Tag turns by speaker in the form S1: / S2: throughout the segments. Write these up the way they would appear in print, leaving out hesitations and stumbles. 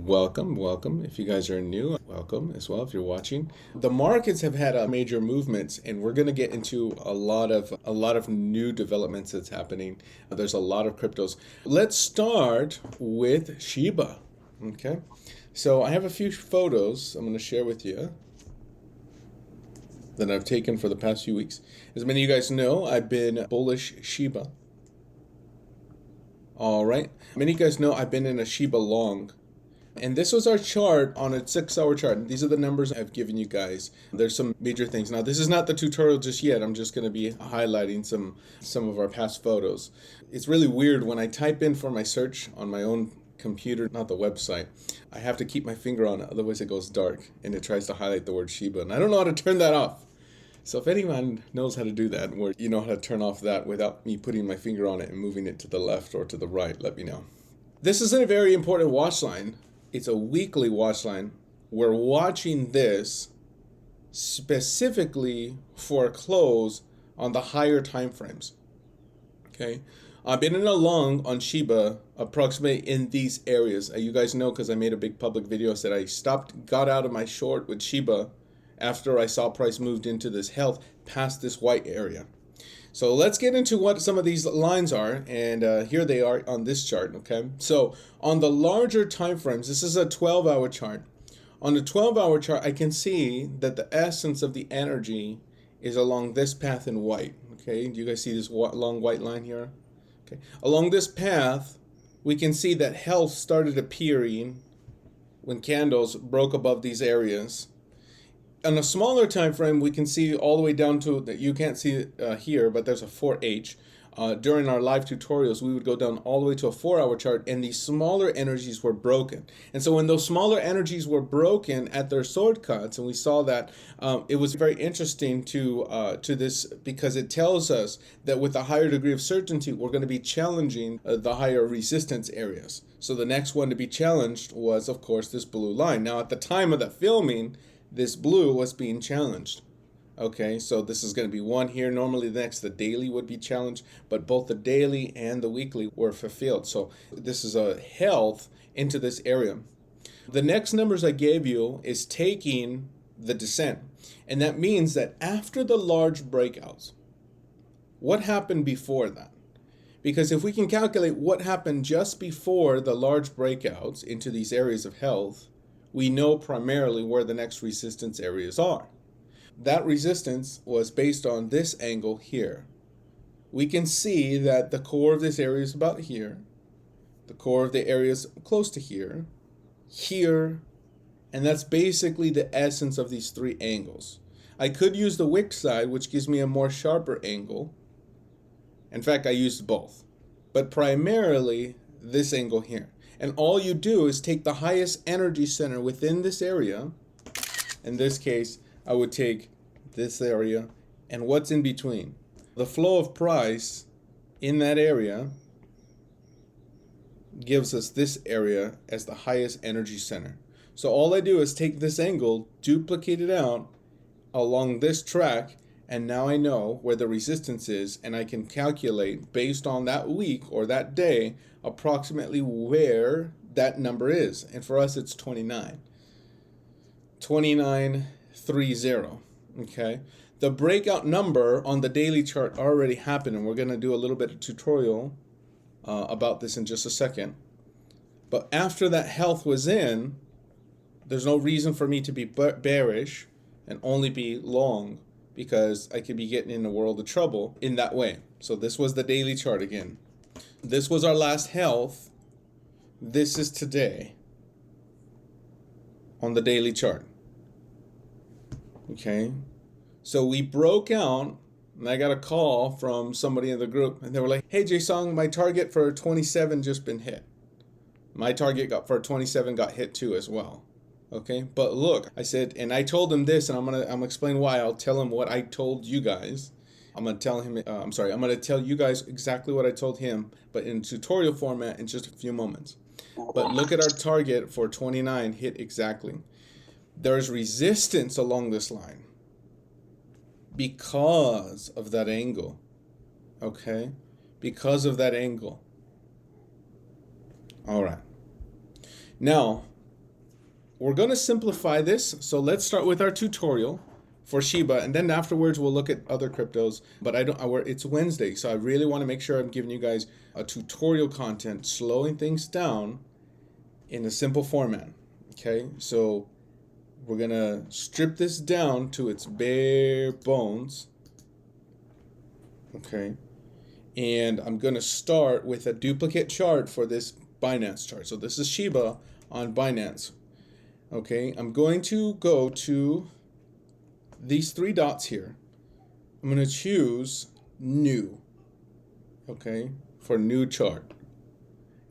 S1: Welcome. If you guys are new, welcome as well if you're watching. The markets have had a major movements, and we're going to get into a lot of new developments that's happening. There's a lot of cryptos. Let's start with SHIBA. Okay, so I have a few photos I'm going to share with you that I've taken for the past few weeks. As many of you guys know, I've been bullish SHIBA. All right, many of you guys know I've been in a SHIBA long. And this was our chart on a 6-hour chart. These are the numbers I've given you guys. There's some major things. Now, this is not the tutorial just yet. I'm just going to be highlighting some of our past photos. It's really weird when I type in for my search on my own computer, not the website. I have to keep my finger on it, otherwise it goes dark and it tries to highlight the word SHIBA. And I don't know how to turn that off. So if anyone knows how to do that, or you know how to turn off that without me putting my finger on it and moving it to the left or to the right, let me know. This is a very important watch line. It's a weekly watch line. We're watching this specifically for a close on the higher time frames. Okay, I've been in a long on SHIBA approximately in these areas. You guys know because I made a big public video that I got out of my short with SHIBA after I saw price moved into this health past this white area. So let's get into what some of these lines are, and here they are on this chart, okay? So on the larger time frames, this is a 12-hour chart. On the 12-hour chart, I can see that the essence of the energy is along this path in white, okay? Do you guys see this long white line here? Okay. Along this path, we can see that health started appearing when candles broke above these areas. On a smaller time frame, we can see all the way down to that. You can't see it here, but there's a 4H. During our live tutorials, we would go down all the way to a 4-hour chart, and these smaller energies were broken. And so when those smaller energies were broken at their sword cuts, and we saw that, it was very interesting to this, because it tells us that with a higher degree of certainty, we're going to be challenging the higher resistance areas. So the next one to be challenged was, of course, this blue line. Now, at the time of the filming, this blue was being challenged. Okay, so this is going to be one here. Normally the next, the daily would be challenged, but both the daily and the weekly were fulfilled. So this is a health into this area. The next numbers I gave you is taking the descent. And that means that after the large breakouts, what happened before that? Because if we can calculate what happened just before the large breakouts into these areas of health, we know primarily where the next resistance areas are. That resistance was based on this angle here. We can see that the core of this area is about here. The core of the area is close to here, here, and that's basically the essence of these three angles. I could use the wick side, which gives me a more sharper angle. In fact, I used both, but primarily this angle here. And all you do is take the highest energy center within this area. In this case, I would take this area and what's in between. The flow of price in that area gives us this area as the highest energy center. So all I do is take this angle, duplicate it out along this track, and now I know where the resistance is, and I can calculate based on that week or that day approximately where that number is. And for us, it's 29.30. Okay. The breakout number on the daily chart already happened, and we're going to do a little bit of tutorial about this in just a second. But after that health was in, there's no reason for me to be bearish and only be long, because I could be getting in a world of trouble in that way. So this was the daily chart again. This was our last health. This is today on the daily chart. Okay. So we broke out, and I got a call from somebody in the group, and they were like, "Hey, Jae-sung, my target for 27 just been hit." My target for 27 got hit too as well. Okay, but look, I said, and I told him this, and I'm gonna explain why. I'll tell him what I told you guys. I'm gonna tell him. I'm gonna tell you guys exactly what I told him, but in tutorial format in just a few moments. But look at our target for 29 hit exactly. There's resistance along this line because of that angle. Okay, because of that angle. All right. Now, we're going to simplify this. So let's start with our tutorial for SHIBA, and then afterwards we'll look at other cryptos. But it's Wednesday, so I really want to make sure I'm giving you guys a tutorial content, slowing things down in a simple format. Okay, so we're going to strip this down to its bare bones. Okay, and I'm going to start with a duplicate chart for this Binance chart. So this is SHIBA on Binance. Okay, I'm going to go to these three dots here. I'm going to choose new, okay, for new chart.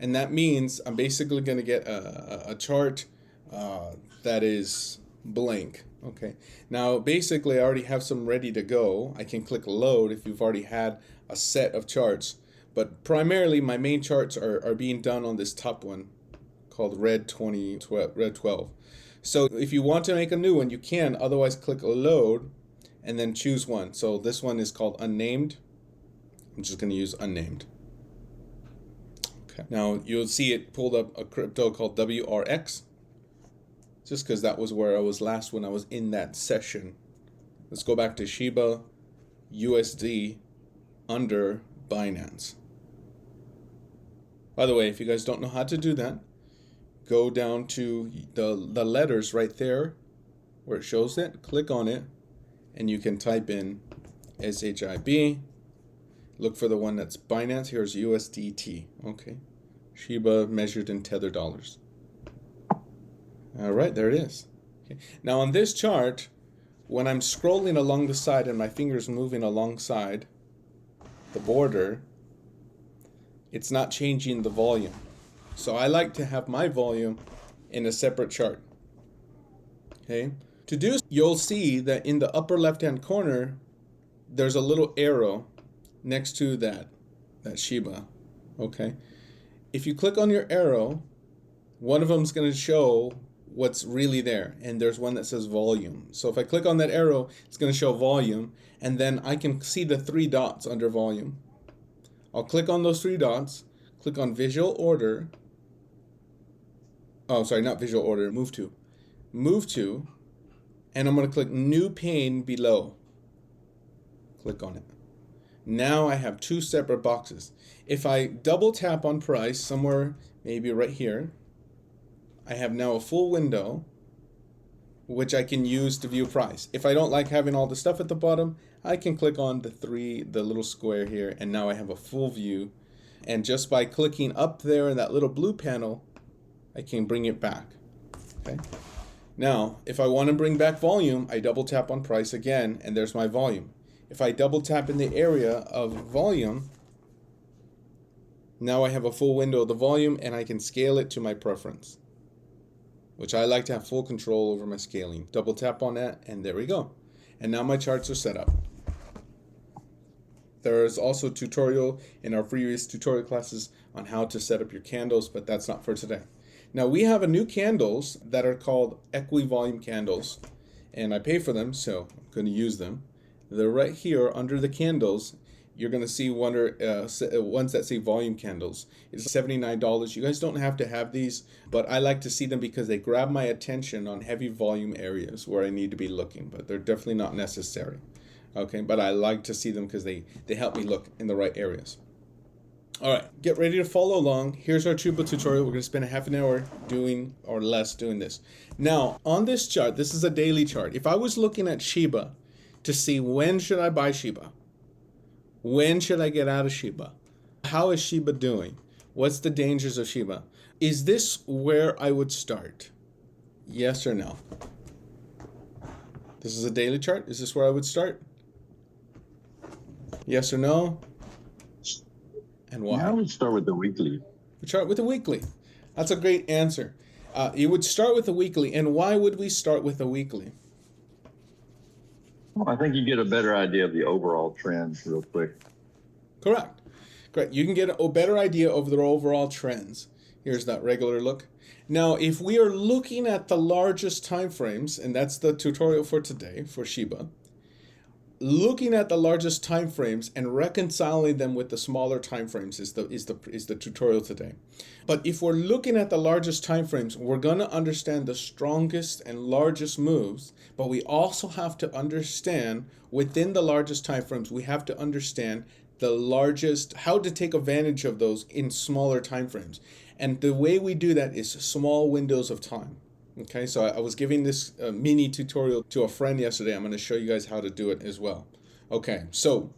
S1: And that means I'm basically going to get a chart that is blank. Okay, now basically I already have some ready to go. I can click load if you've already had a set of charts, but primarily my main charts are being done on this top one called Red 12. So if you want to make a new one, you can. Otherwise, click load and then choose one. So this one is called unnamed. I'm just going to use unnamed. Okay. Now you'll see it pulled up a crypto called WRX, just because that was where I was last when I was in that session. Let's go back to SHIBA USD under Binance. By the way, if you guys don't know how to do that, go down to the letters right there where it shows it, click on it, and you can type in SHIB. Look for the one that's Binance. Here's USDT. Okay, SHIBA measured in tether dollars. All right, there it is. Okay. Now on this chart, when I'm scrolling along the side and my finger's moving alongside the border, it's not changing the volume. So I like to have my volume in a separate chart. Okay. To do, you'll see that in the upper left-hand corner, there's a little arrow next to that SHIBA. Okay. If you click on your arrow, one of them is going to show what's really there, and there's one that says volume. So if I click on that arrow, it's going to show volume, and then I can see the three dots under volume. I'll click on those three dots, click on visual order. Oh, sorry, not visual order, move to, and I'm going to click new pane below. Click on it. Now I have two separate boxes. If I double tap on price somewhere, maybe right here, I have now a full window which I can use to view price. If I don't like having all the stuff at the bottom, I can click on the little square here, and now I have a full view. And just by clicking up there in that little blue panel, I can bring it back. Okay. Now, if I want to bring back volume, I double tap on price again, and there's my volume. If I double tap in the area of volume, now I have a full window of the volume, and I can scale it to my preference, which I like to have full control over my scaling. Double tap on that, and there we go. And now my charts are set up. There is also a tutorial in our previous tutorial classes on how to set up your candles, but that's not for today. Now we have a new candles that are called equi-volume candles, and I pay for them, so I'm going to use them. They're right here under the candles. You're going to see ones that say volume candles. It's $79. You guys don't have to have these, but I like to see them because they grab my attention on heavy volume areas where I need to be looking, but they're definitely not necessary. Okay, but I like to see them because they help me look in the right areas. All right, get ready to follow along. Here's our SHIBA tutorial. We're going to spend a half an hour doing or less doing this. Now, on this chart, this is a daily chart. If I was looking at SHIBA to see when should I buy SHIBA, when should I get out of SHIBA, how is SHIBA doing, what's the dangers of SHIBA, is this where I would start? Yes or no? This is a daily chart. Is this where I would start? Yes or no? And why?
S2: I would start with the weekly.
S1: Start with the weekly. That's a great answer. You would start with the weekly. And why would we start with the weekly?
S2: Well, I think you get a better idea of the overall trends real quick.
S1: Correct. Correct. You can get a better idea of the overall trends. Here's that regular look. Now, if we are looking at the largest time frames, and that's the tutorial for today for SHIBA, looking at the largest time frames and reconciling them with the smaller time frames is the tutorial today. But if we're looking at the largest time frames, we're going to understand the strongest and largest moves, but we also have to understand within the largest time frames, we have to understand the largest, how to take advantage of those in smaller time frames. And the way we do that is small windows of time. Okay, so I was giving this mini tutorial to a friend yesterday. I'm going to show you guys how to do it as well. Okay, so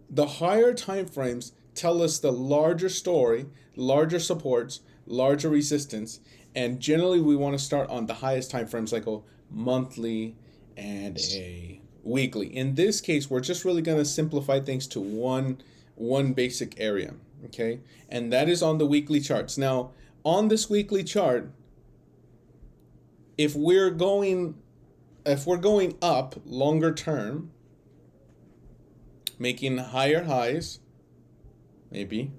S1: the higher time frames tell us the larger story, larger supports, larger resistance, and generally we want to start on the highest time frames like a monthly and a weekly. In this case, we're just really going to simplify things to one basic area, okay? And that is on the weekly charts. Now, on this weekly chart, if we're going up longer term, making higher highs, maybe,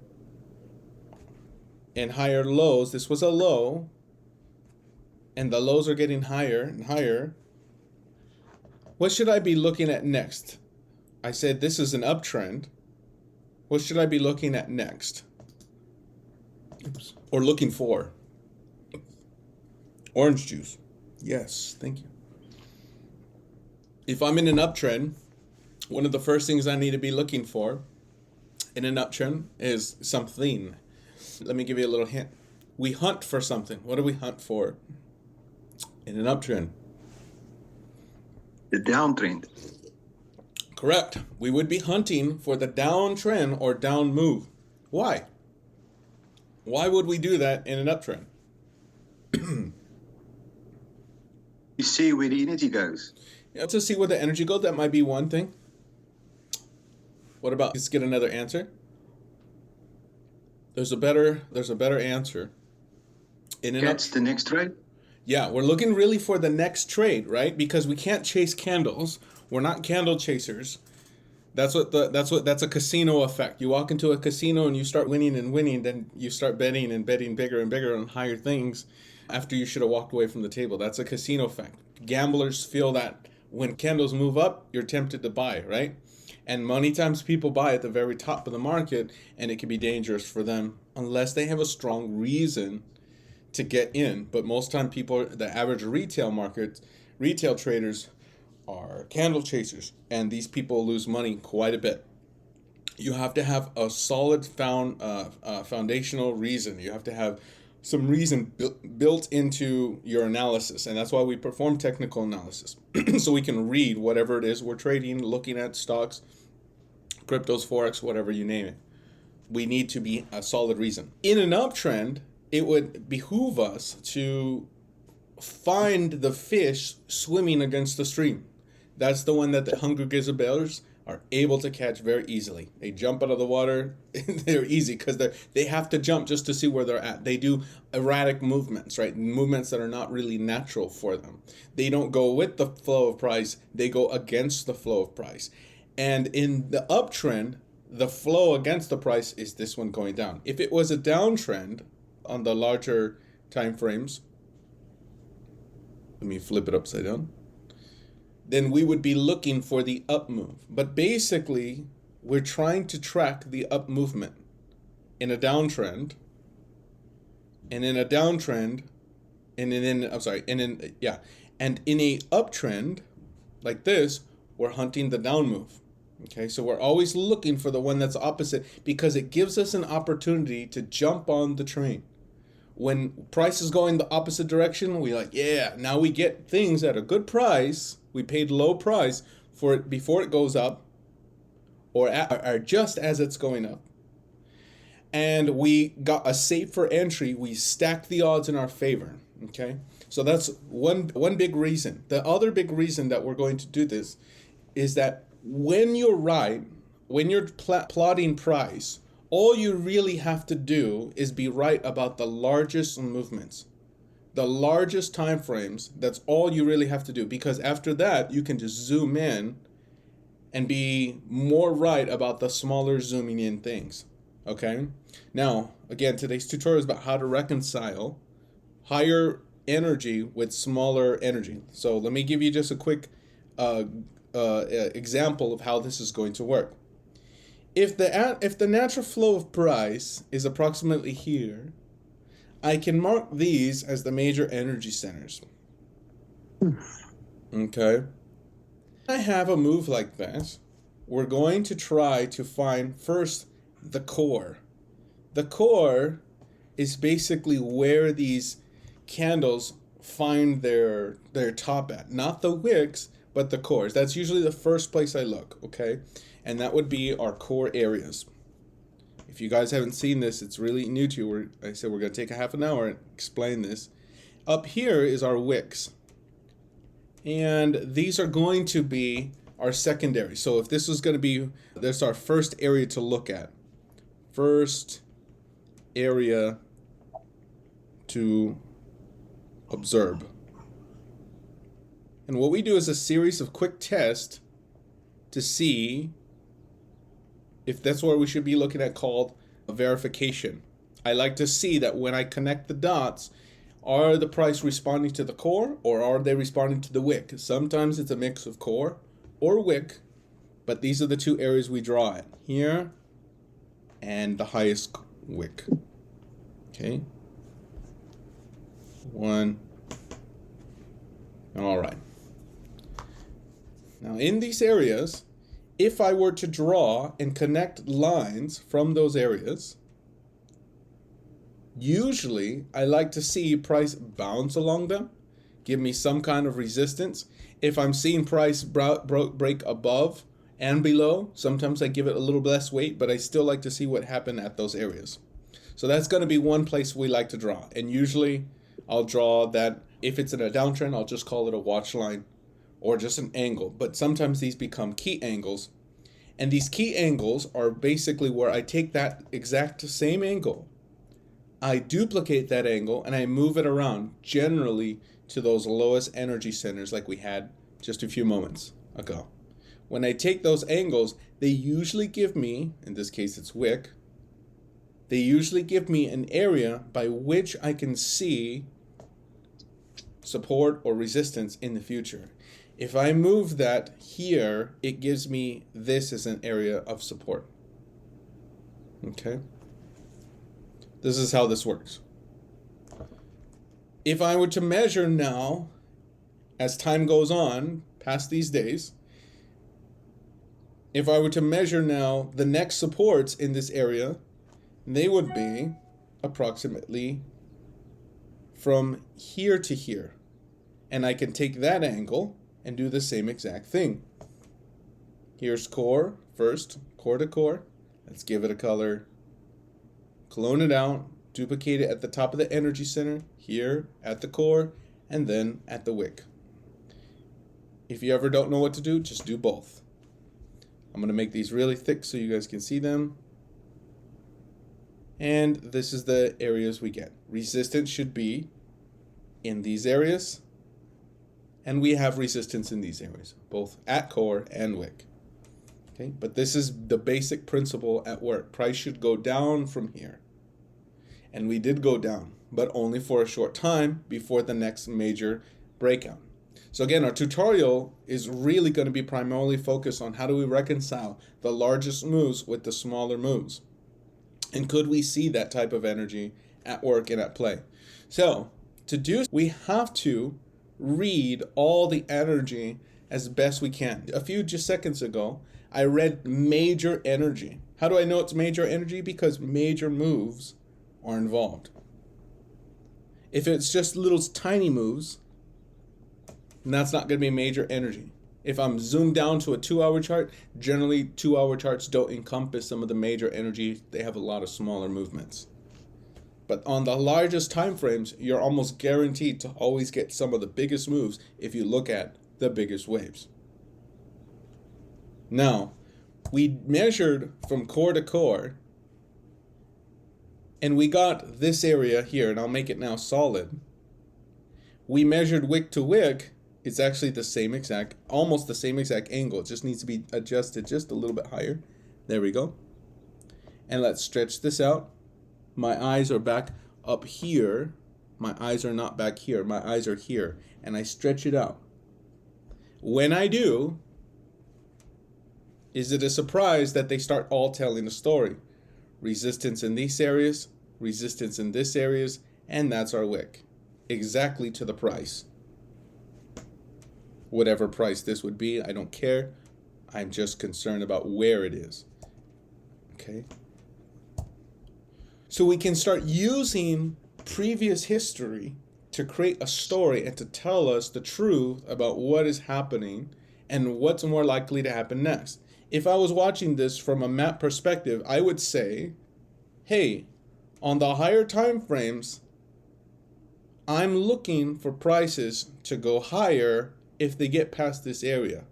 S1: and higher lows, this was a low, and the lows are getting higher and higher, what should I be looking at next? I said this is an uptrend. What should I be looking at next? Oops. Or looking for? Orange juice. Yes, thank you. If I'm in an uptrend, one of the first things I need to be looking for in an uptrend is something. Let me give you a little hint. We hunt for something. What do we hunt for in an uptrend?
S3: The downtrend.
S1: Correct. We would be hunting for the downtrend or down move. Why? Why would we do that in an uptrend?
S3: You see where the energy goes.
S1: Yeah, to see where the energy goes, that might be one thing. What about, let's get another answer. There's a better answer.
S3: Catch the next trade?
S1: Yeah, we're looking really for the next trade, right? Because we can't chase candles. We're not candle chasers. That's a casino effect. You walk into a casino and you start winning and winning, then you start betting and betting bigger and bigger on higher things after you should have walked away from the table. That's a casino effect. Gamblers feel that when candles move up, you're tempted to buy, right? And many times people buy at the very top of the market, and it can be dangerous for them unless they have a strong reason to get in. But most time people, the average retail traders are candle chasers, and these people lose money quite a bit. You have to have a solid foundational reason. You have to have some reason built into your analysis, and that's why we perform technical analysis. So we can read whatever it is we're trading, looking at stocks, cryptos, forex, whatever you name it. We need to be a solid reason. In an uptrend, it would behoove us to find the fish swimming against the stream. That's the one that the Hungry Grizzly Bears are able to catch very easily. They jump out of the water. They're easy because they have to jump just to see where they're at. They do erratic movements, right? Movements that are not really natural for them. They don't go with the flow of price. They go against the flow of price. And in the uptrend, the flow against the price is this one going down. If it was a downtrend on the larger time frames, let me flip it upside down, then we would be looking for the up move. But basically, we're trying to track the up movement in a downtrend, and in a downtrend, and in a uptrend like this, we're hunting the down move. Okay, so we're always looking for the one that's opposite because it gives us an opportunity to jump on the train. When price is going the opposite direction, we like, yeah, now we get things at a good price. We paid low price for it before it goes up or just as it's going up. And we got a safer entry. We stacked the odds in our favor. Okay, so that's one big reason. The other big reason that we're going to do this is that when you're right, when you're plotting price, all you really have to do is be right about the largest movements, the largest time frames. That's all you really have to do, because after that, you can just zoom in and be more right about the smaller zooming in things. Okay? Now, again, today's tutorial is about how to reconcile higher energy with smaller energy. So let me give you just a quick example of how this is going to work. If the natural flow of price is approximately here, I can mark these as the major energy centers. Okay. I have a move like this. We're going to try to find first the core. The core is basically where these candles find their top at. Not the wicks, but the cores. That's usually the first place I look, okay? And that would be our core areas. If you guys haven't seen this, it's really new to you. I said we're going to take a half an hour and explain this. Up here is our wicks. And these are going to be our secondary. So if this was going to be, that's our first area to look at. First area to observe. And what we do is a series of quick tests to see if that's what we should be looking at, called a verification. I like to see that when I connect the dots, are the price responding to the core or are they responding to the wick? Sometimes it's a mix of core or wick, but these are the two areas we draw at, here and the highest wick. Okay. One. All right. Now in these areas, if I were to draw and connect lines from those areas, usually I like to see price bounce along them, give me some kind of resistance. If I'm seeing price break above and below, sometimes I give it a little less weight, but I still like to see what happened at those areas. So that's going to be one place we like to draw. And usually I'll draw that. If it's in a downtrend, I'll just call it a watch line or just an angle. But sometimes these become key angles. And these key angles are basically where I take that exact same angle, I duplicate that angle, and I move it around, generally to those lowest energy centers like we had just a few moments ago. When I take those angles, they usually give me, in this case it's wick, they usually give me an area by which I can see support or resistance in the future. If I move that here, it gives me this as an area of support. Okay? This is how this works. If I were to measure now, as time goes on, past these days, if I were to measure now the next supports in this area, they would be approximately from here to here. And I can take that angle and do the same exact thing. Here's core first, core to core. Let's give it a color. Clone it out, duplicate it at the top of the energy center, here at the core, and then at the wick. If you ever don't know what to do, just do both. I'm going to make these really thick so you guys can see them. And this is the areas we get. Resistance should be in these areas, and we have resistance in these areas, both at core and wick. Okay, but this is the basic principle at work. Price should go down from here. And we did go down, but only for a short time before the next major breakout. So again, our tutorial is really going to be primarily focused on how do we reconcile the largest moves with the smaller moves. And could we see that type of energy at work and at play? So to do, we have to read all the energy as best we can. A few just seconds ago, I read major energy. How do I know it's major energy? Because major moves are involved. If it's just little tiny moves, then that's not going to be major energy. If I'm zoomed down to a 2-hour chart, generally 2-hour charts don't encompass some of the major energy. They have a lot of smaller movements. But on the largest time frames, you're almost guaranteed to always get some of the biggest moves if you look at the biggest waves. Now, we measured from core to core, and we got this area here, and I'll make it now solid. We measured wick to wick. It's actually the same exact, almost the same exact angle. It just needs to be adjusted just a little bit higher. There we go. And let's stretch this out. My eyes are back up here. My eyes are not back here. My eyes are here. And I stretch it out. When I do, Is it a surprise that they start all telling a story? Resistance in these areas, resistance in this areas, and that's our wick. Exactly to the price. Whatever price this would be, I don't care. I'm just concerned about where it is. Okay. So we can start using previous history to create a story and to tell us the truth about what is happening and what's more likely to happen next. If I was watching this from a map perspective, I would say, hey, on the higher time frames, I'm looking for prices to go higher if they get past this area.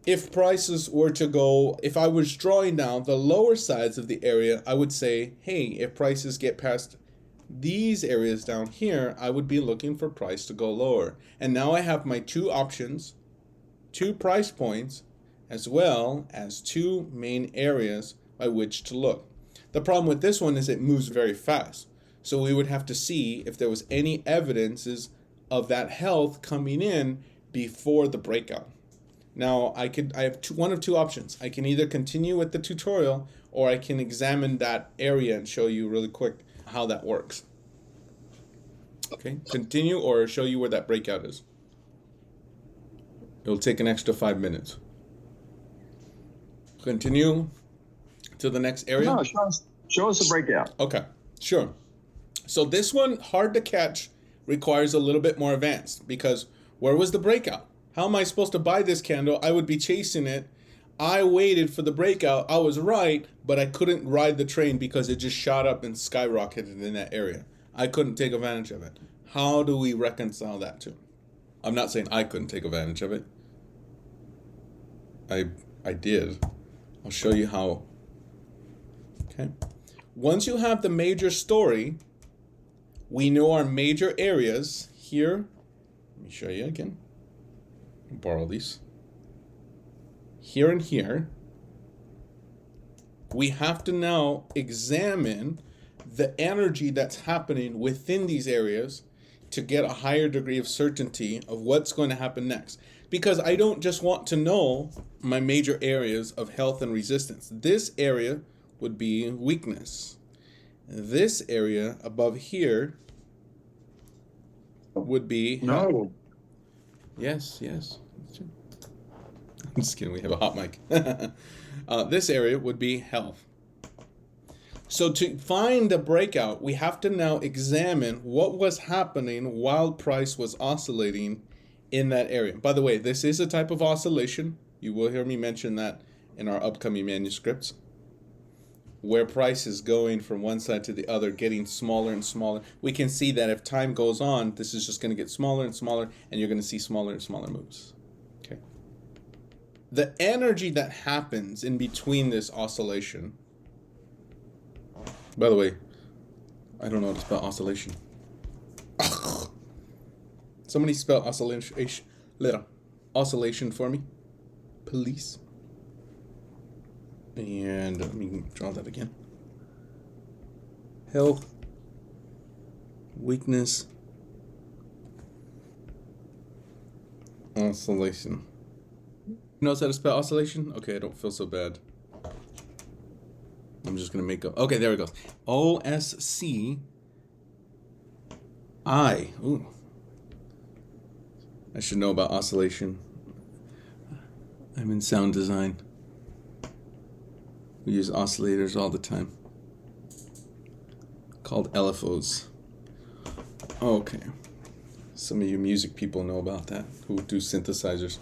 S1: If prices were to go, if I was drawing down the lower sides of the area, I would say, hey, if prices get past these areas down here, I would be looking for price to go lower. And now I have my two options, two price points, as well as two main areas by which to look. The problem with this one is it moves very fast. So we would have to see if there was any evidences of that health coming in before the breakout. Now I have one of two options. I can either continue with the tutorial or I can examine that area and show you really quick how that works. Okay, continue or show you where that breakout is. It'll take an extra 5 minutes. Continue to the next area.
S2: No, show us the breakout.
S1: Okay, sure. So this one, hard to catch, requires a little bit more advanced because where was the breakout? How am I supposed to buy this candle? I would be chasing it. I waited for the breakout. I was right, but I couldn't ride the train because it just shot up and skyrocketed in that area. I couldn't take advantage of it. How do we reconcile that to? I'm not saying I couldn't take advantage of it. I did. I'll show you how. Okay. Once you have the major story, we know our major areas here. Let me show you again. Borrow these. Here and here. We have to now examine the energy that's happening within these areas to get a higher degree of certainty of what's going to happen next. Because I don't just want to know my major areas of health and resistance. This area would be weakness. This area above here would be health.
S2: No.
S1: Yes. I'm just kidding, we have a hot mic. This area would be health. So to find a breakout, we have to now examine what was happening while price was oscillating in that area. By the way, this is a type of oscillation. You will hear me mention that in our upcoming manuscripts, where price is going from one side to the other, getting smaller and smaller. We can see that if time goes on, this is just going to get smaller and smaller, and you're going to see smaller and smaller moves. Okay. The energy that happens in between this oscillation, by the way, I don't know how to spell oscillation. Somebody spell oscillation for me, please. And let me draw that again. Health, weakness, oscillation. Knows how to spell oscillation? Okay, I don't feel so bad. I'm just gonna make up. Okay, there it goes. OSCI. Ooh. I should know about oscillation. I'm in sound design. We use oscillators all the time. Called LFOs. Okay. Some of you music people know about that, who do synthesizers.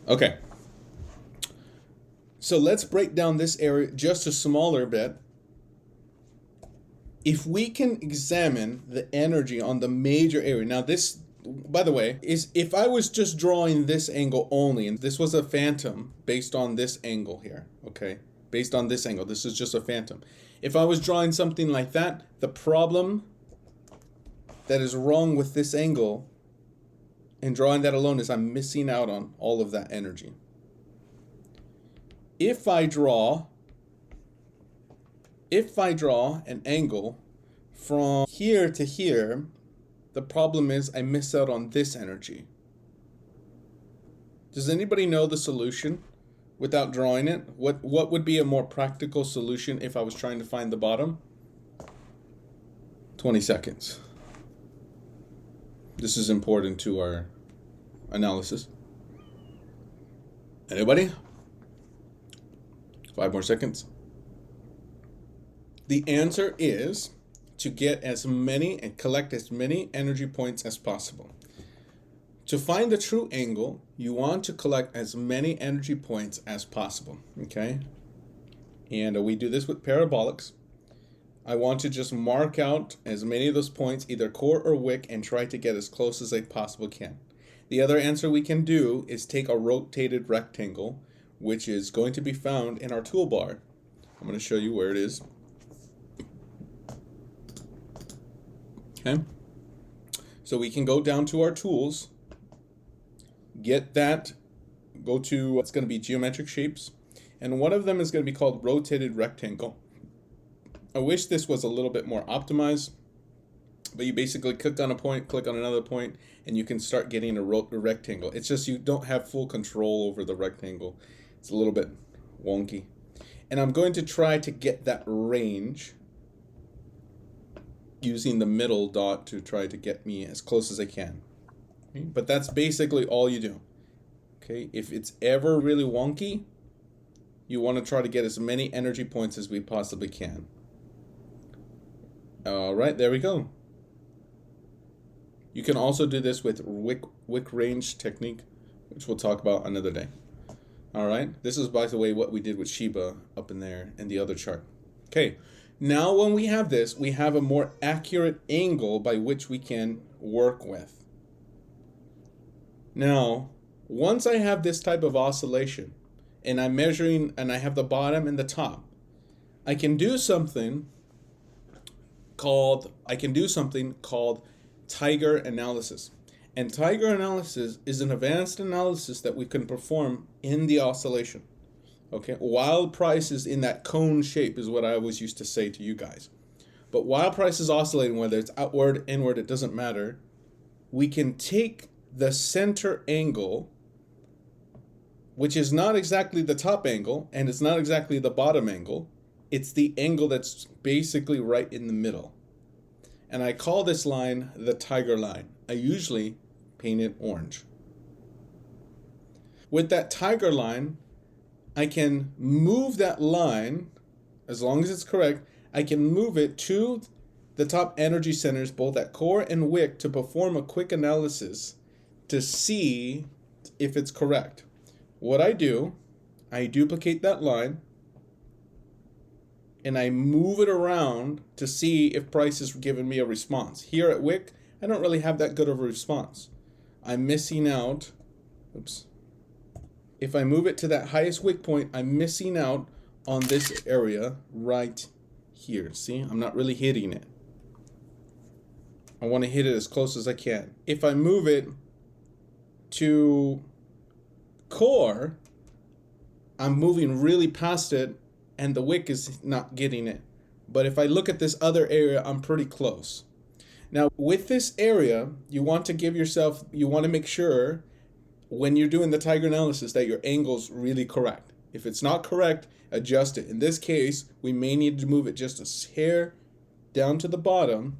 S1: Okay. So let's break down this area just a smaller bit. If we can examine the energy on the major area. Now this, by the way, is if I was just drawing this angle only, and this was a phantom based on this angle here, okay? Based on this angle, this is just a phantom. If I was drawing something like that, the problem that is wrong with this angle and drawing that alone is I'm missing out on all of that energy. If I draw an angle from here to here, the problem is I miss out on this energy. Does anybody know the solution without drawing it? What would be a more practical solution if I was trying to find the bottom? 20 seconds. This is important to our analysis. Anybody? 5 more seconds. The answer is to get as many and collect as many energy points as possible. To find the true angle, you want to collect as many energy points as possible, okay? And we do this with parabolics. I want to just mark out as many of those points, either core or wick, and try to get as close as I possibly can. The other answer we can do is take a rotated rectangle, which is going to be found in our toolbar. I'm going to show you where it is. Okay. So we can go down to our tools, get that, go to, it's going to be geometric shapes, and one of them is going to be called rotated rectangle. I wish this was a little bit more optimized, but you basically click on a point, click on another point, and you can start getting a rectangle. It's just you don't have full control over the rectangle. It's a little bit wonky. And I'm going to try to get that range using the middle dot to try to get me as close as I can. Okay? But that's basically all you do. Okay, if it's ever really wonky, you want to try to get as many energy points as we possibly can. All right, there we go. You can also do this with wick range technique, which we'll talk about another day. All right, this is, by the way, what we did with SHIBA up in there in the other chart. Okay, now when we have this, we have a more accurate angle by which we can work with. Now, once I have this type of oscillation, and I'm measuring, and I have the bottom and the top, I can do something called Tiger analysis. And Tiger analysis is an advanced analysis that we can perform in the oscillation. Okay, while price is in that cone shape is what I always used to say to you guys. But while price is oscillating, whether it's outward, inward, it doesn't matter, we can take the center angle, which is not exactly the top angle, and it's not exactly the bottom angle. It's the angle that's basically right in the middle. And I call this line the Tiger line. I usually paint it orange. With that Tiger line, I can move that line, as long as it's correct, I can move it to the top energy centers, both at core and wick, to perform a quick analysis to see if it's correct. What I do, I duplicate that line, and I move it around to see if price is giving me a response. Here at wick, I don't really have that good of a response. I'm missing out. Oops. If I move it to that highest wick point, I'm missing out on this area right here. See, I'm not really hitting it. I want to hit it as close as I can. If I move it to core, I'm moving really past it, and the wick is not getting it. But if I look at this other area, I'm pretty close. Now, with this area, you want to make sure when you're doing the Tiger analysis that your angle's really correct. If it's not correct, adjust it. In this case, we may need to move it just a hair down to the bottom,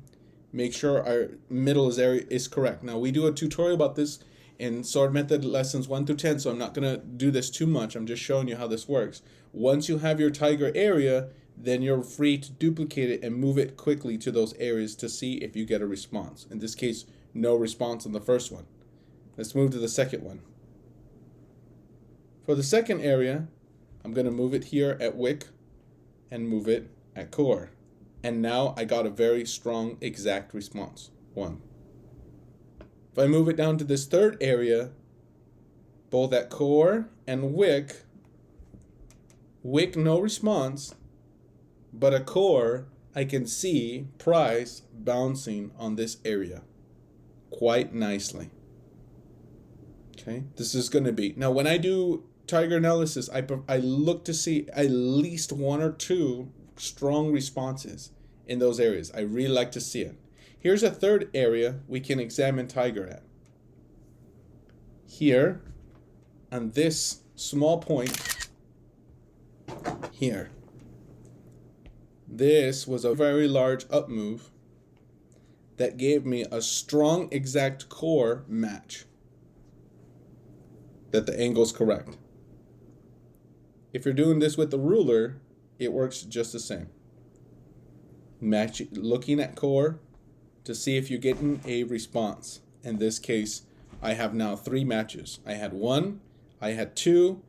S1: make sure our middle is correct. Now, we do a tutorial about this in sword method lessons 1 through 10, so I'm not going to do this too much. I'm just showing you how this works. Once you have your Tiger area, then you're free to duplicate it and move it quickly to those areas to see if you get a response. In this case, no response on the first one. Let's move to the second one. For the second area, I'm going to move it here at wick and move it at core. And now I got a very strong exact response. 1. If I move it down to this third area, both at core and wick, no response, but at core, I can see price bouncing on this area quite nicely. Okay, this is going to be, now when I do Tiger analysis, I look to see at least 1 or 2 strong responses in those areas. I really like to see it. Here's a third area we can examine Tiger at. Here, on this small point, here. This was a very large up move that gave me a strong exact core match that the angle's correct. If you're doing this with the ruler, it works just the same. Match, looking at core to see if you're getting a response. In this case, I have now 3 matches. I had 1, I had 2.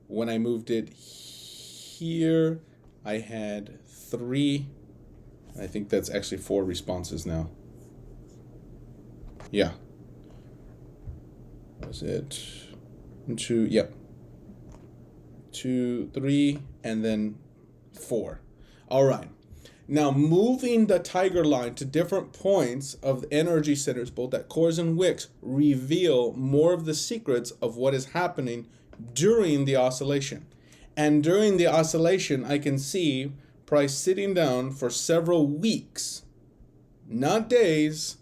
S1: When I moved it here, I had 3. I think that's actually 4 responses now. Yeah. Was it 2? Yep. 2, 3, and then 4. All right. Now moving the tiger line to different points of the energy centers, both at cores and wicks, reveal more of the secrets of what is happening during the oscillation. And during the oscillation, I can see price sitting down for several weeks, not days,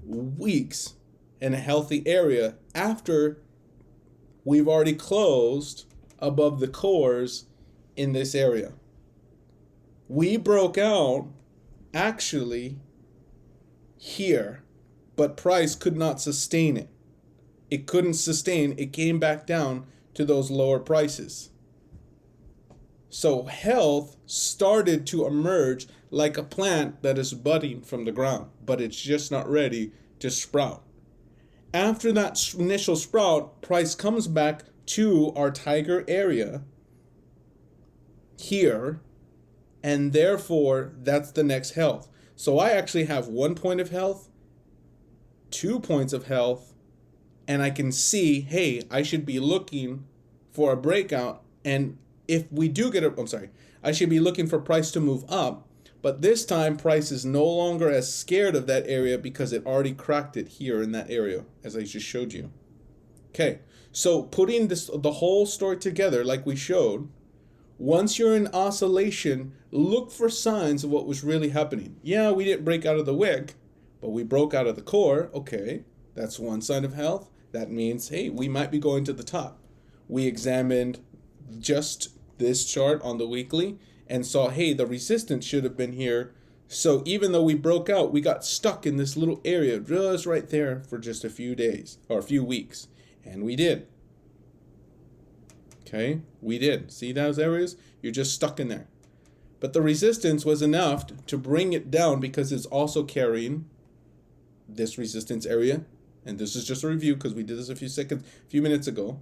S1: weeks, in a healthy area after we've already closed above the cores in this area. We broke out actually here, but price could not sustain it. It couldn't sustain, it came back down to those lower prices. So health started to emerge like a plant that is budding from the ground, but it's just not ready to sprout. After that initial sprout, price comes back to our tiger area here, and therefore that's the next health. So I actually have 1 point of health, 2 points of health, and I can see, hey, I should be looking for a breakout. And if we do get I should be looking for price to move up. But this time price is no longer as scared of that area because it already cracked it here in that area, as I just showed you. Okay, so putting the whole story together like we showed, once you're in oscillation, look for signs of what was really happening. Yeah, we didn't break out of the wick, but we broke out of the core. Okay, that's one sign of health. That means, hey, we might be going to the top. We examined just this chart on the weekly and saw, hey, the resistance should have been here. So even though we broke out, we got stuck in this little area just right there for just a few days or a few weeks. And we did. Okay, we did. See those areas? You're just stuck in there. But the resistance was enough to bring it down because it's also carrying this resistance area. And this is just a review because we did this a few minutes ago.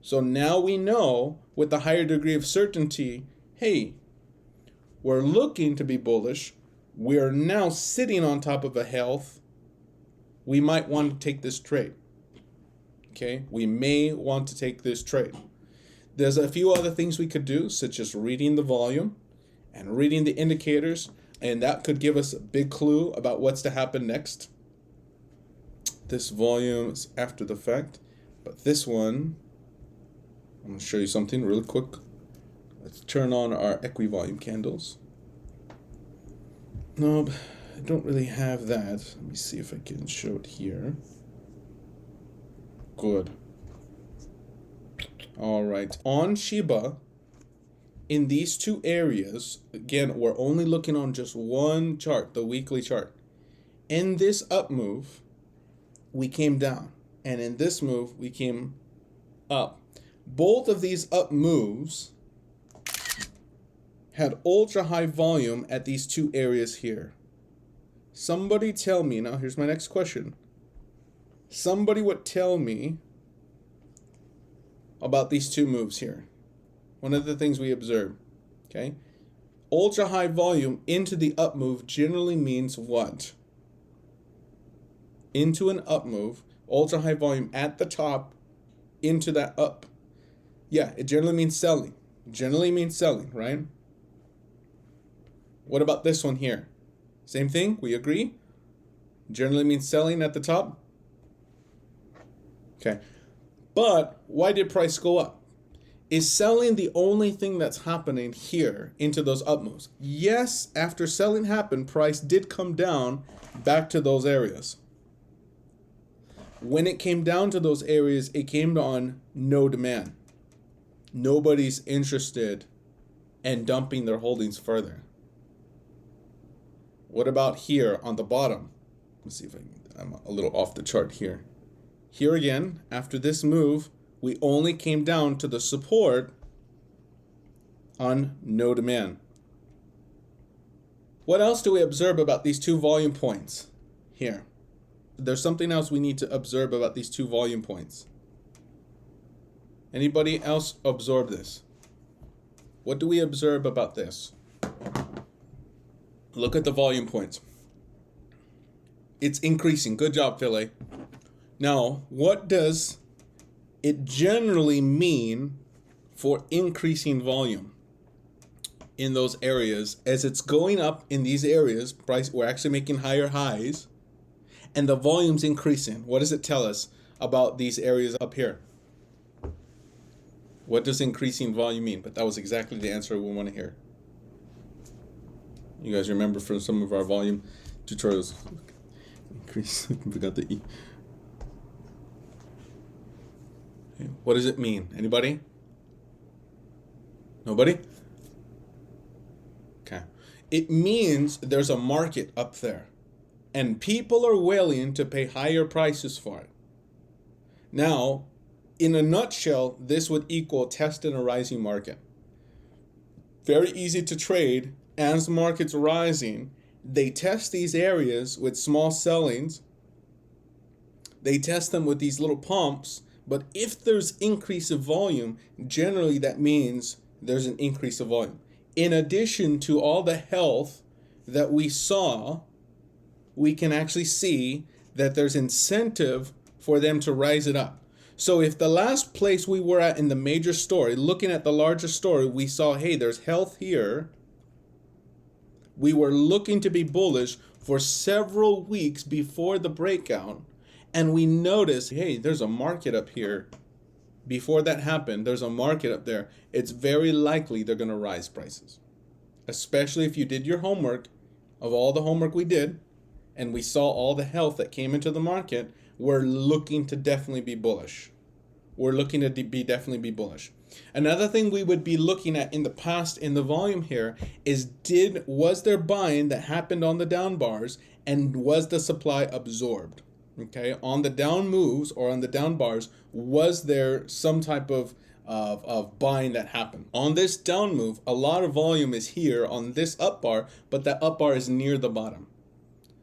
S1: So now we know with a higher degree of certainty, hey, we're looking to be bullish. We're now sitting on top of a health. We might want to take this trade. Okay, we may want to take this trade. There's a few other things we could do, such as reading the volume and reading the indicators, and that could give us a big clue about what's to happen next. This volume is after the fact, but this one, I'm going to show you something really quick. Let's turn on our equi-volume candles. No, I don't really have that. Let me see if I can show it here. Good. All right. On SHIBA, in these two areas, again, we're only looking on just one chart, the weekly chart. In this up move, we came down. And in this move, we came up. Both of these up moves had ultra high volume at these two areas here. Somebody tell me, now here's my next question. Somebody would tell me about these two moves here. One of the things we observe, okay? Ultra high volume into the up move generally means what? Into an up move, ultra high volume at the top into that up. Yeah, it generally means selling. Generally means selling, right? What about this one here? Same thing, we agree? Generally means selling at the top. Okay, but why did price go up? Is selling the only thing that's happening here into those up moves? Yes, after selling happened, price did come down back to those areas. When it came down to those areas, it came on no demand. Nobody's interested in dumping their holdings further. What about here on the bottom? Let's see if I'm a little off the chart here. Here again, after this move, we only came down to the support on no demand. What else do we observe about these two volume points here? There's something else we need to observe about these two volume points. Anybody else absorb this? What do we observe about this? Look at the volume points. It's increasing. Good job, Philly. Now, what does it generally mean for increasing volume in those areas? As it's going up in these areas, price, we're actually making higher highs, and the volume's increasing. What does it tell us about these areas up here? What does increasing volume mean? But that was exactly the answer we want to hear. You guys remember from some of our volume tutorials. Increase. We got the E. Okay. What does it mean? Anybody? Nobody? Okay. It means there's a market up there, and people are willing to pay higher prices for it. Now, in a nutshell, this would equal test in a rising market. Very easy to trade. As the market's rising, they test these areas with small sellings. They test them with these little pumps. But if there's increase of volume, generally that means there's an increase of volume. In addition to all the health that we saw, we can actually see that there's incentive for them to rise it up. So if the last place we were at in the major story, looking at the larger story, we saw, hey, there's health here. We were looking to be bullish for several weeks before the breakout. And we noticed, hey, there's a market up here. Before that happened, there's a market up there. It's very likely they're going to rise prices. Especially if you did your homework of all the homework we did, and we saw all the health that came into the market, we're looking to definitely be bullish. We're looking to definitely be bullish. Another thing we would be looking at in the past in the volume here is was there buying that happened on the down bars, and was the supply absorbed? Okay, on the down moves or on the down bars, was there some type of buying that happened? On this down move, a lot of volume is here on this up bar, but that up bar is near the bottom.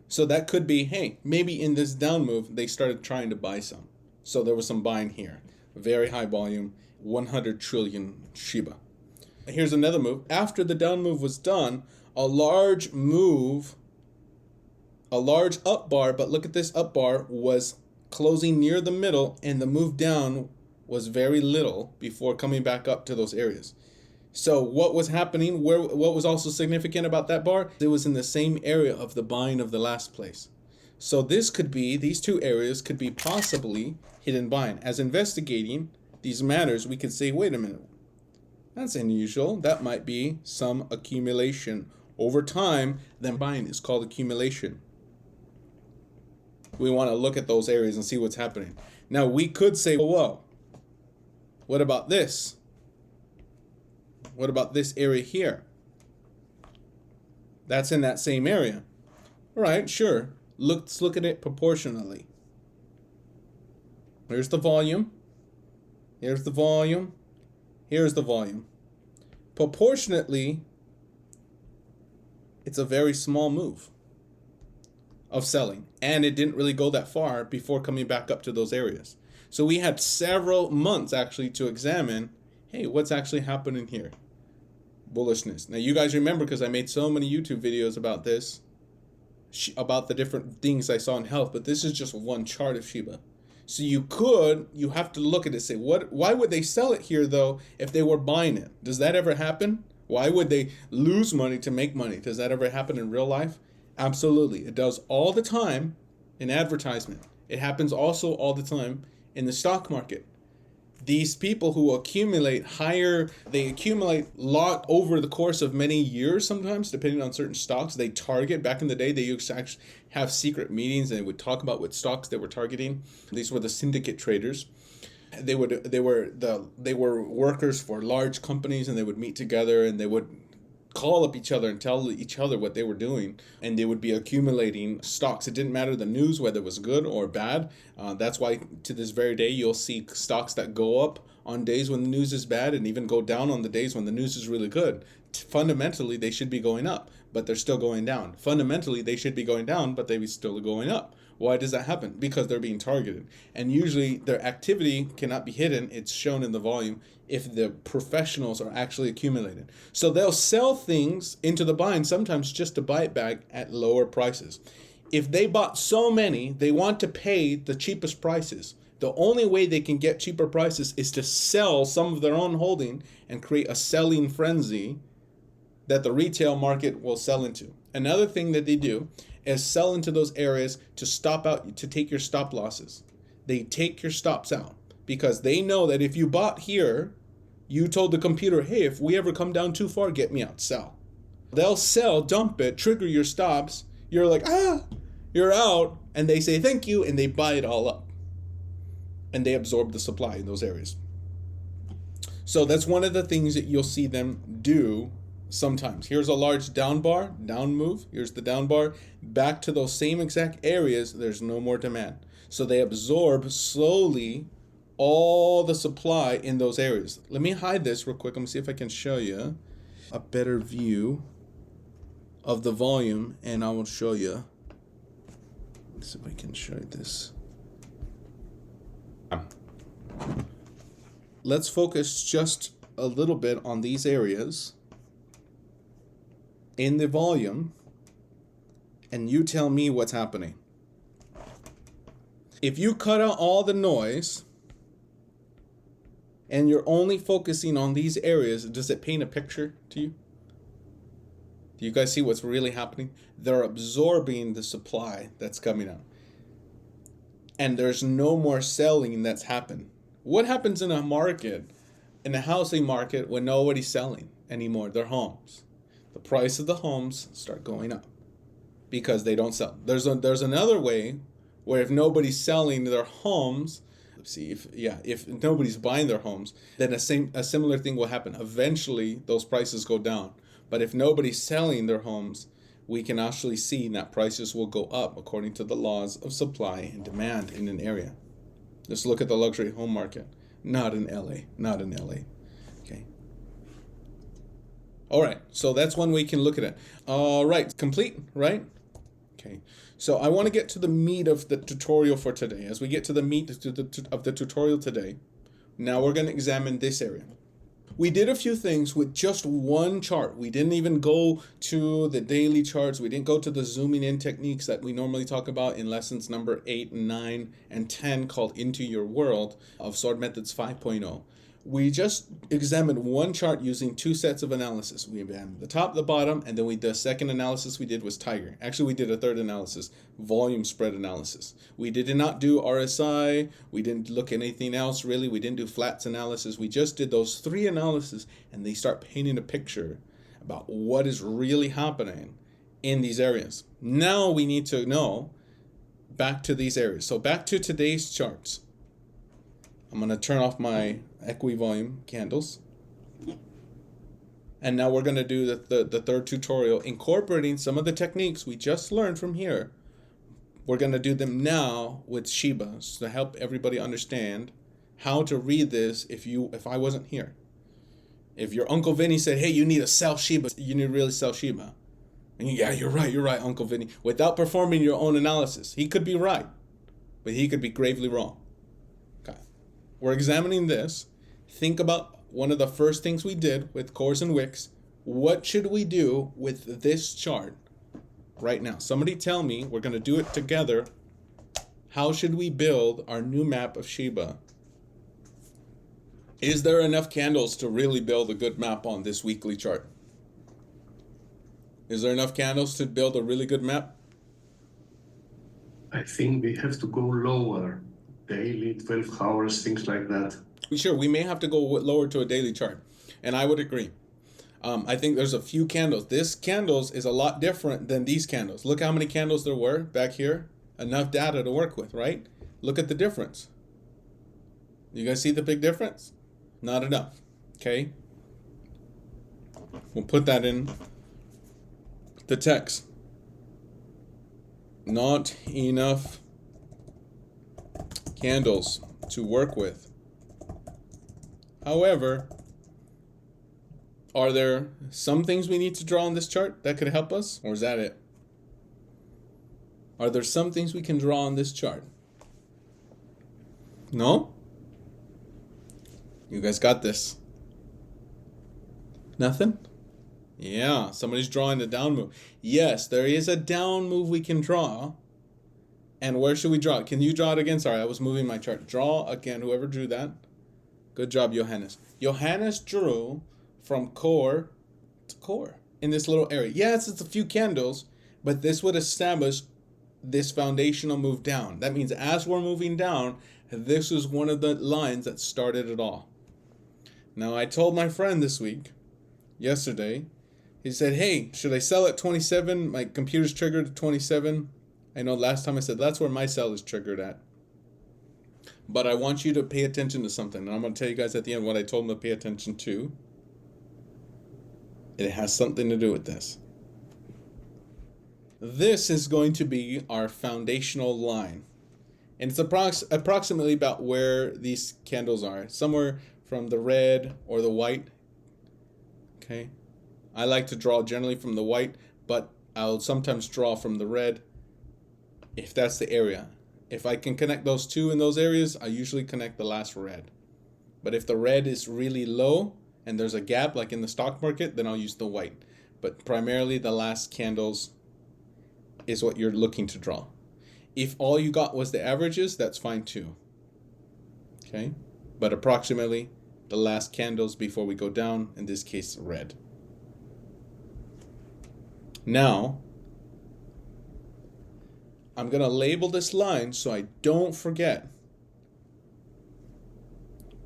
S1: So that could be, hey, maybe in this down move, they started trying to buy some. So there was some buying here. Very high volume, 100 trillion SHIBA. Here's another move. After the down move was done, a large up bar, but look at this up bar, was closing near the middle, and the move down was very little before coming back up to those areas. So what was happening, what was also significant about that bar, it was in the same area of the buying of the last place. So this could be, these two areas could be possibly hidden buying. As investigating these matters, we could say, wait a minute, that's unusual. That might be some accumulation. Over time, then buying is called accumulation. We want to look at those areas and see what's happening. Now we could say, whoa, what about this? What about this area here? That's in that same area. All right, sure. Let's look at it proportionally. Here's the volume. Here's the volume. Here's the volume. Proportionately, it's a very small move of selling. And it didn't really go that far before coming back up to those areas. So we had several months actually to examine, hey, what's actually happening here? Bullishness. Now you guys remember, because I made so many YouTube videos about this, about the different things I saw in health, but this is just one chart of SHIBA. So you have to look at it and say, why would they sell it here though if they were buying it? Does that ever happen? Why would they lose money to make money? Does that ever happen in real life? Absolutely. It does all the time in advertisement. It happens also all the time in the stock market. These people who accumulate they accumulate a lot over the course of many years sometimes, depending on certain stocks. They target, back in the day, they used to actually have secret meetings and they would talk about what stocks they were targeting. These were the syndicate traders. They were workers for large companies, and they would meet together and they would call up each other and tell each other what they were doing, and they would be accumulating stocks. It didn't matter the news, whether it was good or bad. That's why to this very day you'll see stocks that go up on days when the news is bad and even go down on the days when the news is really good. Fundamentally they should be going up, but they're still going down. Fundamentally they should be going down, but they're still going up. Why does that happen? Because they're being targeted, and usually their activity cannot be hidden. It's shown in the volume if the professionals are actually accumulating. So they'll sell things into the buy, and sometimes just to buy it back at lower prices. If they bought so many, they want to pay the cheapest prices. The only way they can get cheaper prices is to sell some of their own holding and create a selling frenzy that the retail market will sell into. Another thing that they do is sell into those areas to stop out, to take your stop losses. They take your stops out because they know that if you bought here, you told the computer, hey, if we ever come down too far, get me out, sell. They'll sell, dump it, trigger your stops. You're like, you're out. And they say, thank you. And they buy it all up. And they absorb the supply in those areas. So that's one of the things that you'll see them do sometimes. Here's a large down bar, down move. Here's the down bar. Back to those same exact areas, there's no more demand. So they absorb slowly all the supply in those areas. Let me hide this real quick. Let me see if I can show you a better view of the volume, and I will show you. Let's see if I can show you this. Let's focus just a little bit on these areas in the volume, and you tell me what's happening. If you cut out all the noise and you're only focusing on these areas, does it paint a picture to you? Do you guys see what's really happening? They're absorbing the supply that's coming out. And there's no more selling that's happened. What happens in a market, in a housing market, when nobody's selling anymore their homes? The price of the homes start going up because they don't sell. There's another way where if nobody's selling their homes, if nobody's buying their homes, then a similar thing will happen. Eventually, those prices go down. But if nobody's selling their homes, we can actually see that prices will go up according to the laws of supply and demand in an area. Just look at the luxury home market. Not in LA. Not in LA. Okay. All right. So that's one way you can look at it. All right. Complete, right? Okay. So I want to get to the meat of the tutorial for today. As we get to the meat of the tutorial today, now we're going to examine this area. We did a few things with just one chart. We didn't even go to the daily charts. We didn't go to the zooming in techniques that we normally talk about in lessons number 8, 9, and 10 called Into Your World of Sword Methods 5.0. We just examined one chart using two sets of analysis. We examined the top, the bottom, and then the second analysis we did was Tiger. Actually, we did a third analysis, volume spread analysis. We did not do RSI. We didn't look at anything else, really. We didn't do flats analysis. We just did those three analyses, and they start painting a picture about what is really happening in these areas. Now we need to know back to these areas. So back to today's charts. I'm going to turn off my equi-volume candles. And now we're going to do the third tutorial, incorporating some of the techniques we just learned from here. We're going to do them now with SHIBA to help everybody understand how to read this if I wasn't here. If your Uncle Vinny said, hey, you need to sell SHIBA, you need to really sell SHIBA. And you're right, Uncle Vinny. Without performing your own analysis. He could be right, but he could be gravely wrong. Okay. We're examining this. Think about one of the first things we did with cores and wicks. What should we do with this chart right now? Somebody tell me. We're going to do it together. How should we build our new map of SHIBA? Is there enough candles to really build a good map on this weekly chart? Is there enough candles to build a really good map?
S4: I think we have to go lower. Daily, 12 hours, things like that.
S1: Sure, we may have to go lower to a daily chart. And I would agree. I think there's a few candles. This candles is a lot different than these candles. Look how many candles there were back here. Enough data to work with, right? Look at the difference. You guys see the big difference? Not enough. Okay. We'll put that in the text. Not enough candles to work with. However, are there some things we need to draw on this chart that could help us? Or is that it? Are there some things we can draw on this chart? No? You guys got this. Nothing? Yeah, somebody's drawing a down move. Yes, there is a down move we can draw. And where should we draw it? Can you draw it again? Sorry, I was moving my chart. Draw again, whoever drew that. Good job, Johannes. Johannes drew from core to core in this little area. Yes, it's a few candles, but this would establish this foundational move down. That means as we're moving down, this is one of the lines that started it all. Now, I told my friend this week, yesterday, he said, hey, should I sell at 27? My computer's triggered at 27. I know last time I said that's where my sell is triggered at. But I want you to pay attention to something. And I'm going to tell you guys at the end what I told him to pay attention to. It has something to do with this. This is going to be our foundational line. And it's approximately about where these candles are. Somewhere from the red or the white. Okay. I like to draw generally from the white, but I'll sometimes draw from the red if that's the area. If I can connect those two in those areas, I usually connect the last red. But if the red is really low and there's a gap like in the stock market, then I'll use the white. But primarily the last candles is what you're looking to draw. If all you got was the averages, that's fine too. Okay? But approximately the last candles before we go down, in this case red. Now, I'm going to label this line so I don't forget.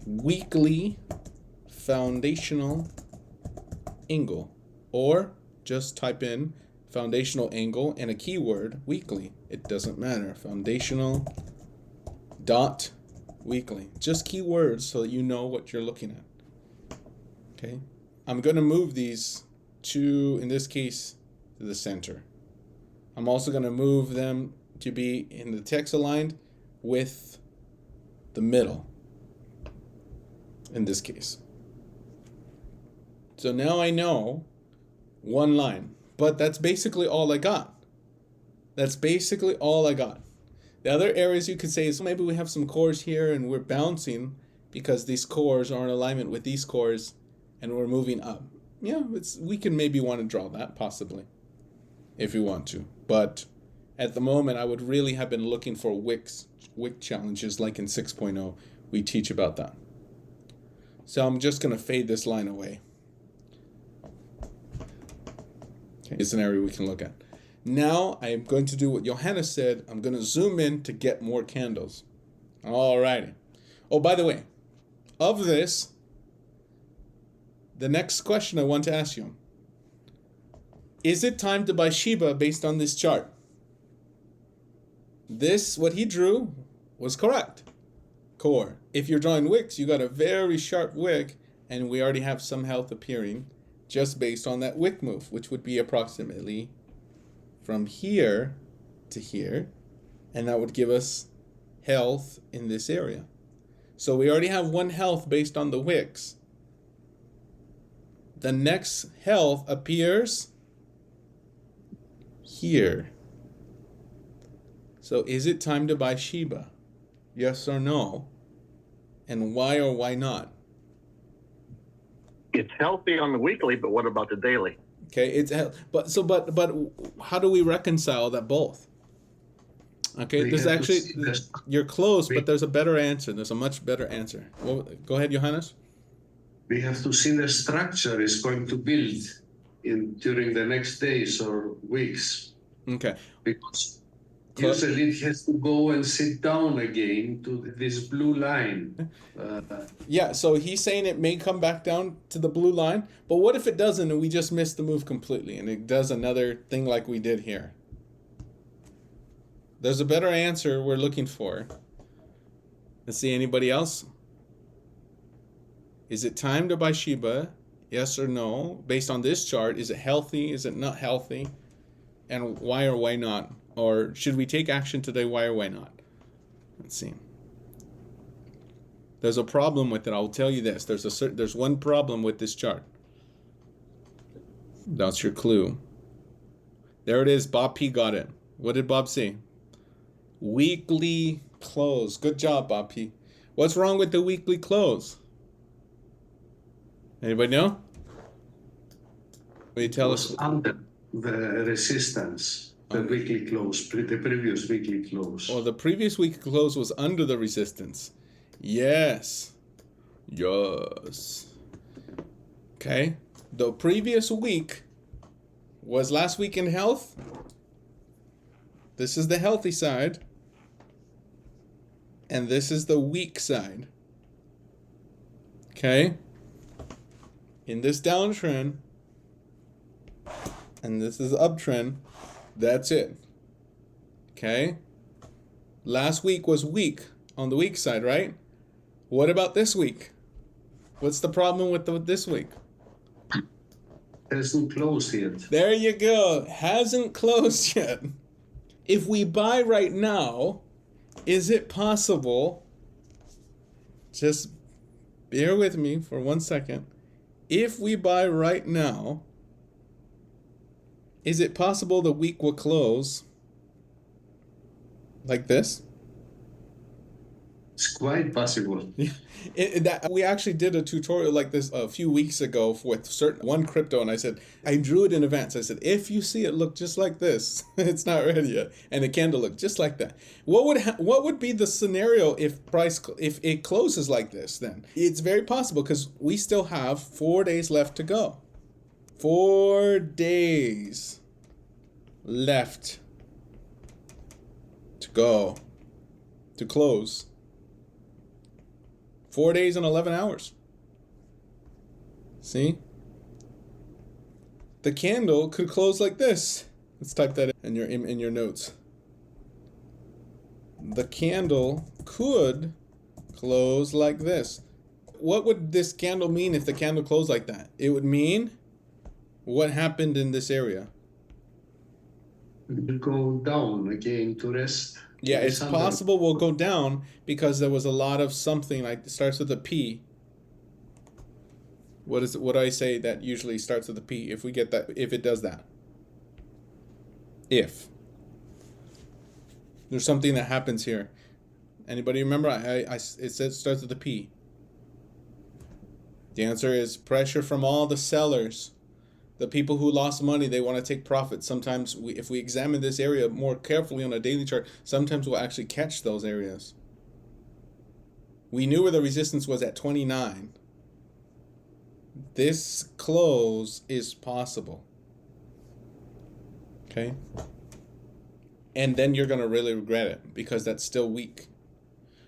S1: Weekly foundational angle. Or just type in foundational angle and a keyword, weekly. It doesn't matter. Foundational dot weekly. Just keywords so that you know what you're looking at. Okay. I'm going to move these to, in this case, to the center. I'm also going to move them to be in the text aligned with the middle in this case. So now I know one line, but that's basically all I got. That's basically all I got. The other areas you could say is maybe we have some cores here and we're bouncing because these cores are in alignment with these cores and we're moving up. Yeah, we can maybe want to draw that possibly if you want to. But at the moment, I would really have been looking for wick challenges like in 6.0. We teach about that. So I'm just going to fade this line away. Okay, it's an area we can look at. Now I'm going to do what Johannes said. I'm going to zoom in to get more candles. Alrighty. Oh, by the way, of this, the next question I want to ask you. Is it time to buy SHIBA based on this chart? This, what he drew, was correct. Core. If you're drawing wicks, you got a very sharp wick, and we already have some health appearing just based on that wick move, which would be approximately from here to here, and that would give us health in this area. So we already have one health based on the wicks. The next health appears here. So is it time to buy SHIBA? Yes or no? And why or why not?
S5: It's healthy on the weekly, but what about the daily?
S1: Okay, but how do we reconcile that both? Okay, this actually, you're close, but there's a better answer. There's a much better answer. Well, go ahead, Johannes.
S4: We have to see the structure is going to build during the next days or weeks.
S1: Okay.
S4: Because usually it has to go and sit down again to this blue line.
S1: Yeah, so he's saying it may come back down to the blue line, but what if it doesn't and we just miss the move completely and it does another thing like we did here? There's a better answer we're looking for. Let's see, anybody else? Is it time to buy SHIBA? Yes or no? Based on this chart, is it healthy? Is it not healthy? And why or why not? Or should we take action today? Why or why not? Let's see. There's a problem with it. I'll tell you this. There's one problem with this chart. That's your clue. There it is. Bob P got it. What did Bob say? Weekly close. Good job, Bob P. What's wrong with the weekly close? Anybody know? Will you tell us?
S4: Under the resistance, the weekly close, the previous weekly close.
S1: Oh, the previous week close was under the resistance. Yes. Yes. Okay. The previous week was last week in health. This is the healthy side. And this is the weak side. Okay. In this downtrend, and this is uptrend, that's it. Okay. Last week was weak on the weak side, right? What about this week? What's the problem with this week?
S4: Hasn't closed yet.
S1: There you go. Hasn't closed yet. If we buy right now, is it possible? Just bear with me for 1 second. If we buy right now, is it possible the week will close like this?
S4: It's quite possible.
S1: Yeah, we actually did a tutorial like this a few weeks ago with one crypto, and I said, I drew it in advance. I said, if you see it look just like this, it's not ready yet, and the candle looked just like that. What would be the scenario if it closes like this? Then it's very possible because we still have 4 days left to go. 4 days left to go to close. 4 days and 11 hours. See? The candle could close like this. Let's type that in your notes. The candle could close like this. What would this candle mean if the candle closed like that? It would mean what happened in this area.
S4: It will go down again to rest.
S1: Yeah, it's possible we'll go down because there was a lot of something like it starts with a P. What do I say that usually starts with a P if we get that, if it does that? If there's something that happens here. Anybody remember? It says starts with a P. The answer is pressure from all the sellers. The people who lost money, they want to take profit. Sometimes if we examine this area more carefully on a daily chart, sometimes we'll actually catch those areas. We knew where the resistance was at 29. This close is possible. Okay? And then you're going to really regret it because that's still weak.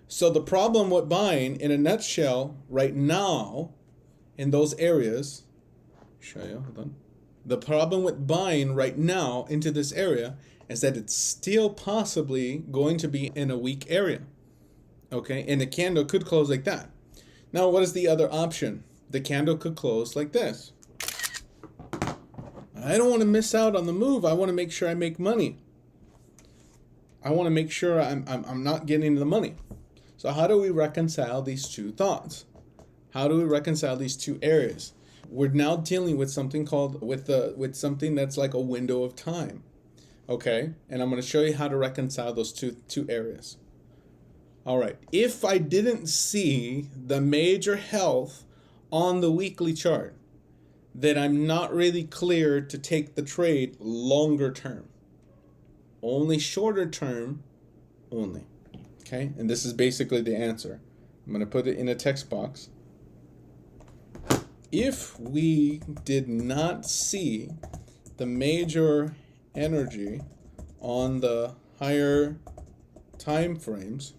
S1: So the problem with buying, in a nutshell, right now, in those areas, show you, hold on. The problem with buying right now into this area is that it's still possibly going to be in a weak area. Okay, and the candle could close like that. Now, what is the other option? The candle could close like this. I don't want to miss out on the move. I want to make sure I make money. I want to make sure I'm not getting the money. So how do we reconcile these two thoughts? How do we reconcile these two areas? We're now dealing with something called with something that's like a window of time. Okay, and I'm going to show you how to reconcile those two areas. All right, if I didn't see the major health on the weekly chart, then I'm not really clear to take the trade longer term. Only shorter term only. Okay, and this is basically the answer. I'm going to put it in a text box. If we did not see the major energy on the higher time frames,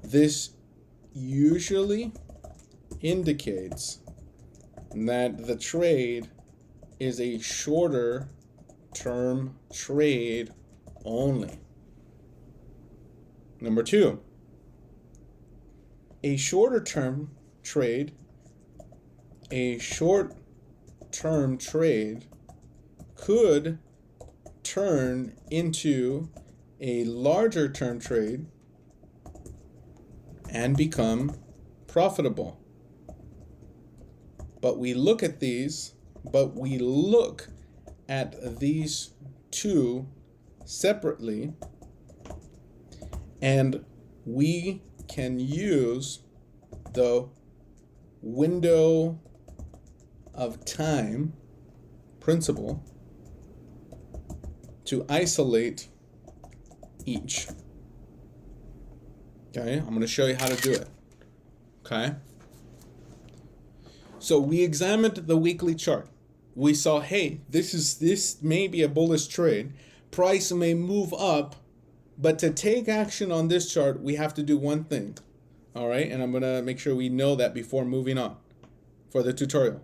S1: this usually indicates that the trade is a shorter term trade only. Number two, a shorter term trade, a short-term trade could turn into a larger term trade and become profitable. But we look at these two separately, and we can use the window of time principle to isolate each. Okay, I'm going to show you how to do it. Okay. So we examined the weekly chart. We saw, hey, this may be a bullish trade. Price may move up, but to take action on this chart, we have to do one thing. All right, and I'm going to make sure we know that before moving on for the tutorial.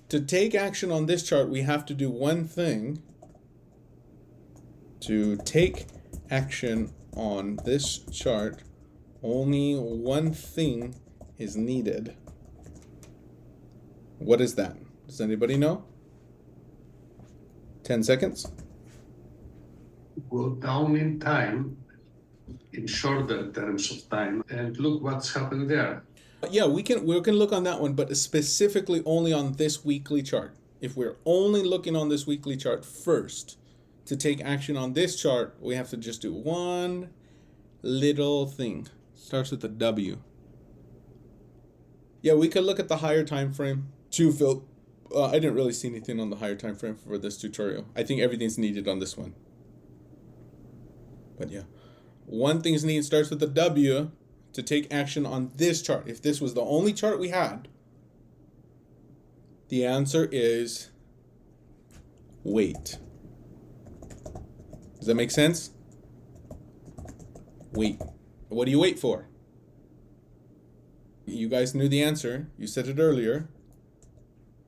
S1: To take action on this chart, we have to do one thing. To take action on this chart, only one thing is needed. What is that? Does anybody know? 10 seconds.
S4: Go down in time, in shorter terms of time, and look what's happened there.
S1: Yeah, we can look on that one, but specifically only on this weekly chart. If we're only looking on this weekly chart first, to take action on this chart, we have to just do one little thing. Starts with a W. Yeah, we could look at the higher time frame too, Phil. I didn't really see anything on the higher time frame for this tutorial. I think everything's needed on this one. But yeah, one thing's needed, starts with a W to take action on this chart. If this was the only chart we had, the answer is wait. Does that make sense? Wait. What do you wait for? You guys knew the answer. You said it earlier.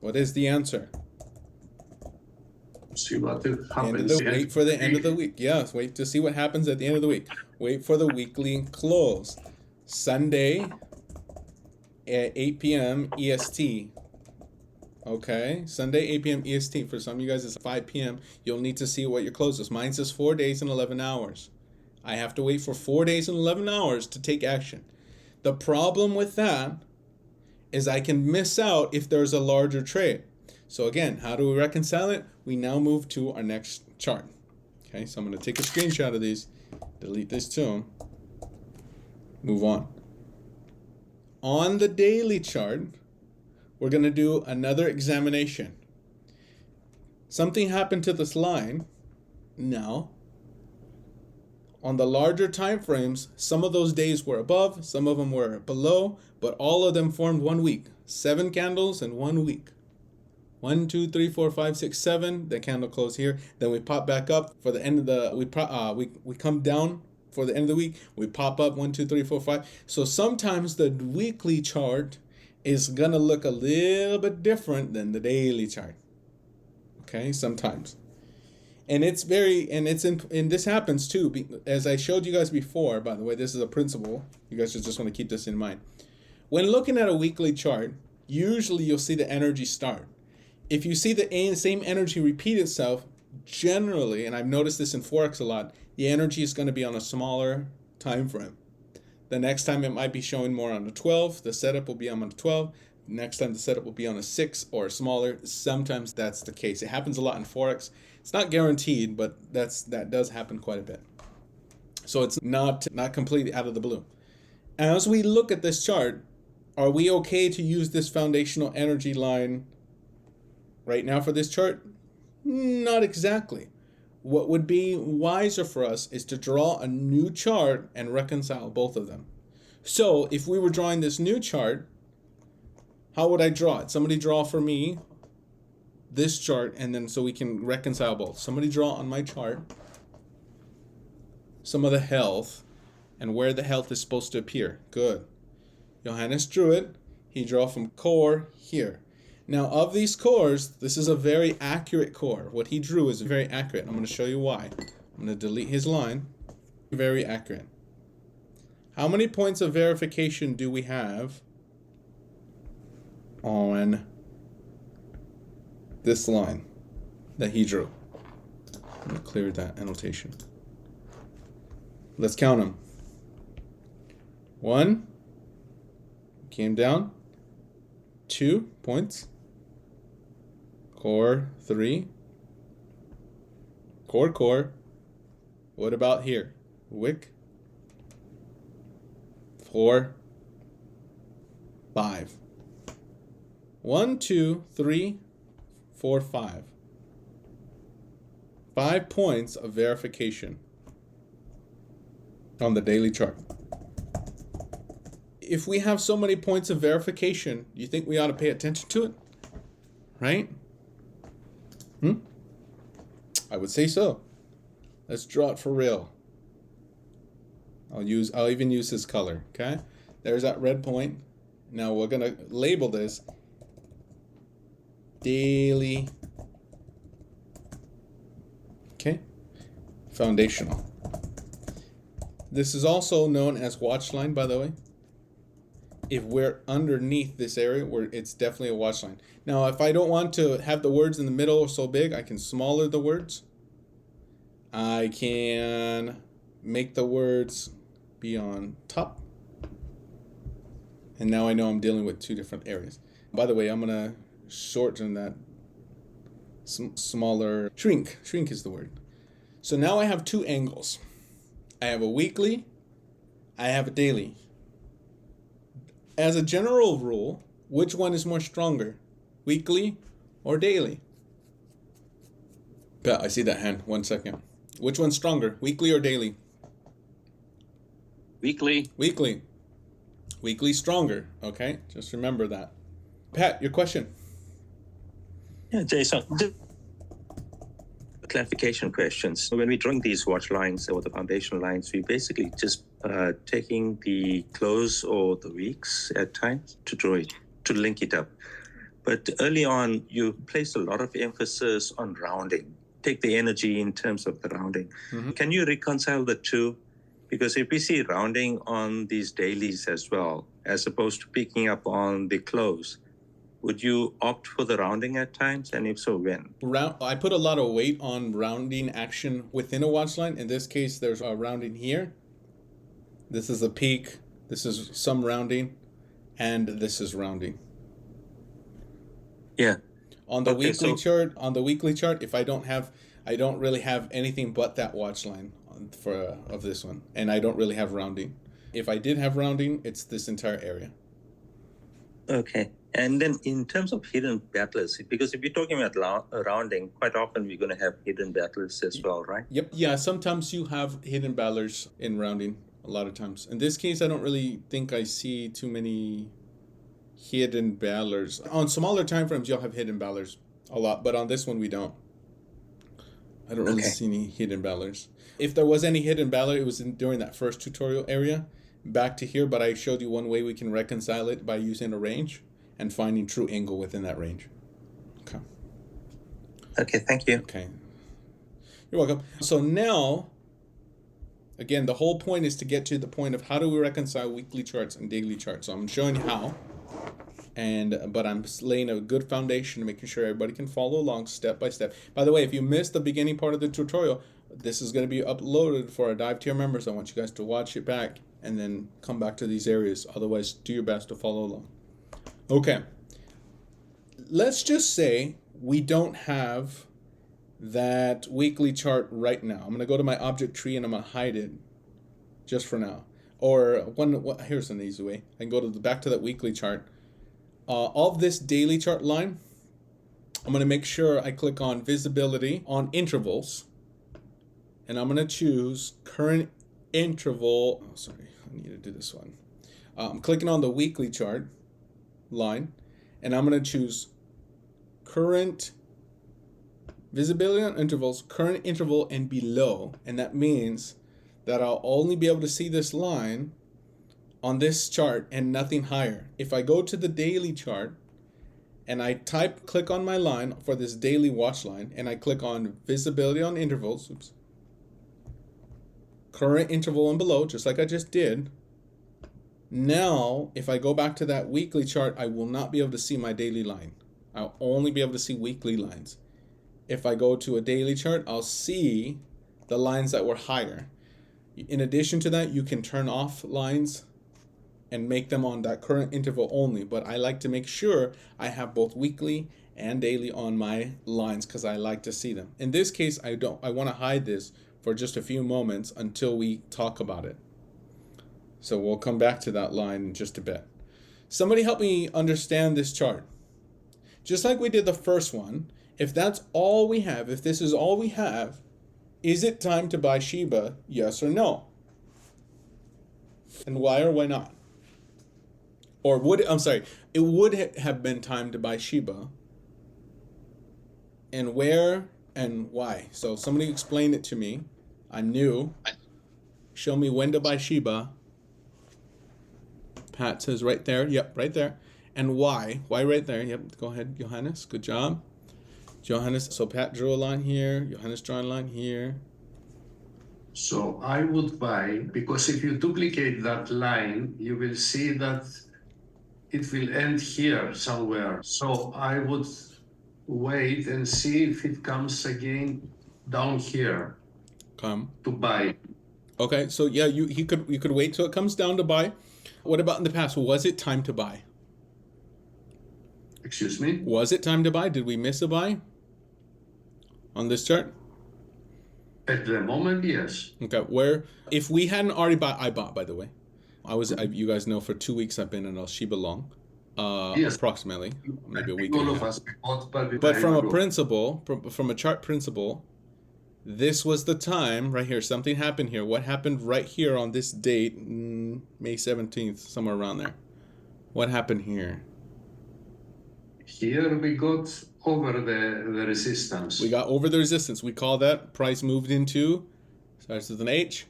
S1: What is the answer?
S4: See what happens.
S1: Wait for the end of the week. Yes, wait to see what happens at the end of the week. Wait for the weekly close. Sunday at 8 p.m. EST. Okay, Sunday 8 p.m. EST. For some of you guys, it's 5 p.m. You'll need to see what your close is. Mine says 4 days and 11 hours. I have to wait for 4 days and 11 hours to take action. The problem with that is I can miss out if there's a larger trade. So again, how do we reconcile it? We now move to our next chart. Okay, so I'm going to take a screenshot of these, delete this too, move on. On the daily chart, we're going to do another examination. Something happened to this line. Now, on the larger time frames, some of those days were above, some of them were below, but all of them formed 1 week. 7 candles in 1 week. 1, 2, 3, 4, 5, 6, 7. The candle closed here. Then we pop back up for the end of the. We come down for the end of the week. We pop up 1, 2, 3, 4, 5. So sometimes the weekly chart is gonna look a little bit different than the daily chart. Okay, sometimes. And it's and this happens too, as I showed you guys before. By the way, this is a principle. You guys just want to keep this in mind. When looking at a weekly chart, usually you'll see the energy start. If you see the same energy repeat itself, generally, and I've noticed this in Forex a lot, the energy is going to be on a smaller time frame. The next time it might be showing more on a 12. The setup will be on a 12. Next time the setup will be on a 6 or smaller. Sometimes that's the case. It happens a lot in Forex. It's not guaranteed, but that does happen quite a bit. So it's not completely out of the blue. As we look at this chart, are we okay to use this foundational energy line right now for this chart? Not exactly. What would be wiser for us is to draw a new chart and reconcile both of them. So if we were drawing this new chart, how would I draw it? Somebody draw for me this chart, and then so we can reconcile both. Somebody draw on my chart some of the health and where the health is supposed to appear. Good. Johannes drew it. He drew from core here. Now, of these cores, this is a very accurate core. What he drew is very accurate. I'm going to show you why. I'm going to delete his line. Very accurate. How many points of verification do we have on this line that he drew. I'm gonna clear that annotation. Let's count them. 1, came down, 2 points, core 3, core. What about here? Wick, 4, 5. 1, 2, 3, 4, 5. 5 points of verification on the daily chart. If we have so many points of verification, do you think we ought to pay attention to it? Right? I would say so. Let's draw it for real. I'll even use this color, okay? There's that red point. Now we're gonna label this daily, okay? Foundational. This is also known as watch line, by the way. If we're underneath this area, it's definitely a watch line. Now, if I don't want to have the words in the middle so big, I can smaller the words. I can make the words be on top. And now I know I'm dealing with 2 different areas. By the way, I'm gonna shorten that, smaller, shrink is the word. So now I have 2 angles. I have a weekly, I have a daily. As a general rule, which one is more stronger, weekly or daily? Yeah, I see that hand. 1 second. Which one's stronger, weekly or daily?
S5: Weekly.
S1: Weekly stronger. Okay, just remember that. Pat, your question.
S6: Yeah, Jason. Clarification questions. When we're drawing these watch lines or the foundation lines, we basically just taking the close or the weeks at times to draw it, to link it up. But early on, you placed a lot of emphasis on rounding. Take the energy in terms of the rounding. Mm-hmm. Can you reconcile the two? Because if we see rounding on these dailies as well, as opposed to picking up on the close, would you opt for the rounding at times? And if so, when?
S1: I put a lot of weight on rounding action within a watch line. In this case, there's a rounding here. This is a peak. This is some rounding. And this is rounding.
S6: Yeah.
S1: On the weekly chart, if I don't really have anything but that watch line of this one. And I don't really have rounding. If I did have rounding, it's this entire area.
S6: Okay. And then in terms of hidden battlers, because if you're talking about rounding, quite often we're going to have hidden battlers as well, right?
S1: Yep. Yeah, sometimes you have hidden battlers in rounding, a lot of times. In this case, I don't really think I see too many hidden battlers. On smaller time frames, you'll have hidden battlers a lot, but on this one, we don't. I don't really see any hidden battlers. If there was any hidden battler, it was during that first tutorial area, back to here, but I showed you one way we can reconcile it by using a range and finding true angle within that range. Okay.
S6: Okay, thank you.
S1: Okay. You're welcome. So now, again, the whole point is to get to the point of how do we reconcile weekly charts and daily charts. So I'm showing you how, but I'm laying a good foundation, making sure everybody can follow along step by step. By the way, if you missed the beginning part of the tutorial, this is going to be uploaded for our Dive tier members. I want you guys to watch it back and then come back to these areas. Otherwise, do your best to follow along. Okay, let's just say we don't have that weekly chart right now. I'm going to go to my object tree and I'm going to hide it just for now. Or here's an easy way. I can go to back to that weekly chart. Of this daily chart line, I'm going to make sure I click on visibility on intervals. And I'm going to choose current interval. Oh, sorry, I need to do this one. I'm clicking on the weekly chart line, and I'm going to choose current visibility on intervals, current interval and below, and that means that I'll only be able to see this line on this chart and nothing higher. If I go to the daily chart and I click on my line for this daily watch line and I click on visibility on intervals, current interval and below, just like I just did, Now, if I go back to that weekly chart, I will not be able to see my daily line. I'll only be able to see weekly lines. If I go to a daily chart, I'll see the lines that were higher. In addition to that, you can turn off lines and make them on that current interval only, but I like to make sure I have both weekly and daily on my lines because I like to see them. In this case, I want to hide this for just a few moments until we talk about it. So we'll come back to that line in just a bit. Somebody help me understand this chart. Just like we did the first one, if that's all we have, if this is all we have, is it time to buy SHIBA, yes or no? And why or why not? Or it would have been time to buy SHIBA. And where and why? So somebody explain it to me. I'm new. Show me when to buy SHIBA. Pat says right there. Yep, right there. And why? Why right there? Yep, go ahead, Johannes. Good job. Johannes, so Pat drew a line here. Johannes drew a line here.
S4: So I would buy, because if you duplicate that line, you will see that it will end here somewhere. So I would wait and see if it comes again down here to buy.
S1: Okay, so yeah, you could wait till it comes down to buy. What about in the past? Was it time to buy?
S4: Excuse me?
S1: Was it time to buy? Did we miss a buy on this chart?
S4: At the moment, yes.
S1: Okay, where if we hadn't already bought, I bought, by the way. You guys know for 2 weeks I've been in SHIBA long,
S4: yes.
S1: Approximately, maybe a week.
S4: All of us bought,
S1: but from a principle, from a chart principle, this was the time right here. Something happened here. What happened right here on this date, May 17th, somewhere around there? What happened here?
S4: Here we got over the resistance.
S1: We got over the resistance. We call that price moved into, starts with an H.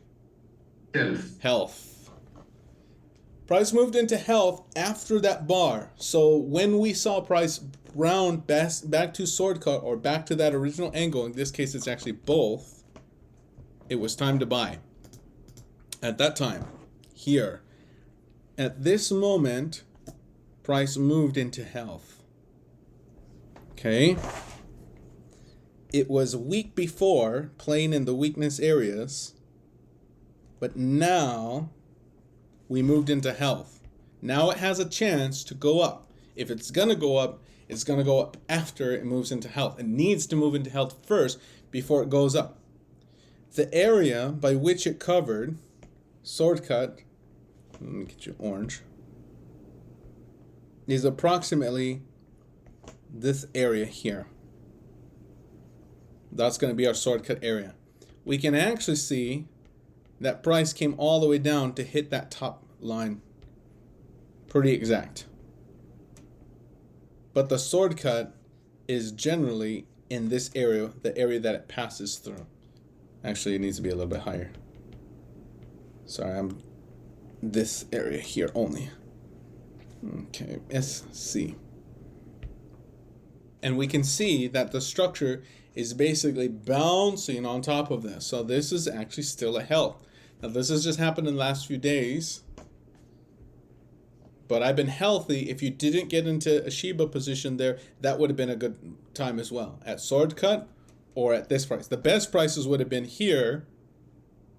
S1: Health. Price moved into health after that bar. So when we saw price round back to sword cut or back to that original angle, in this case it's actually both, it was time to buy. At that time, here, at this moment, price moved into health. Okay. It was a week before playing in the weakness areas, but now we moved into health. Now it has a chance to go up. If it's going to go up, it's going to go up after it moves into health. It needs to move into health first before it goes up. The area by which it covered, sword cut, let me get you orange, is approximately this area here. That's going to be our sword cut area. We can actually see that price came all the way down to hit that top line. Pretty exact. But the sword cut is generally in this area, the area that it passes through. Actually, it needs to be a little bit higher. Sorry, I'm this area here only. Okay, SC. And we can see that the structure is basically bouncing on top of this. So this is actually still a health. Now this has just happened in the last few days. But I've been healthy. If you didn't get into a SHIBA position there, that would have been a good time as well. At sword cut or at this price. The best prices would have been here.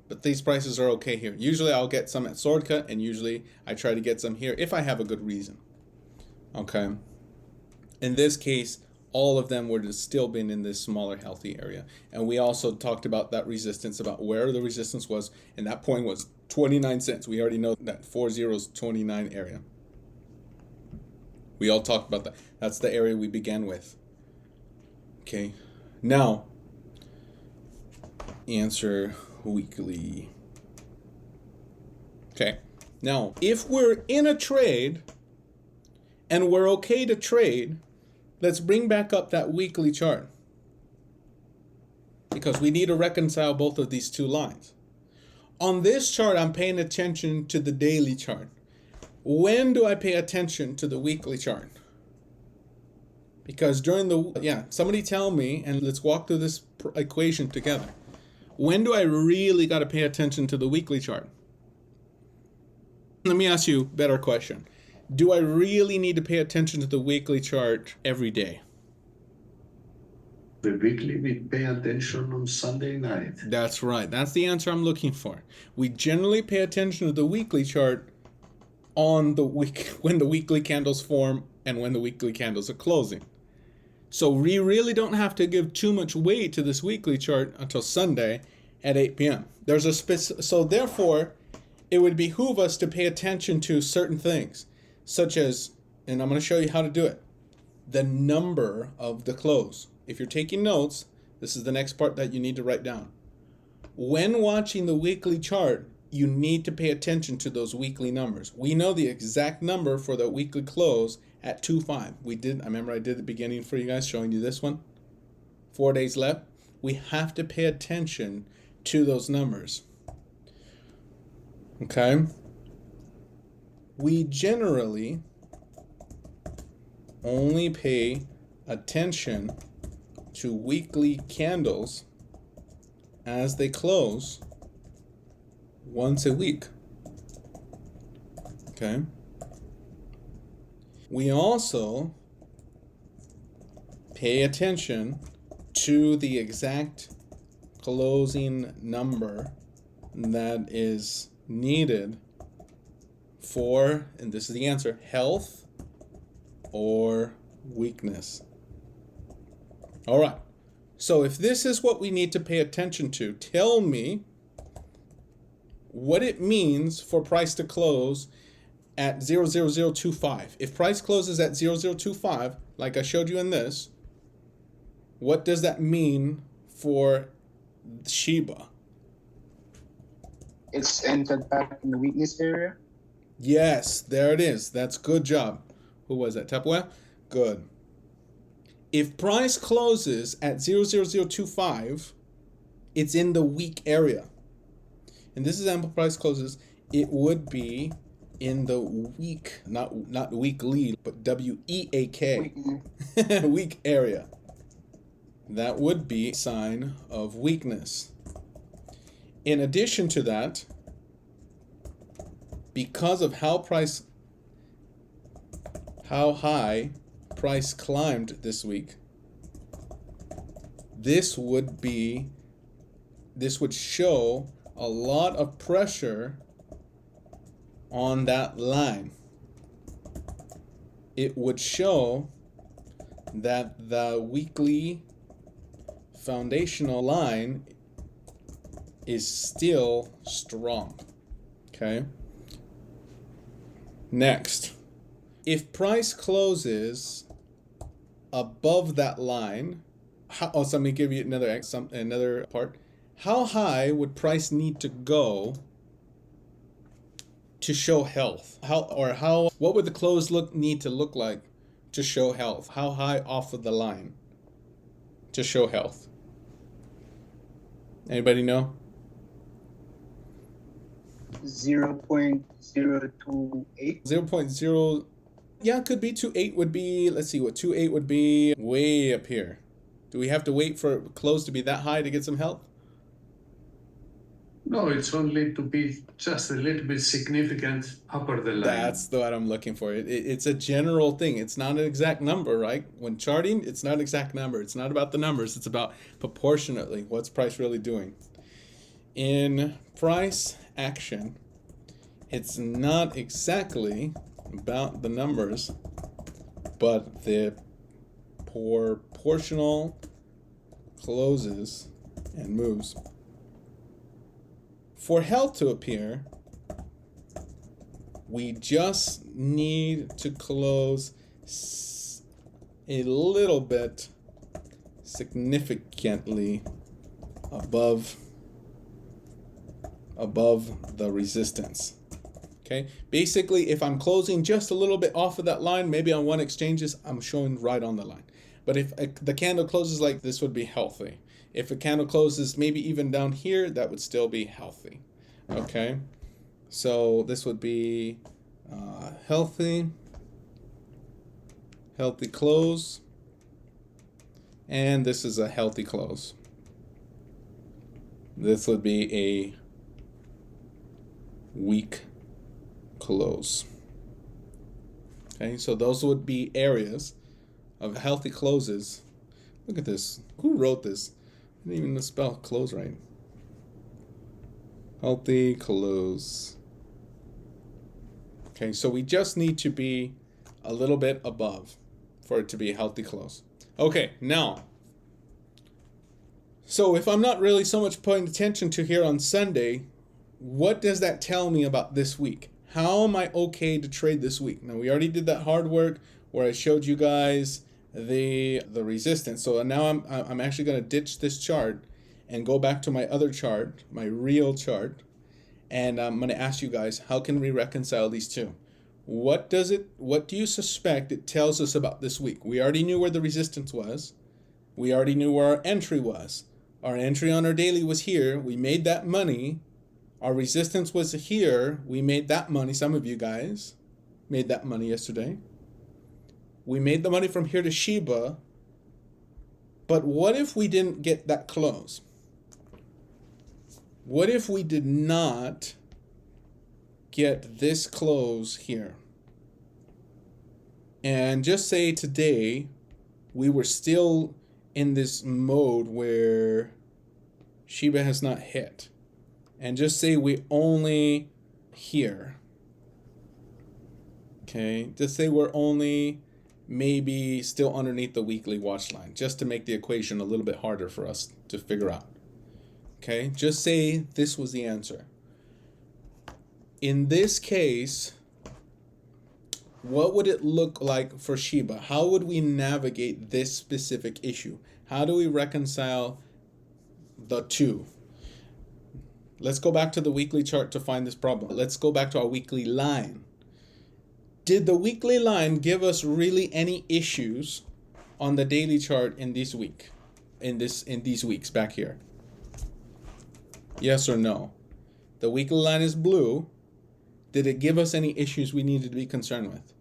S1: But these prices are okay here. Usually I'll get some at sword cut, and usually I try to get some here if I have a good reason. Okay. In this case, all of them would have still been in this smaller healthy area. And we also talked about that resistance, about where the resistance was, and that point was 29 cents. We already know that 4029 area. We all talked about that. That's the area we began with. Okay. Now, answer weekly. Okay. Now, if we're in a trade and we're okay to trade, let's bring back up that weekly chart, because we need to reconcile both of these two lines. On this chart, I'm paying attention to the daily chart. When do I pay attention to the weekly chart? Because during the, somebody tell me, and let's walk through this equation together. When do I really got to pay attention to the weekly chart? Let me ask you a better question. Do I really need to pay attention to the weekly chart every day?
S4: The weekly, we pay attention on Sunday night.
S1: That's right. That's the answer I'm looking for. We generally pay attention to the weekly chart on the week when the weekly candles form and when the weekly candles are closing. So we really don't have to give too much weight to this weekly chart until Sunday at 8 p.m. There's a so therefore, it would behoove us to pay attention to certain things, such as, and I'm going to show you how to do it, the number of the close. If you're taking notes, this is the next part that you need to write down. When watching the weekly chart, you need to pay attention to those weekly numbers. We know the exact number for the weekly close at 2.5. I remember I did the beginning for you guys, showing you this one. 4 days left. We have to pay attention to those numbers. Okay? We generally only pay attention to weekly candles as they close once a week. Okay. We also pay attention to the exact closing number that is needed for, and this is the answer, health or weakness. All right. So if this is what we need to pay attention to, tell me what it means for price to close at 00025. If price closes at 0025, like I showed you in this, what does that mean for SHIBA?
S7: It's entered back in the weakness area.
S1: Yes, there it is. That's good job. Who was that? Tapua? Good. If price closes at 00025, it's in the weak area. And this example, price closes, it would be in the weak, not weekly, but W-E-A-K, weak area. That would be a sign of weakness. In addition to that, because of how high price climbed this week, this would show a lot of pressure on that line. It would show that the weekly foundational line is still strong. Okay. Next, if price closes above that line, so let me give you another part. How high would price need to go to show health? What would the close need to look like to show health? How high off of the line to show health? Anybody know?
S7: 0.028.
S1: 0.0. Yeah, it could be 2.8 would be, let's see what 2.8 would be way up here. Do we have to wait for close to be that high to get some health?
S4: No, it's only to be just a little bit significant upper the line.
S1: That's what I'm looking for. It's a general thing. It's not an exact number, right? When charting, it's not an exact number. It's not about the numbers. It's about proportionately. What's price really doing? In price action, it's not exactly about the numbers, but the proportional closes and moves. For health to appear, we just need to close a little bit significantly above the resistance. Okay, basically if I'm closing just a little bit off of that line, maybe on one exchanges, I'm showing right on the line. But if the candle closes like this, would be healthy. If a candle closes maybe even down here, that would still be healthy. Okay, so this would be healthy close, and this is a healthy close. This would be a weak close. Okay, so those would be areas of healthy closes. Look at this. Who wrote this? I didn't even spell close right. Healthy close. Okay, so we just need to be a little bit above for it to be a healthy close. Okay, now, so if I'm not really so much paying attention to here on Sunday, what does that tell me about this week? How am I okay to trade this week? Now, we already did that hard work where I showed you guys the resistance. So now I'm actually going to ditch this chart and go back to my other chart, my real chart, and I'm going to ask you guys, how can we reconcile these two? What do you suspect it tells us about this week? We already knew where the resistance was. We already knew where our entry was. Our entry on our daily was here. We made that money. Our resistance was here. We made that money. Some of you guys made that money yesterday. We made the money from here to SHIBA. But what if we didn't get that close? What if we did not get this close here? And just say today we were still in this mode where SHIBA has not hit. And just say we only here. Okay, just say we're only maybe still underneath the weekly watch line, just to make the equation a little bit harder for us to figure out. Okay, just say this was the answer. In this case, what would it look like for SHIBA? How would we navigate this specific issue? How do we reconcile the two? Let's go back to the weekly chart to find this problem. Let's go back to our weekly line. Did the weekly line give us really any issues on the daily chart in this week? In these weeks back here? Yes or no? The weekly line is blue. Did it give us any issues we needed to be concerned with?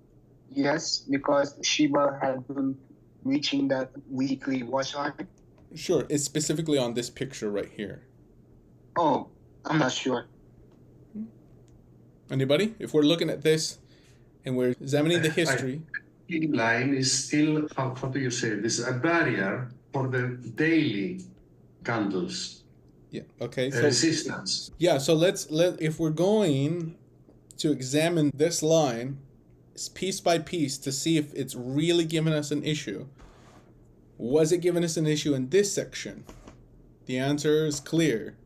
S7: Yes, because SHIBA had been reaching that weekly watch line.
S1: Sure, it's specifically on this picture right here.
S7: Oh, I'm not sure.
S1: Anybody? If we're looking at this and we're examining the history.
S4: The line is still, how do you say this, a barrier for the daily candles.
S1: Yeah, okay.
S4: So, resistance.
S1: Yeah, so if we're going to examine this line piece by piece to see if it's really giving us an issue. Was it giving us an issue in this section? The answer is clear.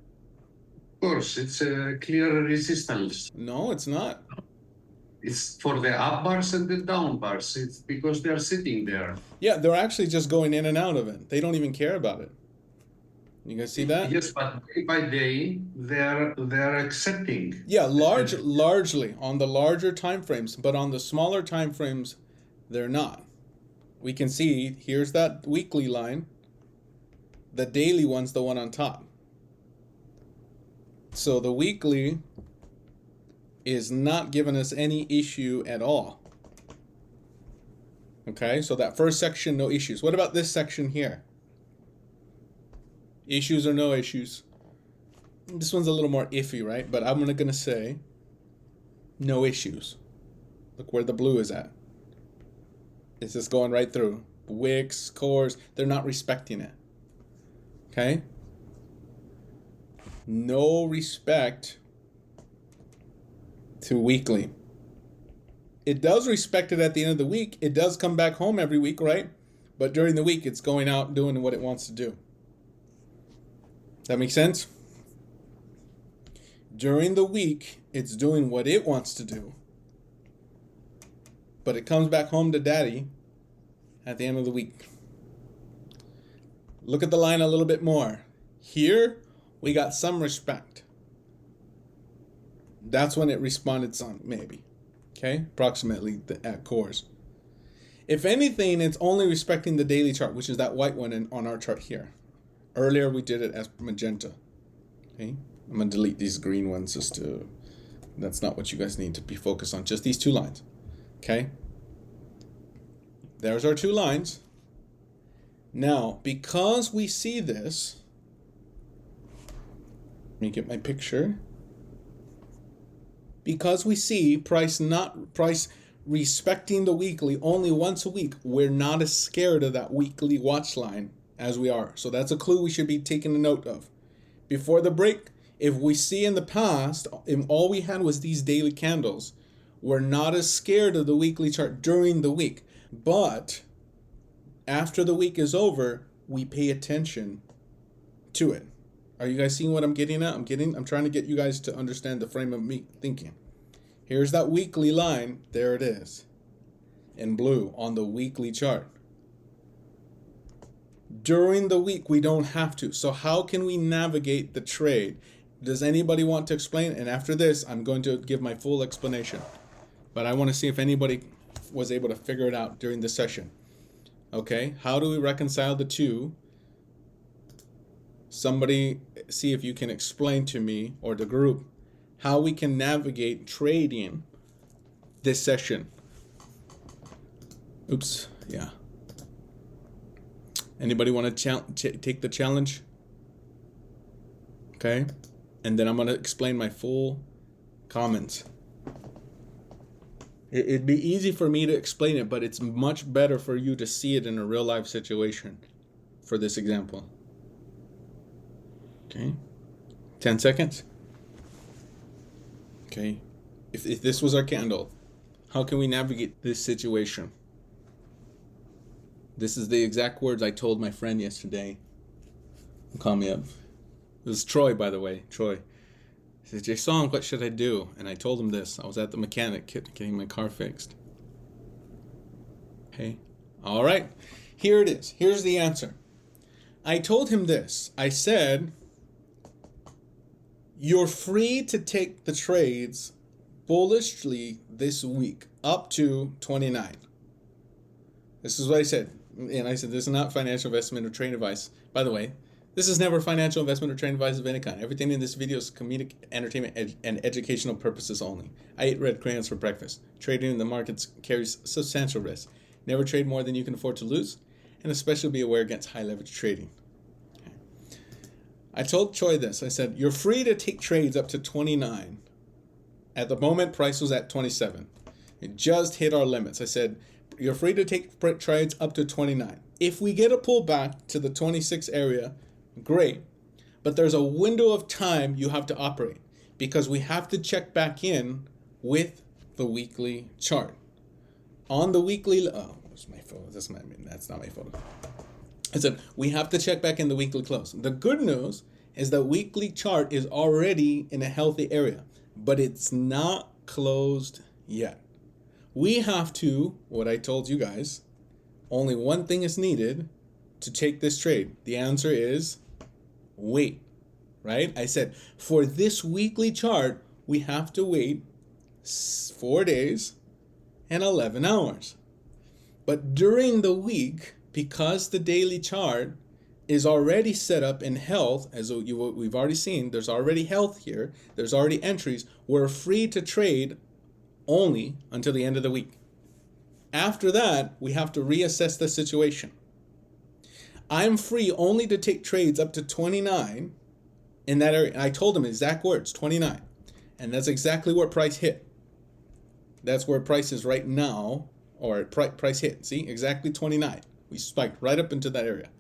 S4: Of course, it's a clear resistance.
S1: No, it's not.
S4: It's for the up bars and the down bars. It's because they're sitting there.
S1: Yeah, they're actually just going in and out of it. They don't even care about it. You guys see that?
S4: Yes, but day by day, they're accepting.
S1: Yeah, largely on the larger time frames, but on the smaller time frames, they're not. We can see, here's that weekly line. The daily one's the one on top. So the weekly is not giving us any issue at all. Okay, so that first section, no issues. What about this section here? Issues or no issues? This one's a little more iffy, right? But I'm gonna say no issues. Look where the blue is at. It's just going right through. Wicks, cores, they're not respecting it. Okay? No respect to weekly. It does respect it at the end of the week. It does come back home every week, right? But during the week, it's going out doing what it wants to do. That makes sense? During the week, it's doing what it wants to do. But it comes back home to daddy at the end of the week. Look at the line a little bit more. Here, we got some respect. That's when it responded some, maybe. Okay? Approximately at cores. If anything, it's only respecting the daily chart, which is that white one on our chart here. Earlier, we did it as magenta. Okay? I'm going to delete these green ones just to... That's not what you guys need to be focused on. Just these two lines. Okay? There's our two lines. Now, because we see this... Let me get my picture. because we see price respecting the weekly only once a week, we're not as scared of that weekly watch line as we are. So that's a clue we should be taking a note of. Before the break, if we see in the past, if all we had was these daily candles, we're not as scared of the weekly chart during the week. But after the week is over, we pay attention to it. Are you guys seeing what I'm getting at? I'm trying to get you guys to understand the frame of me thinking. Here's that weekly line. There it is in blue on the weekly chart. During the week, we don't have to. So how can we navigate the trade? Does anybody want to explain? And after this, I'm going to give my full explanation. But I want to see if anybody was able to figure it out during the session. Okay, how do we reconcile the two? Somebody see if you can explain to me or the group how we can navigate trading this session. Oops, yeah. Anybody want to take the challenge? Okay, and then I'm going to explain my full comments. It'd be easy for me to explain it, but it's much better for you to see it in a real life situation for this example. Okay, 10 seconds. Okay, if this was our candle, how can we navigate this situation? This is the exact words I told my friend yesterday. Call me up. It was Troy, by the way. Troy. He says, Jason, what should I do? And I told him this. I was at the mechanic getting my car fixed. Okay. All right. Here it is. Here's the answer. I told him this. I said, you're free to take the trades bullishly this week up to 29. This is what I said. And I said, this is not financial investment or trading advice. By the way, this is never financial investment or trading advice of any kind. Everything in this video is comedic, entertainment, and educational purposes only. I eat red crayons for breakfast. Trading in the markets carries substantial risk. Never trade more than you can afford to lose, and especially be aware against high leverage trading. Okay. I told Troy this. I said, you're free to take trades up to 29. At the moment, price was at 27. It just hit our limits. I said, you're free to take trades up to 29. If we get a pullback to the 26 area, great. But there's a window of time you have to operate because we have to check back in with the weekly chart. On the weekly, oh, where's my photo? That's not my photo. I said, we have to check back in the weekly close. The good news is that weekly chart is already in a healthy area, but it's not closed yet. We have to, what I told you guys, only one thing is needed to take this trade. The answer is wait, right? I said for this weekly chart, we have to wait 4 days and 11 hours. But during the week, because the daily chart is already set up in health, as we've already seen, there's already health here, there's already entries, we're free to trade only until the end of the week. After that, we have to reassess the situation. I'm free only to take trades up to 29 in that area. And I told him exact words, 29. And that's exactly where price hit. That's where price is right now, or price hit. See, exactly 29. We spiked right up into that area.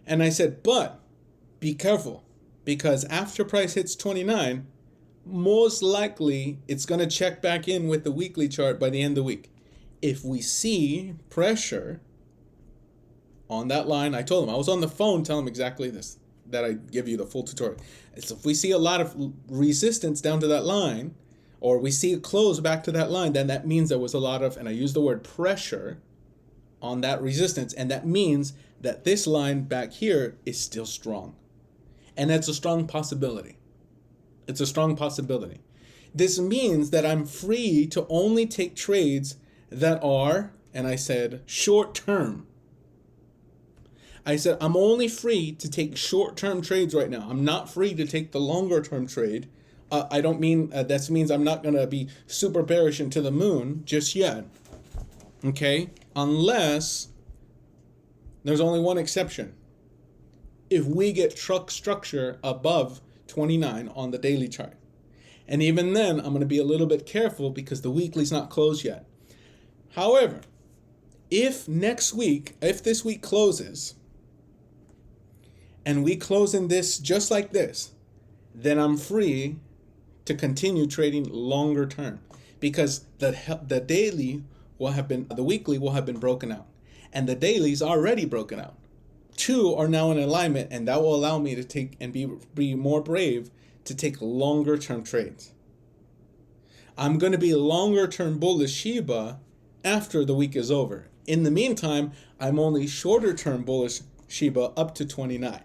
S1: And I said, but be careful, because after price hits 29, most likely it's going to check back in with the weekly chart by the end of the week. If we see pressure on that line, I told him, I was on the phone telling him exactly this, that I give you the full tutorial. So if we see a lot of resistance down to that line, or we see a close back to that line, then that means there was a lot of, and I use the word pressure on that resistance, and that means that this line back here is still strong. And that's a strong possibility. It's a strong possibility. This means that I'm free to only take trades that are, and I said, short term. I said, I'm only free to take short-term trades right now. I'm not free to take the longer-term trade. I don't mean, that means I'm not going to be super bearish into the moon just yet. Okay? Unless there's only one exception. If we get truck structure above 29 on the daily chart. And even then, I'm going to be a little bit careful because the weekly's not closed yet. However, if this week closes, and we close in this just like this, then I'm free to continue trading longer term, because the daily will have been, the weekly will have been broken out, and the daily's already broken out. Two are now in alignment, and that will allow me to take and be more brave to take longer term trades. I'm going to be longer term bullish SHIBA after the week is over. In the meantime, I'm only shorter term bullish SHIBA up to 29.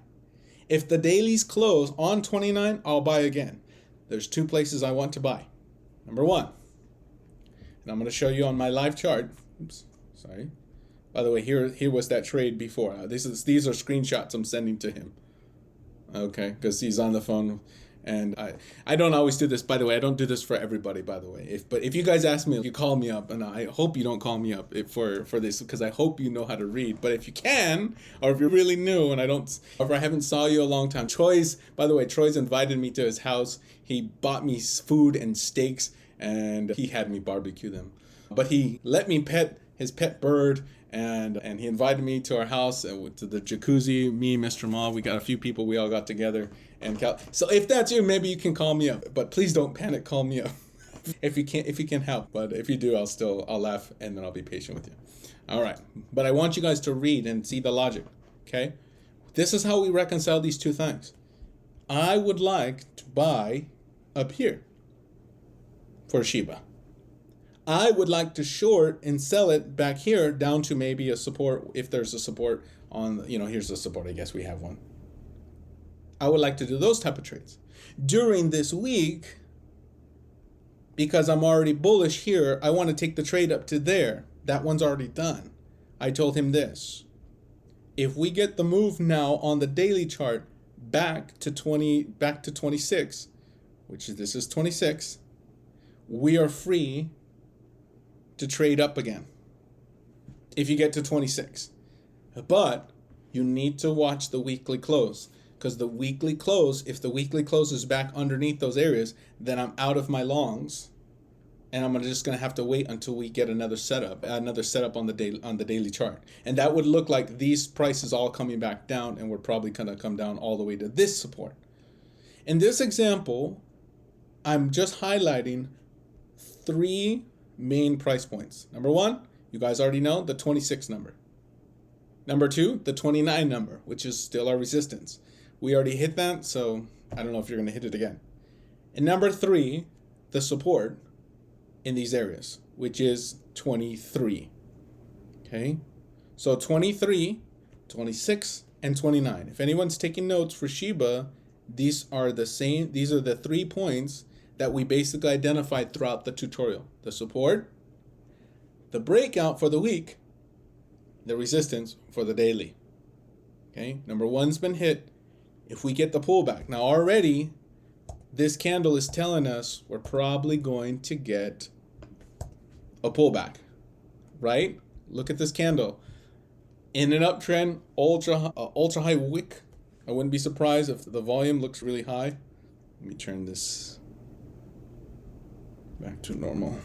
S1: If the dailies close on 29, I'll buy again. There's two places I want to buy. Number one, and I'm going to show you on my live chart. Oops, sorry. By the way, here was that trade before. These are screenshots I'm sending to him. Okay, because he's on the phone, and I don't always do this. By the way, I don't do this for everybody. By the way, but if you guys ask me, you call me up, and I hope you don't call me up for this, because I hope you know how to read. But if you can, or if you're really new and or if I haven't saw you a long time, Troy's invited me to his house. He bought me food and steaks, and he had me barbecue them. But he let me pet his pet bird, and he invited me to our house, to the jacuzzi. Me, Mr. Ma, we got a few people. We all got together. So if that's you, maybe you can call me up. But please don't panic. Call me up if you can help. But if you do, I'll laugh, and then I'll be patient with you. All right. But I want you guys to read and see the logic. Okay. This is how we reconcile these two things. I would like to buy up here for SHIBA. I would like to short and sell it back here down to maybe a support, if there's a support on, here's the support, I guess we have one. I would like to do those type of trades. During this week, because I'm already bullish here, I want to take the trade up to there. That one's already done. I told him this. If we get the move now on the daily chart back to 26, this is 26, we are free to trade up again if you get to 26. But you need to watch the weekly close, because the weekly close, if the weekly close is back underneath those areas, then I'm out of my longs, and I'm just going to have to wait until we get another setup on the daily chart. And that would look like these prices all coming back down, and we're probably going to come down all the way to this support. In this example, I'm just highlighting 3 main price points. Number 1, you guys already know, the 26 number. Number 2, the 29 number, which is still our resistance. We already hit that, so I don't know if you're going to hit it again. And number 3, the support in these areas, which is 23. Okay? So 23, 26, and 29. If anyone's taking notes for SHIBA, these are the 3 points that we basically identified throughout the tutorial. The support, the breakout for the week, the resistance for the daily. Okay, number 1's been hit. If we get the pullback, now already this candle is telling us we're probably going to get a pullback, right? Look at this candle. In an uptrend, ultra high wick. I wouldn't be surprised if the volume looks really high. Let me turn this back to normal.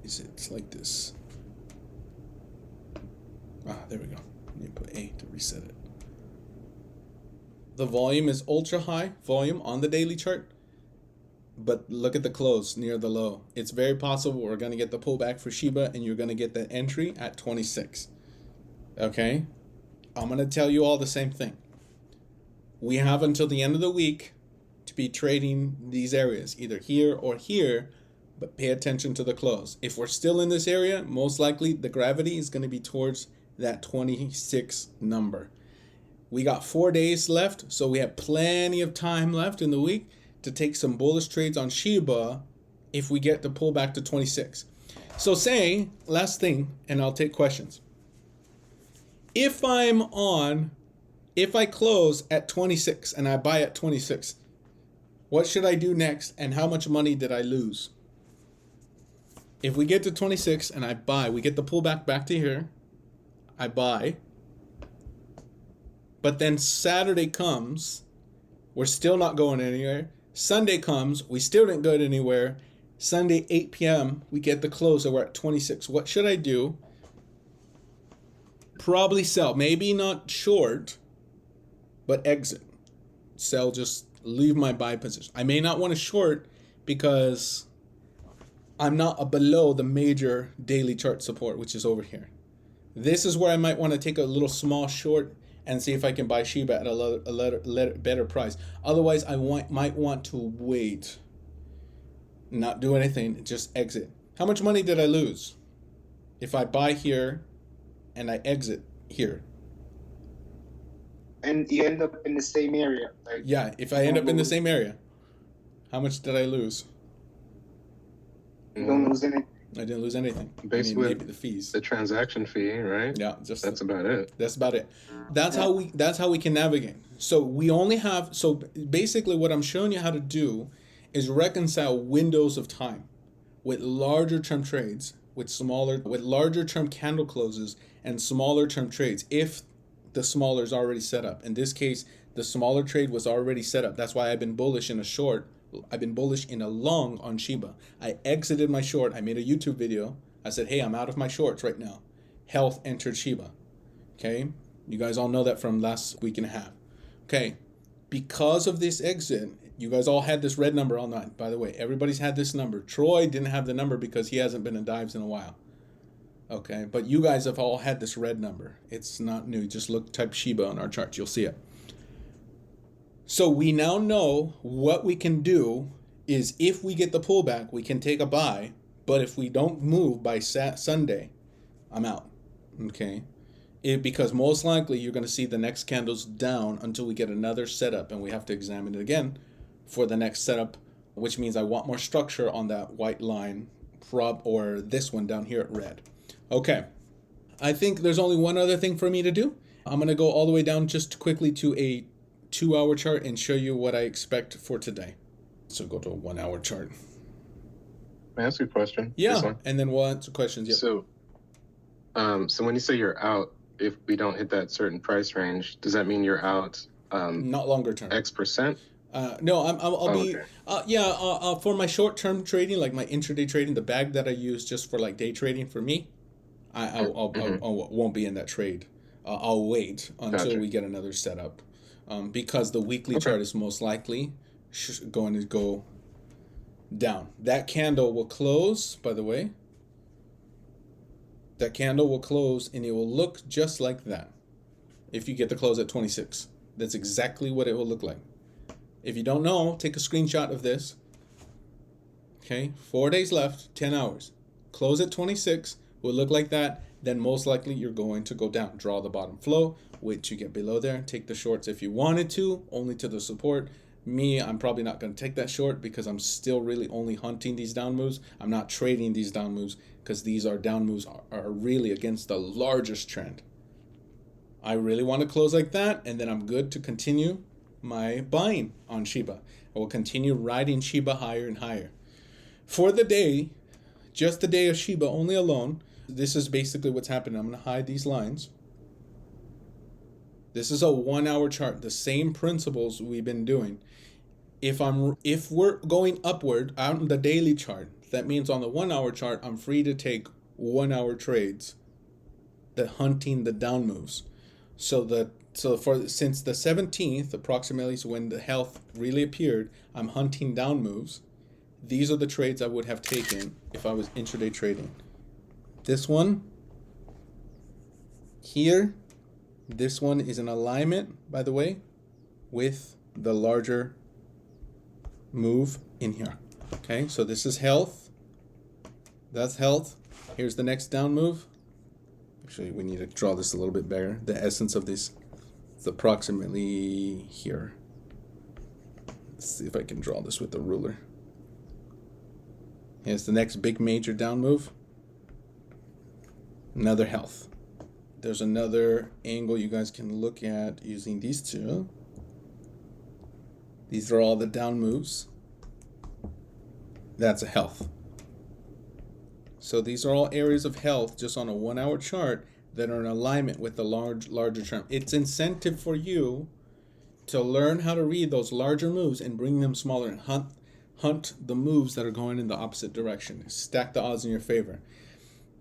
S1: It's like this. There we go. Let me put A to reset it. The volume is ultra high volume on the daily chart, but look at the close near the low. It's very possible we're going to get the pullback for SHIBA, and you're going to get the entry at 26. Okay? I'm going to tell you all the same thing. We have until the end of the week to be trading these areas, either here or here, but pay attention to the close. If we're still in this area, most likely the gravity is going to be towards that 26 number. We got 4 days left, so we have plenty of time left in the week to take some bullish trades on SHIBA if we get to pull back to 26. So say, last thing, and I'll take questions. If I close at 26 and I buy at 26, what should I do next, and how much money did I lose? If we get to 26 and I buy, we get the pullback back to here, I buy, but then Saturday comes, we're still not going anywhere. Sunday comes, we still didn't go anywhere. Sunday, 8 p.m., we get the close, so we're at 26. What should I do? Probably sell. Maybe not short, but exit. Sell, just leave my buy position. I may not want to short because I'm not below the major daily chart support, which is over here. This is where I might want to take a little small short and see if I can buy SHIBA at a better price. Otherwise, I might want to wait, not do anything, just exit. How much money did I lose if I buy here and I exit here?
S7: And you end up in the same area. Like,
S1: yeah, if I end up in the same area, how much did I lose?
S7: You don't lose anything.
S1: I didn't lose anything.
S8: Basically,
S1: maybe the fees,
S8: the transaction fee, right?
S1: Yeah, just
S8: that's about it.
S1: That's about it. That's how we can navigate. So we only have, so basically what I'm showing you how to do is reconcile windows of time with larger term trades, with larger term candle closes and smaller term trades if the smaller is already set up. In this case, the smaller trade was already set up. That's why I've been bullish in a short. I've been bullish in a long on SHIBA. I exited my short. I made a YouTube video. I said, hey, I'm out of my shorts right now. Health entered SHIBA. Okay? You guys all know that from last week and a half. Okay. Because of this exit, you guys all had this red number all night. By the way, everybody's had this number. Troy didn't have the number because he hasn't been in dives in a while. Okay? But you guys have all had this red number. It's not new. Just type SHIBA on our chart. You'll see it. So we now know what we can do is if we get the pullback, we can take a buy. But if we don't move by Sunday, I'm out. Okay? Because most likely you're going to see the next candles down until we get another setup. And we have to examine it again for the next setup, which means I want more structure on that white line or this one down here at red. Okay. I think there's only one other thing for me to do. I'm going to go all the way down just quickly to a 2-hour chart and show you what I expect for today. So go to a 1-hour chart.
S8: May I ask you a question?
S1: Yeah, and then we'll answer questions. Yep.
S8: So when you say you're out, if we don't hit that certain price range, does that mean you're out?
S1: Not longer term.
S8: X%?
S1: No, I'll be. Okay. For my short term trading, like my intraday trading, the bag that I use just for like day trading for me, I won't be in that trade. I'll wait until we get another setup. Because the weekly chart is most likely going to go down. That candle will close, by the way. That candle will close and it will look just like that. If you get the close at 26. That's exactly what it will look like. If you don't know, take a screenshot of this. Okay, 4 days left, 10 hours. Close at 26 will look like that. Then most likely you're going to go down. Draw the bottom flow, wait to get below there, take the shorts if you wanted to, only to the support. Me, I'm probably not going to take that short because I'm still really only hunting these down moves. I'm not trading these down moves because these are down moves are really against the largest trend. I really want to close like that, and then I'm good to continue my buying on SHIBA. I will continue riding SHIBA higher and higher. For the day, just the day of SHIBA only alone, this is basically what's happening. I'm going to hide these lines. This is a 1-hour chart. The same principles we've been doing. If we're going upward on the daily chart, that means on the 1-hour chart, I'm free to take 1-hour trades. Hunting the down moves. Since the 17th, approximately is when the health really appeared, I'm hunting down moves. These are the trades I would have taken if I was intraday trading. This one here, this one is in alignment, by the way, with the larger move in here. Okay, so this is health. That's health. Here's the next down move. Actually, we need to draw this a little bit better. The essence of this is approximately here. Let's see if I can draw this with the ruler. Here's the next big major down move. Another health. There's another angle you guys can look at using these two. These are all the down moves. That's a health. So these are all areas of health just on a 1-hour chart that are in alignment with the larger term. It's incentive for you to learn how to read those larger moves and bring them smaller and hunt the moves that are going in the opposite direction. Stack the odds in your favor.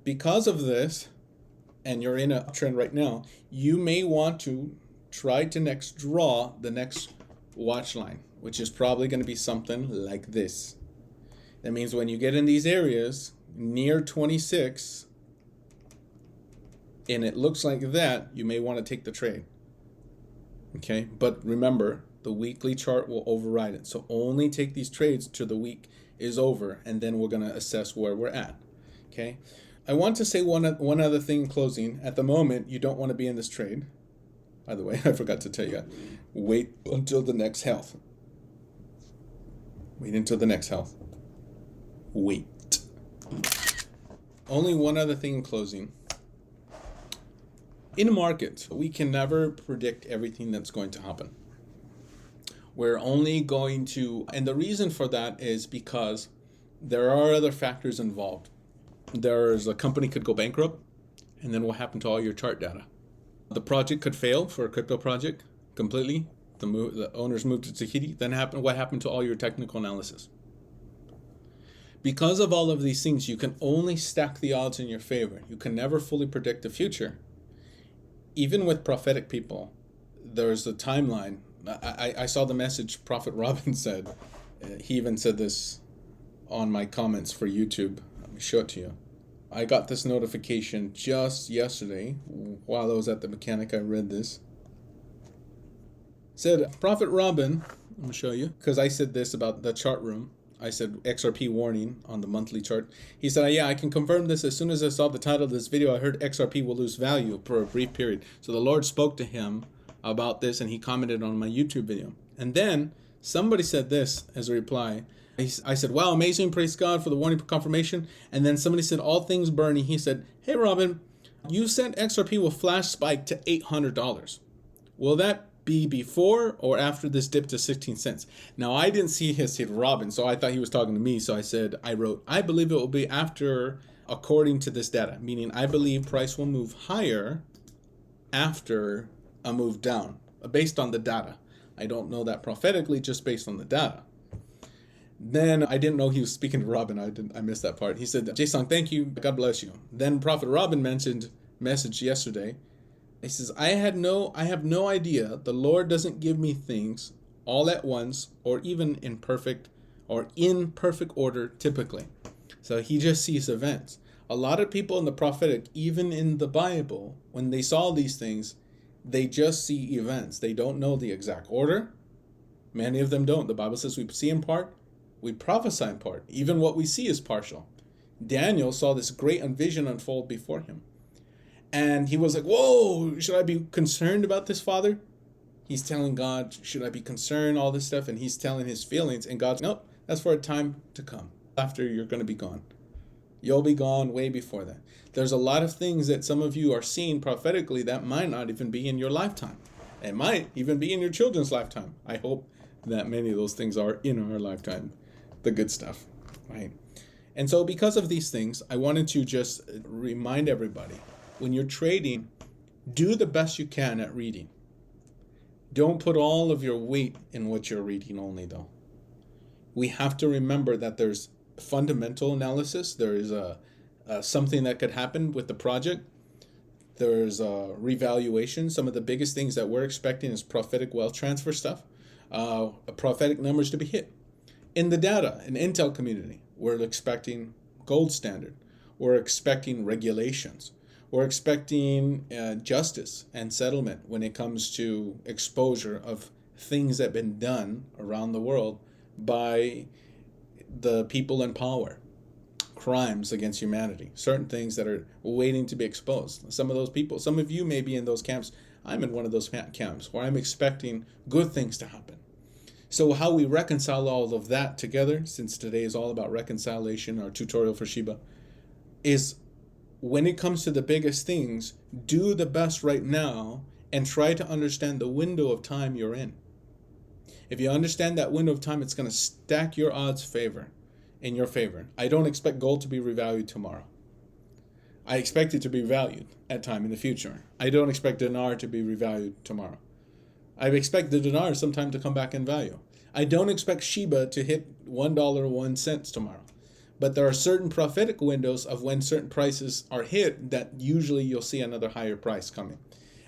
S1: Because of this, and you're in a trend right now, you may want to try to next draw the next watch line, which is probably going to be something like this. That means when you get in these areas near 26 and it looks like that, you may want to take the trade. Okay, but remember, the weekly chart will override it. So only take these trades till the week is over, and then we're going to assess where we're at. Okay, I want to say one other thing in closing. At the moment, you don't want to be in this trade. By the way, I forgot to tell you, wait until the next health. Wait until the next health. Wait. Only one other thing in closing. In markets, we can never predict everything that's going to happen. We're only going to, and the reason for that is because there are other factors involved. There's a company could go bankrupt, and then what happened to all your chart data? The project could fail for a crypto project completely. The owners moved to Tahiti. Then what happened to all your technical analysis? Because of all of these things, you can only stack the odds in your favor. You can never fully predict the future. Even with prophetic people, there's a timeline. I saw the message Prophet Robin said. He even said this on my comments for YouTube. Let me show it to you. I got this notification just yesterday while I was at the mechanic. I read this. It said, Prophet Robin, I'm going to show you, because I said this about the chart room. I said XRP warning on the monthly chart. He said, yeah, I can confirm this. As soon as I saw the title of this video, I heard XRP will lose value for a brief period. So the Lord spoke to him about this, and he commented on my YouTube video. And then somebody said this as a reply. I said, wow, amazing, praise God for the warning confirmation. And then somebody said, all things burning. He said, hey, Robin, you said XRP will flash spike to $800. Will that be before or after this dip to 16 cents? Now, I didn't see his hit Robin, so I thought he was talking to me. So I wrote, I believe it will be after, according to this data, meaning I believe price will move higher after a move down, based on the data. I don't know that prophetically, just based on the data. Then I didn't know he was speaking to Robin. I missed that part. He said, Jason, thank you. God bless you. Then Prophet Robin messaged yesterday. He says, I have no idea. The Lord doesn't give me things all at once or even in perfect order typically. So he just sees events. A lot of people in the prophetic, even in the Bible, when they saw these things, they just see events. They don't know the exact order. Many of them don't. The Bible says we see in part, we prophesy in part. Even what we see is partial. Daniel saw this great vision unfold before him. And he was like, whoa, should I be concerned about this, Father? He's telling God, should I be concerned, all this stuff? And he's telling his feelings. And God's, nope, that's for a time to come. After you're going to be gone. You'll be gone way before that. There's a lot of things that some of you are seeing prophetically that might not even be in your lifetime. It might even be in your children's lifetime. I hope that many of those things are in our lifetime. The good stuff, right? And so because of these things, I wanted to just remind everybody, when you're trading, do the best you can at reading. Don't put all of your weight in what you're reading only, though. We have to remember that there's fundamental analysis. There is something that could happen with the project. There's revaluation. Some of the biggest things that we're expecting is prophetic wealth transfer stuff, prophetic numbers to be hit. In the data and intel community, we're expecting gold standard. We're expecting regulations. We're expecting justice and settlement when it comes to exposure of things that have been done around the world by the people in power. Crimes against humanity. Certain things that are waiting to be exposed. Some of those people, some of you may be in those camps. I'm in one of those camps where I'm expecting good things to happen. So how we reconcile all of that together, since today is all about reconciliation, our tutorial for SHIBA, is when it comes to the biggest things, do the best right now and try to understand the window of time you're in. If you understand that window of time, it's going to stack your odds in your favor. I don't expect gold to be revalued tomorrow. I expect it to be valued at time in the future. I don't expect dinar to be revalued tomorrow. I expect the dinar sometime to come back in value. I don't expect SHIBA to hit $1.01 tomorrow. But there are certain prophetic windows of when certain prices are hit that usually you'll see another higher price coming.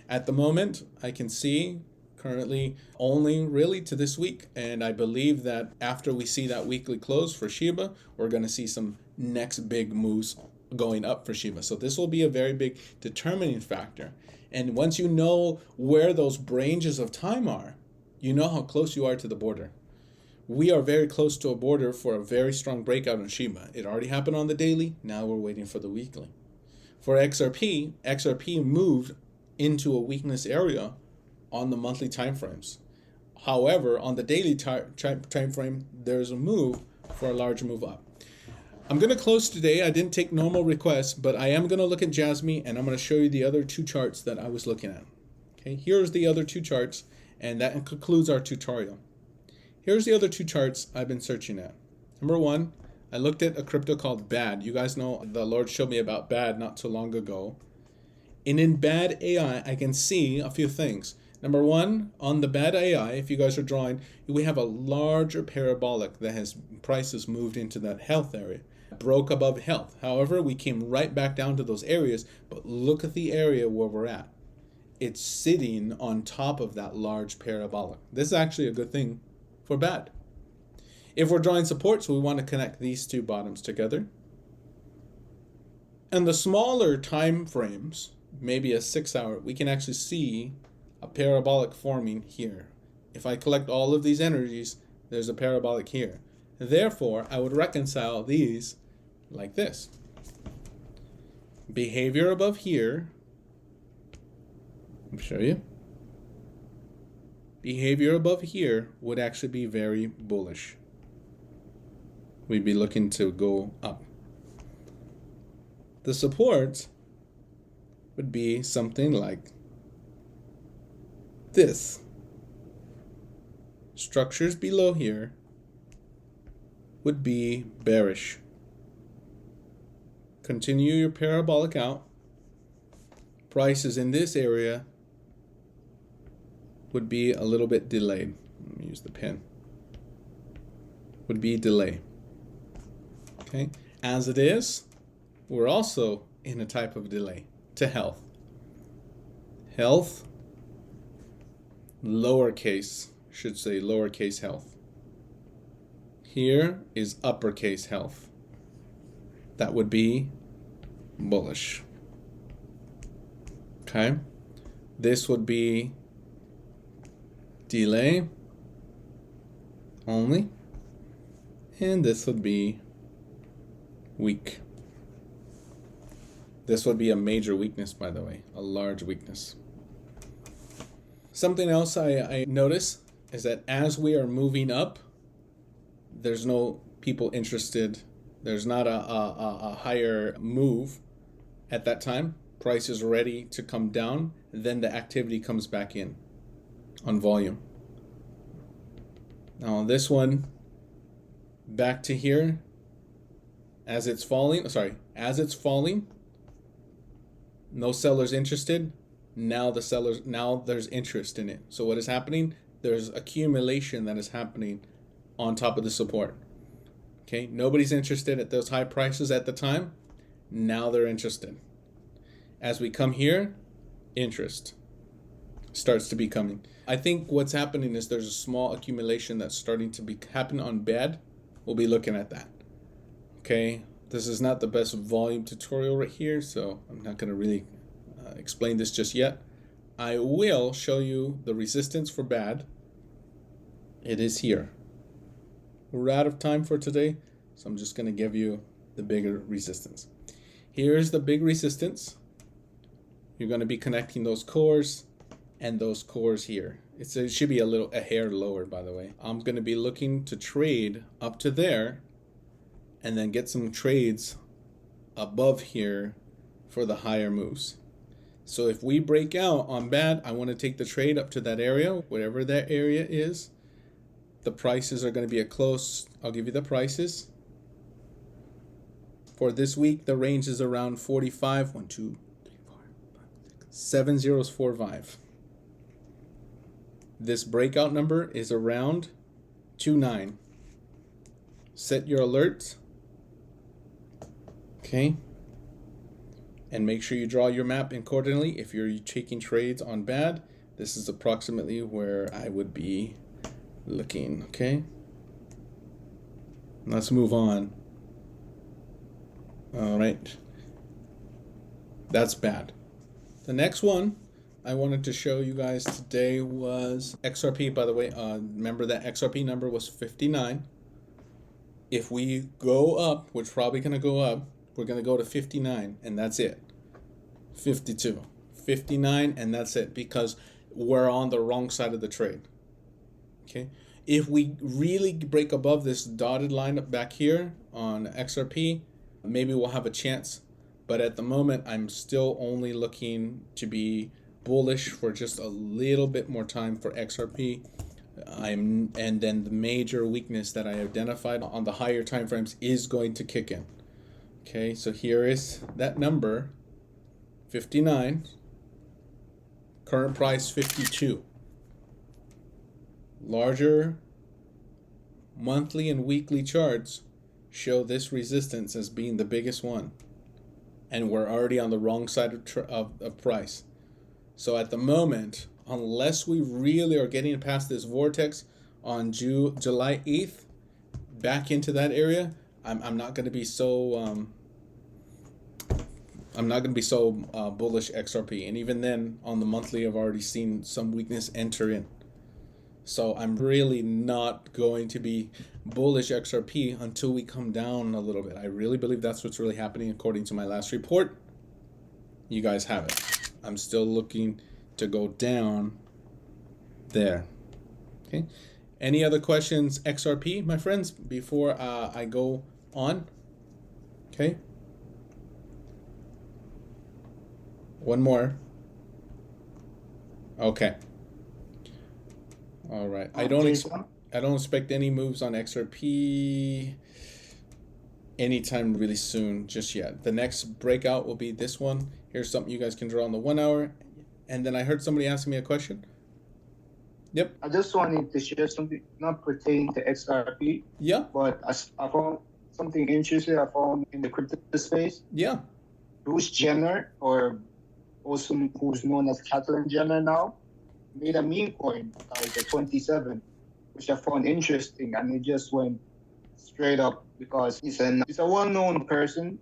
S1: At the moment, I can see currently only really to this week. And I believe that after we see that weekly close for SHIBA, we're going to see some next big moves going up for SHIBA. So this will be a very big determining factor. And once you know where those ranges of time are, you know how close you are to the border. We are very close to a border for a very strong breakout on SHIBA. It already happened on the daily. Now we're waiting for the weekly. For XRP moved into a weakness area on the monthly time frames. However, on the daily time frame, there's a move for a large move up. I'm going to close today. I didn't take normal requests, but I am going to look at JASMY, and I'm going to show you the other two charts that I was looking at. Okay, here's the other two charts, and that concludes our tutorial. Here's the other two charts I've been searching at. Number one, I looked at a crypto called BAD. You guys know the Lord showed me about BAD not too long ago. And in BAD.AI, I can see a few things. Number one, on the BAD.AI, if you guys are drawing, we have a larger parabolic that has prices moved into that health area. Broke above health. However, we came right back down to those areas, but look at the area where we're at. It's sitting on top of that large parabolic. This is actually a good thing for BAD. If we're drawing supports, we want to connect these two bottoms together. And the smaller time frames, maybe a 6 hour, we can actually see a parabolic forming here. If I collect all of these energies, there's a parabolic here. Therefore, I would reconcile these like this. Behavior above here. I'll show you. Behavior above here would actually be very bullish. We'd be looking to go up. The support would be something like this. Structures below here would be bearish. Continue your parabolic out. Prices in this area would be a little bit delayed. Let me use the pen. Would be delay. Okay. As it is, we're also in a type of delay to health. Health, lowercase, should say lowercase health. Here is uppercase health. That would be bullish. Okay. This would be delay only. And this would be weak. This would be a major weakness, by the way, a large weakness. Something else I notice is that as we are moving up, there's no people interested. There's not a higher move at that time. Price is ready to come down. Then the activity comes back in on volume. Now on this one, back to here, as it's falling, no sellers interested. Now there's interest in it. So what is happening? There's accumulation that is happening on top of the support. Okay, nobody's interested at those high prices at the time. Now they're interested. As we come here, interest starts to be coming. I think what's happening is there's a small accumulation that's starting to happen on BAD. We'll be looking at that. Okay, this is not the best volume tutorial right here, so I'm not going to really explain this just yet. I will show you the resistance for BAD. It is here. We're out of time for today, so I'm just going to give you the bigger resistance. Here's the big resistance. You're going to be connecting those cores and those cores here. It should be a hair lower, by the way. I'm going to be looking to trade up to there and then get some trades above here for the higher moves. So if we break out on BAD, I want to take the trade up to that area, whatever that area is. The prices are going to be I'll give you the prices. For this week, the range is around 45. 1, 2, 3, 4, 5, 6, 7 zeros, 4, 5. This breakout number is around 29. Set your alerts. Okay. And make sure you draw your map accordingly. If you're taking trades on BAD, this is approximately where I would be looking. Okay. Let's move on. All right. That's BAD. The next one I wanted to show you guys today was XRP. By the way, remember that XRP number was 59. If we go up, we're probably going to go up. We're going to go to 59, and that's it. 52, 59, and that's it, because we're on the wrong side of the trade. Okay. If we really break above this dotted line up back here on XRP, maybe we'll have a chance. But at the moment, I'm still only looking to be bullish for just a little bit more time for XRP. And then the major weakness that I identified on the higher time frames is going to kick in. Okay, so here is that number, 59. Current price 52. Larger monthly and weekly charts show this resistance as being the biggest one, and we're already on the wrong side of price. So at the moment, unless we really are getting past this vortex on July 8th back into that area, I'm not going to be so bullish XRP. And even then, on the monthly, I've already seen some weakness enter in. So I'm really not going to be bullish XRP until we come down a little bit. I really believe that's what's really happening according to my last report. You guys have it. I'm still looking to go down there. Okay. Any other questions, XRP, my friends, before I go on? Okay. One more. Okay. All right. I don't expect any moves on XRP anytime really soon, just yet. The next breakout will be this one. Here's something you guys can draw on the 1 hour. And then I heard somebody asking me a question. Yep.
S7: I just wanted to share something not pertaining to XRP.
S1: Yeah.
S7: But I found something interesting I found in the crypto space.
S1: Yeah.
S7: Bruce Jenner, or also who's known as Caitlyn Jenner now, made a meme coin, like the 27, which I found interesting, and it just went straight up because he's a well-known person,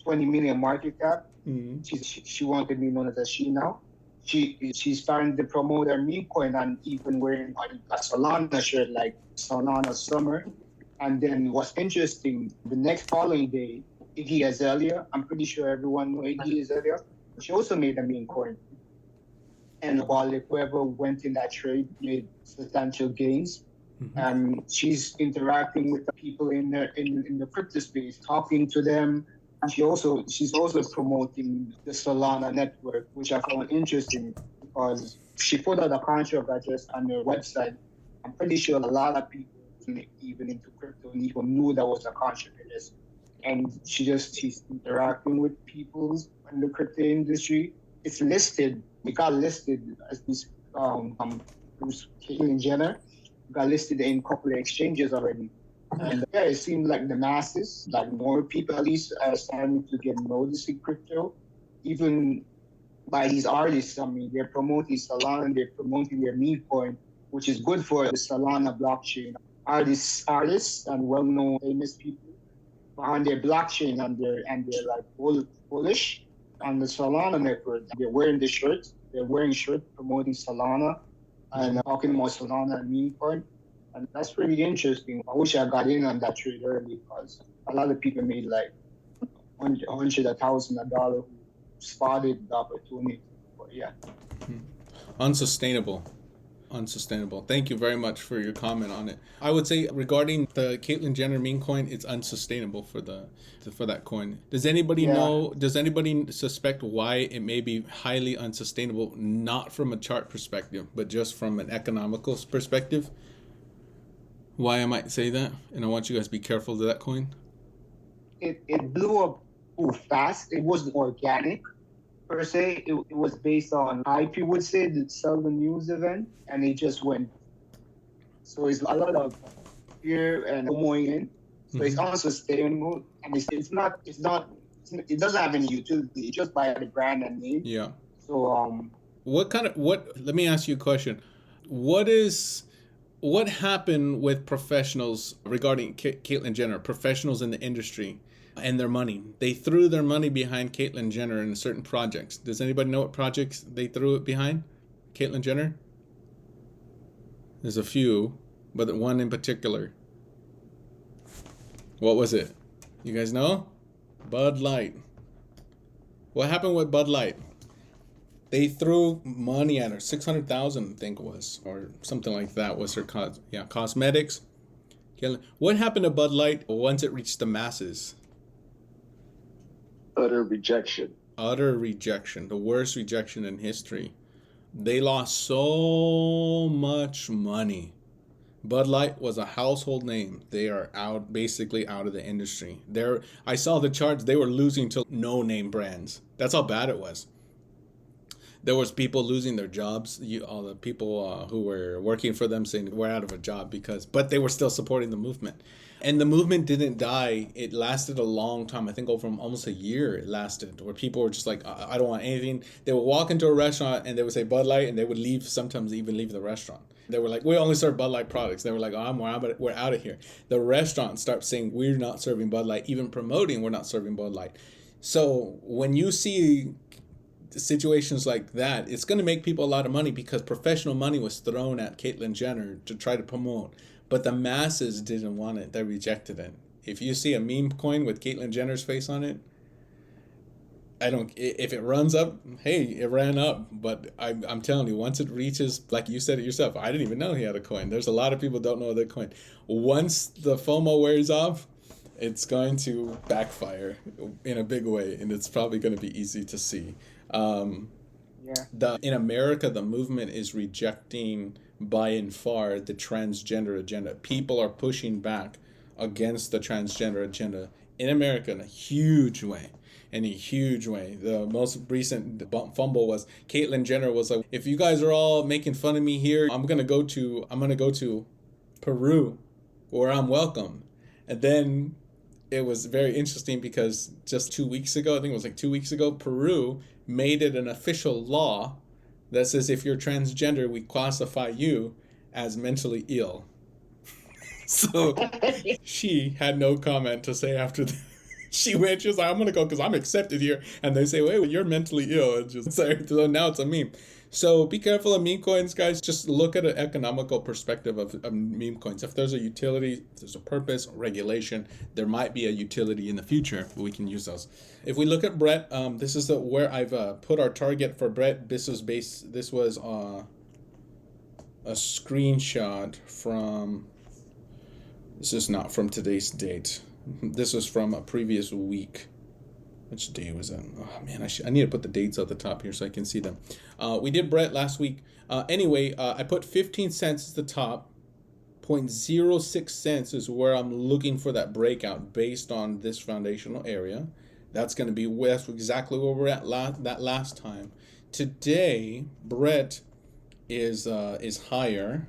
S7: 20 million market cap.
S1: Mm-hmm.
S7: She wanted to be known as a she now. She's starting to promote her meme coin and even wearing a Solana shirt like Solana Summer. And then what's interesting, the next following day, Iggy Azalea, I'm pretty sure everyone knows Iggy Azalea, she also made a meme coin. And while whoever went in that trade made substantial gains, and she's interacting with the people in the crypto space, talking to them. And she's also promoting the Solana network, which I found interesting because she put out a contract address on her website. I'm pretty sure a lot of people even into crypto and even knew that was a contract address. And she's interacting with people in the crypto industry. It's listed. It got listed as this Bruce Caitlyn Jenner got listed in a couple of exchanges already. And yeah, it seemed like the masses, like more people at least, are starting to get noticed in crypto, even by these artists. I mean, they're promoting Solana, they're promoting their meme coin, which is good for the Solana blockchain. Artists and well-known famous people behind their blockchain, and they're like bullish on the Solana network. They're wearing the shirts. They're wearing shirts promoting Solana and talking about Solana and meme coin. And that's pretty interesting. I wish I got in on that trade early because a lot of people made like $100,000 who spotted the opportunity. But yeah.
S1: Unsustainable. Thank you very much for your comment on it. I would say regarding the Caitlyn Jenner meme coin, it's unsustainable for that coin. Does anybody know? Does anybody suspect why it may be highly unsustainable? Not from a chart perspective, but just from an economical perspective. Why I might say that, and I want you guys to be careful of that coin.
S7: It blew up too fast. It wasn't organic. per se. It was based on hype, you would say, the Sullivan News event, and it just went. So it's a lot of fear and going in. So it's unsustainable, and it doesn't have any utility. It's just by the brand and name.
S1: Yeah.
S7: So
S1: let me ask you a question. What happened with professionals regarding Caitlyn Jenner, professionals in the industry and their money? They threw their money behind Caitlyn Jenner in certain projects. Does anybody know what projects they threw it behind Caitlyn Jenner? There's a few, but one in particular. What was it? You guys know? Bud Light. What happened with Bud Light? They threw money at her, $600,000, I think it was, or something like that was her cosmetics. What happened to Bud Light once it reached the masses?
S2: Utter rejection.
S1: Utter rejection, the worst rejection in history. They lost so much money. Bud Light was a household name. They are basically out of the industry. I saw the charts. They were losing to no-name brands. That's how bad it was. There was people losing their jobs. All the people who were working for them saying we're out of a job but they were still supporting the movement. And the movement didn't die. It lasted a long time. I think over almost a year it lasted, where people were just like, I don't want anything. They would walk into a restaurant and they would say Bud Light, and they would leave, sometimes even leave the restaurant. They were like, we only serve Bud Light products. They were like, we're out of here. The restaurant starts saying we're not serving Bud Light, even promoting we're not serving Bud Light. So when you see situations like that, it's going to make people a lot of money, because professional money was thrown at Caitlyn Jenner to try to promote, but the masses didn't want it. They rejected it. If you see a meme coin with Caitlyn Jenner's face on it, if it runs up, hey, it ran up. But I'm telling you, once it reaches, like you said it yourself, I didn't even know he had a coin. There's a lot of people don't know that coin. Once the FOMO wears off, it's going to backfire in a big way, and it's probably going to be easy to see. In America, the movement is rejecting by and far the transgender agenda. People are pushing back against the transgender agenda in America in a huge way. The most recent fumble was Caitlyn Jenner was like, if you guys are all making fun of me here, I'm gonna go to Peru, where I'm welcome. And then it was very interesting, because just 2 weeks ago, I think it was like 2 weeks ago, Peru made it an official law that says if you're transgender, we classify you as mentally ill. So she had no comment to say after that. She was like, I'm going to go because I'm accepted here. And they say, wait, well, you're mentally ill. And just so now it's a meme. So be careful of meme coins, guys. Just look at an economical perspective of meme coins. If there's a utility, if there's a purpose, regulation, there might be a utility in the future. We can use those. If we look at Brett, this is where I've put our target for Brett. This was a screenshot from, this is not from today's date. This was from a previous week. Which day was that? Oh man, I need to put the dates at the top here so I can see them. We did Brett last week. Anyway, I put 15 cents as the top. 0.06 cents is where I'm looking for that breakout based on this foundational area. That's going to be exactly where we're at that last time. Today, Brett is higher.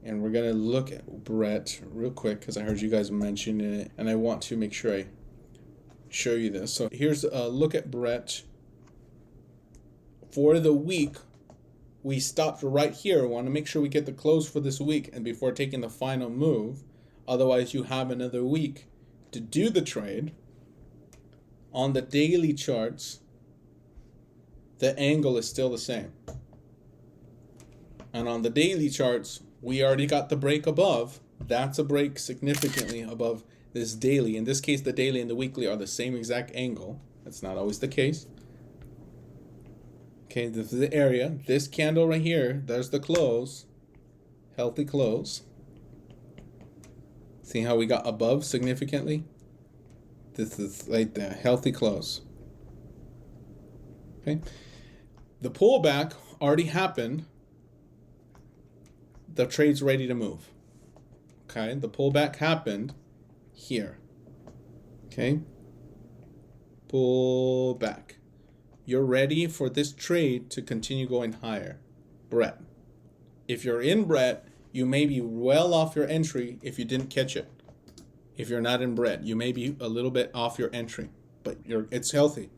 S1: And we're going to look at Brett real quick because I heard you guys mention it. And I want to make sure I show you this. So here's a look at Brett. For the week, we stopped right here. I want to make sure we get the close for this week and before taking the final move. Otherwise, you have another week to do the trade. On the daily charts, the angle is still the same. And on the daily charts, we already got the break above. That's a break significantly above this daily. In this case, the daily and the weekly are the same exact angle. That's not always the case. Okay, this is the area. This candle right here, there's the close. Healthy close. See how we got above significantly? This is right there, healthy close. Okay. The pullback already happened. The trade's ready to move. Okay, the pullback happened here. Okay, pull back. you're ready for this trade to continue going higher. Brett. If you're in Brett, you may be well off your entry if you didn't catch it. If you're not in Brett, you may be a little bit off your entry, but it's healthy.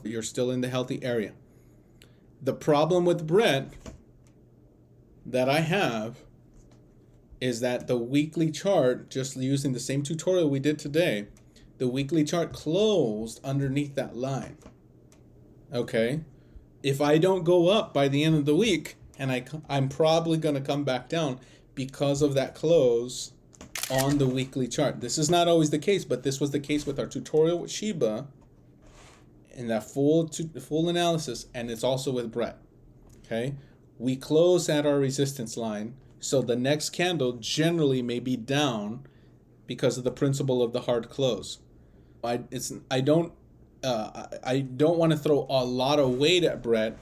S1: You're still in the healthy area. The problem with Brett that I have is that the weekly chart, just using the same tutorial we did today, the weekly chart closed underneath that line. Okay, if I don't go up by the end of the week, and I'm probably going to come back down because of that close on the weekly chart. This is not always the case, but this was the case with our tutorial with SHIBA and that full analysis, and it's also with Brett. Okay, we close at our resistance line, so the next candle generally may be down because of the principle of the hard close. I don't want to throw a lot of weight at Brett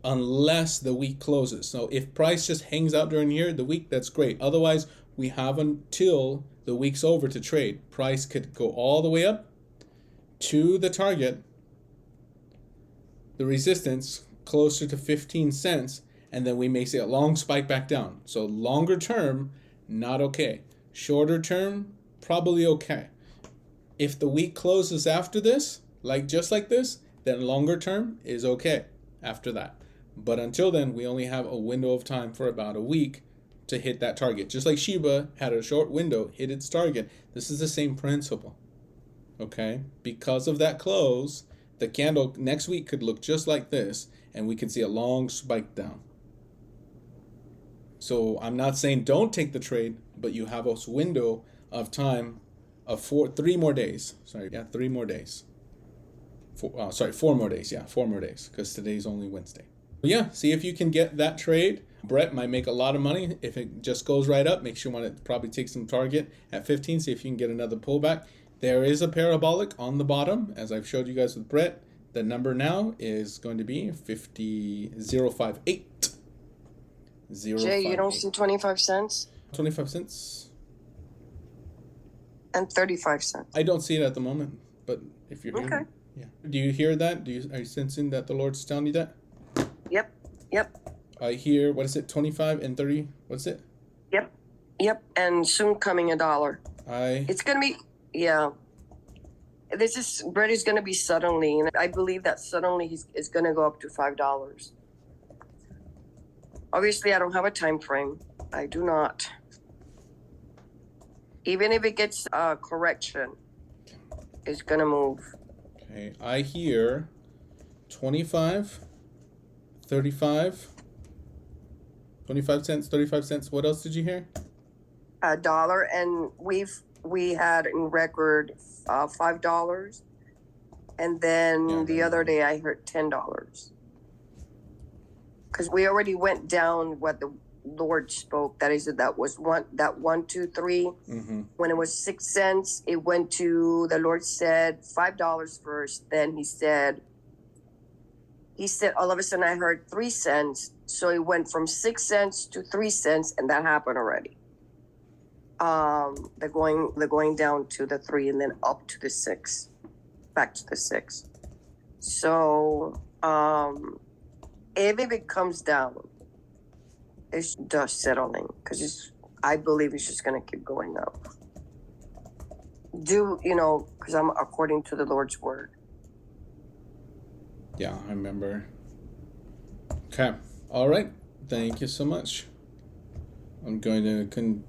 S1: unless the week closes. So if price just hangs out during here, the week, that's great. Otherwise, we have until the week's over to trade. Price could go all the way up to the target, the resistance closer to 15 cents, and then we may see a long spike back down. So longer term, not okay. Shorter term, probably okay. If the week closes after this, just like this, then longer term is okay after that. But until then, we only have a window of time for about a week to hit that target. Just like SHIBA had a short window, hit its target. This is the same principle. Okay? Because of that close, the candle next week could look just like this, and we could see a long spike down. So I'm not saying don't take the trade, but you have a window of time of 3 more days. 3 more days. 4 more days. 4 more days, because today's only Wednesday. But yeah, see if you can get that trade. Brett might make a lot of money if it just goes right up. Make sure you want to probably take some target at 15. See if you can get another pullback. There is a parabolic on the bottom, as I've showed you guys with Brett. The number now is going to be 50058.
S9: Jay, you don't see 25 cents?
S1: 25 cents?
S9: And 35 cents.
S1: I don't see it at the moment, but if you're
S9: okay.
S1: Yeah. Do you hear that? Are you sensing that the Lord's telling you that?
S9: Yep.
S1: I hear, what is it, 25 and 30? What's it?
S9: Yep. And soon coming $1. It's going to be, yeah. Bread is going to be suddenly, and I believe that suddenly is going to go up to $5. Obviously, I don't have a time frame. I do not. Even if it gets a correction, it's going to move.
S1: Okay, I hear 25, 35, 25 cents, 35 cents. What else did you hear?
S9: $1, and we had in record $5, and then the other day I heard $10. Because we already went down what the Lord spoke. That was 1, 2, 3.
S1: Mm-hmm.
S9: When it was 6 cents, it went to, the Lord said $5 first. Then he said all of a sudden I heard 3 cents. So it went from 6 cents to 3 cents, and that happened already. They're going down to the 3 and then up to the 6, back to the 6. So if it comes down, it's just settling, because I believe it's just going to keep going up. Because I'm according to the Lord's word.
S1: Yeah, I remember. Okay. All right. Thank you so much. I'm going to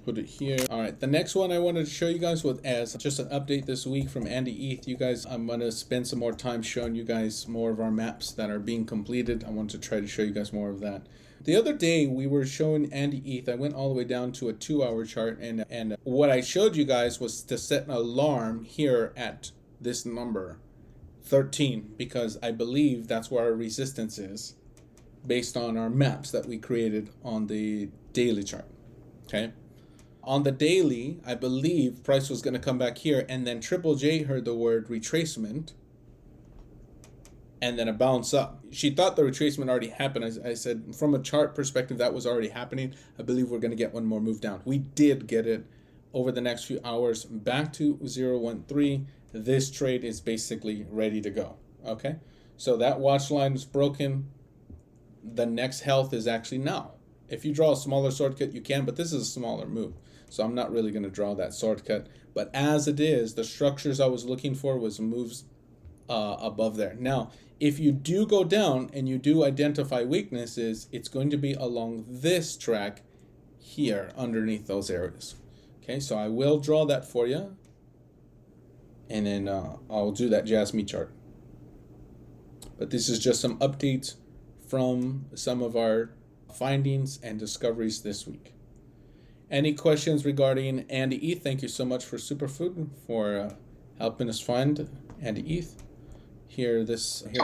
S1: put it here. All right. The next one I wanted to show you guys was as just an update this week from ANDYETH. You guys, I'm going to spend some more time showing you guys more of our maps that are being completed. I want to try to show you guys more of that. The other day we were showing ANDYETH. I went all the way down to a 2-hour chart, and what I showed you guys was to set an alarm here at this number 13, because I believe that's where our resistance is based on our maps that we created on the daily chart. Okay, on the daily, I believe price was going to come back here, and then Triple J heard the word retracement and then a bounce up. She thought the retracement already happened. I said from a chart perspective that was already happening. I believe we're going to get one more move down. We did get it over the next few hours back to 013. This trade is basically ready to go. Okay, So that watch line is broken. The next health is actually now. If you draw a smaller sword cut, you can, but this is a smaller move. So I'm not really going to draw that sword cut. But as it is, the structures I was looking for was moves above there. Now, if you do go down and you do identify weaknesses, it's going to be along this track here underneath those areas. Okay, so I will draw that for you. And then I'll do that JASMY chart. But this is just some updates from some of our findings and discoveries this week. Any questions regarding ANDYETH? Thank you so much for Superfood for helping us find ANDYETH. Here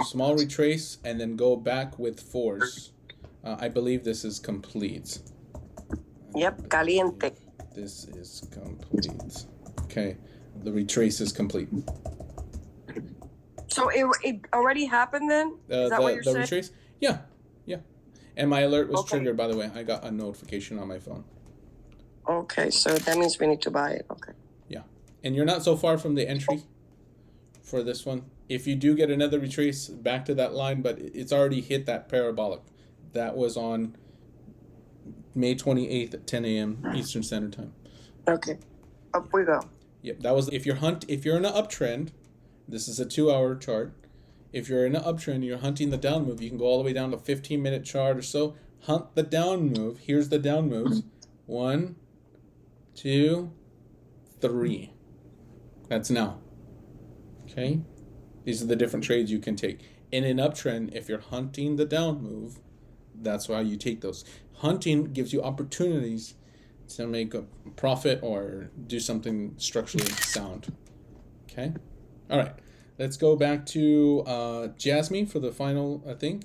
S1: small retrace and then go back with force. I believe this is complete.
S9: Yep, caliente.
S1: This is complete. Okay, the retrace is complete.
S9: So it already happened then? Is that what you're saying?
S1: Retrace? Yeah. And my alert was triggered, by the way. I got a notification on my phone.
S9: Okay, so that means we need to buy it. Okay.
S1: Yeah. And you're not so far from the entry for this one. If you do get another retrace back to that line, but it's already hit that parabolic. That was on May 28th at 10 a.m. Eastern Standard Time.
S9: Okay. Up we go.
S1: Yep. That was if you're in an uptrend, this is a 2-hour chart. If you're in an uptrend, you're hunting the down move, you can go all the way down to 15-minute chart or so. Hunt the down move. Here's the down moves. 1, 2, 3. That's now. Okay? These are the different trades you can take. In an uptrend, if you're hunting the down move, that's why you take those. Hunting gives you opportunities to make a profit or do something structurally sound. Okay? All right. Let's go back to JASMY for the final, I think,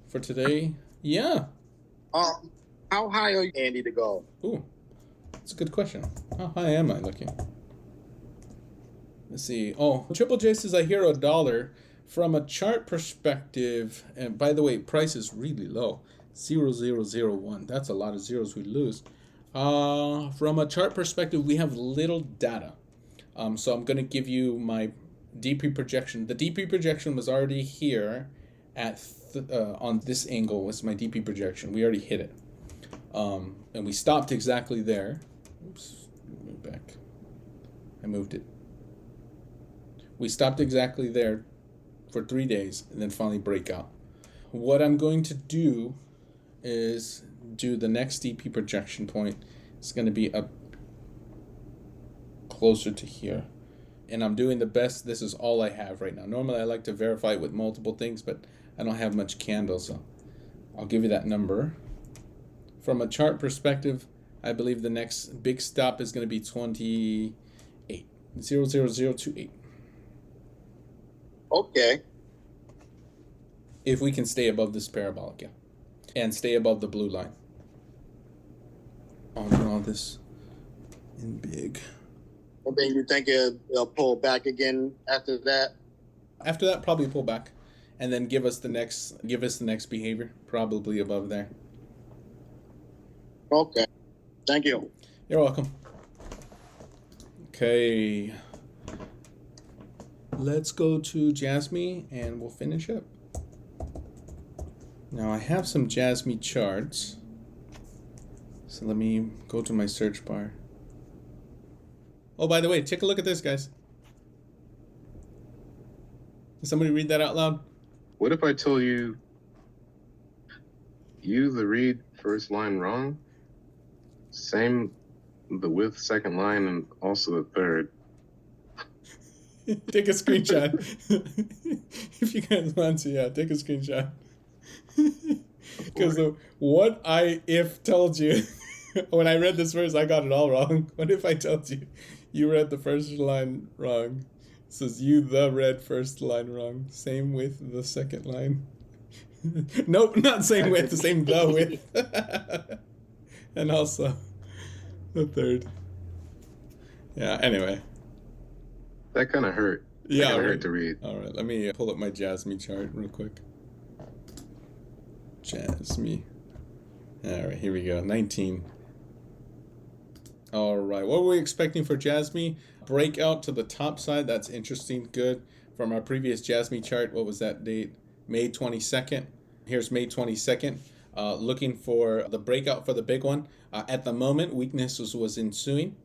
S1: for today. Yeah.
S10: How high are you, Andy, to go?
S1: Ooh, that's a good question. How high am I looking? Let's see. Oh, Triple J says I hear $1 from a chart perspective. And by the way, price is really low. 0001. That's a lot of zeros we lose. From a chart perspective, we have little data. So I'm going to give you my DP projection. The DP projection was already here at on this angle was my DP projection. We already hit it. And we stopped exactly there. Oops, move back. I moved it. We stopped exactly there for 3 days and then finally break out. What I'm going to do is do the next DP projection point. It's going to be up closer to here. And I'm doing the best. This is all I have right now. Normally I like to verify it with multiple things, but I don't have much candle, so I'll give you that number. From a chart perspective, I believe the next big stop is going to be 28. 00028.
S10: Okay.
S1: If we can stay above this parabolic, yeah. And stay above the blue line. I'll draw this in big.
S10: And then you think it'll pull back again after that?
S1: After that, probably pull back, and then give us the next behavior, probably above there.
S10: Okay. Thank you.
S1: You're welcome. Okay. Let's go to JASMY and we'll finish up. Now I have some JASMY charts. So let me go to my search bar. Oh, by the way, take a look at this, guys. Can somebody read that out loud?
S8: What if I told you the read first line wrong? Same the width second line and also the third.
S1: Take a screenshot. If you guys want to, yeah, take a screenshot. Because what if told you, when I read this verse, I got it all wrong. What if I told you, you read the first line wrong? It says you read first line wrong. Same with the second line. Nope, not same with, the same with. And also the third. Yeah, anyway.
S8: That kind of hurt.
S1: Yeah,
S8: kind of hurt to read.
S1: All right, let me pull up my JASMY chart real quick. JASMY. All right, here we go. 19. All right, what were we expecting for JASMY? Breakout to the top side. That's interesting. Good. from our previous JASMY chart. What was that date? May 22nd. Here's May 22nd. Looking for the breakout for the big one. At the moment, weakness was ensuing.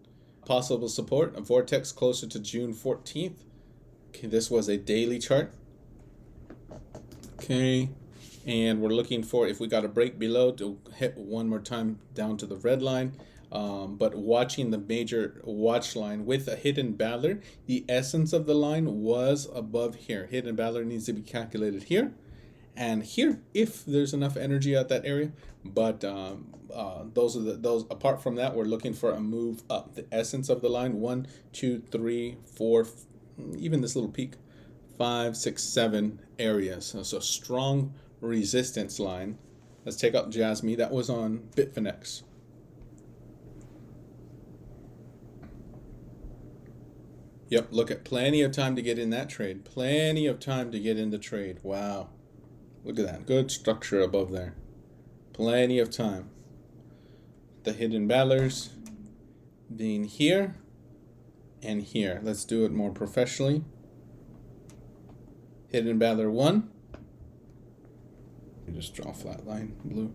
S1: Possible support, a vortex closer to June 14th. Okay, this was a daily chart. Okay, and we're looking for, if we got a break below, to hit one more time down to the red line. But watching the major watch line with a hidden battler, the essence of the line was above here. Hidden battler needs to be calculated here and here if there's enough energy at that area. But those apart from that, we're looking for a move up. The essence of the line: 1, 2, 3, 4, even this little peak, 5, 6, 7 areas. So strong resistance line. Let's take out JASMY. That was on Bitfinex. Yep, look at plenty of time to get in that trade. Plenty of time to get in the trade. Wow. Look at that. Good structure above there. Plenty of time. The hidden battlers being here and here. Let's do it more professionally. Hidden battler 1. Just draw a flat line, blue.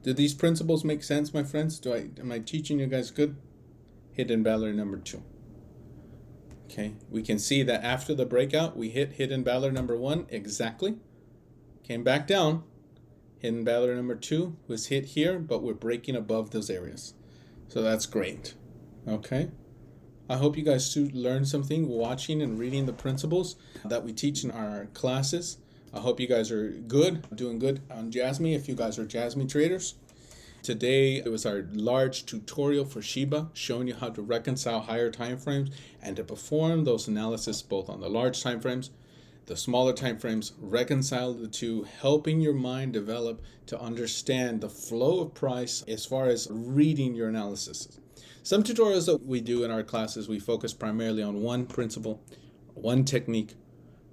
S1: Do these principles make sense, my friends? Am I teaching you guys good? Hidden battler number 2. Okay, we can see that after the breakout, we hit hidden battler number 1 exactly. Came back down. Hidden battler number 2 was hit here, but we're breaking above those areas. So that's great. Okay. I hope you guys learned something watching and reading the principles that we teach in our classes. I hope you guys are good, doing good on JASMY if you guys are JASMY traders. Today, it was our large tutorial for SHIBA, showing you how to reconcile higher time frames and to perform those analysis both on the large time frames, the smaller time frames, reconcile the two, helping your mind develop to understand the flow of price as far as reading your analysis. Some tutorials that we do in our classes, we focus primarily on one principle, one technique.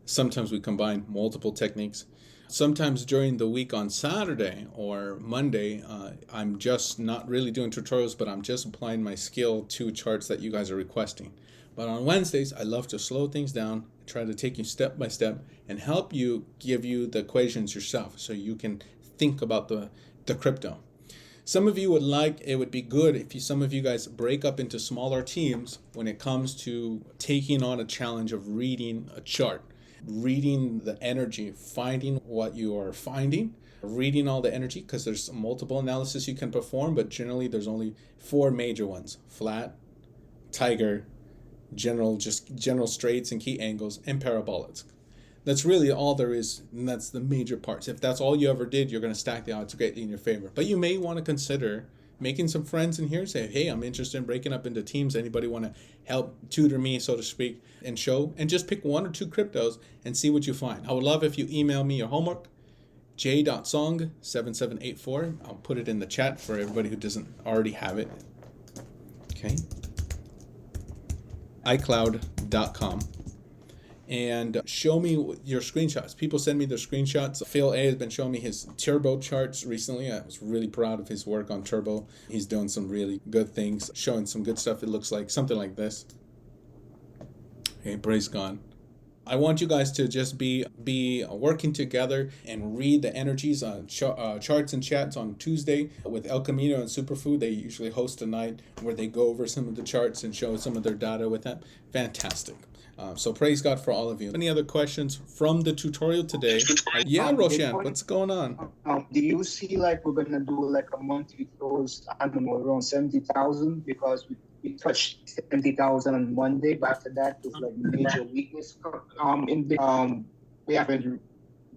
S1: Sometimes we combine multiple techniques. Sometimes during the week on Saturday or Monday, I'm just not really doing tutorials, but I'm just applying my skill to charts that you guys are requesting. But on Wednesdays, I love to slow things down, try to take you step by step, and help you, give you the equations yourself so you can think about the crypto. Some of you it would be good if some of you guys break up into smaller teams when it comes to taking on a challenge of reading a chart. Reading the energy, finding what you are finding, reading all the energy, because there's multiple analysis you can perform, but generally there's only 4 major ones: flat, tiger, general straights and key angles, and parabolics. That's really all there is, and that's the major parts. If that's all you ever did, you're going to stack the odds greatly in your favor. But you may want to consider making some friends in here. Say, hey, I'm interested in breaking up into teams. Anybody want to help tutor me, so to speak, and just pick 1 or 2 cryptos and see what you find. I would love if you email me your homework, j.song7784. I'll put it in the chat for everybody who doesn't already have it. Okay. iCloud.com. And show me your screenshots. People send me their screenshots. Phil A has been showing me his turbo charts recently. I was really proud of his work on turbo. He's doing some really good things, showing some good stuff. It looks like something like this. Okay, praise God. I want you guys to just be working together and read the energies on charts and chats on Tuesday with El Camino and Superfood. They usually host a night where they go over some of the charts and show some of their data with that. Fantastic. So praise God for all of you. Any other questions from the tutorial today? Yeah, Roshan, what's going on?
S7: Do you see like we're gonna do like a monthly close, I don't know, around 70,000, because we touched 70,000 on Monday, but after that it was like major weakness. We haven't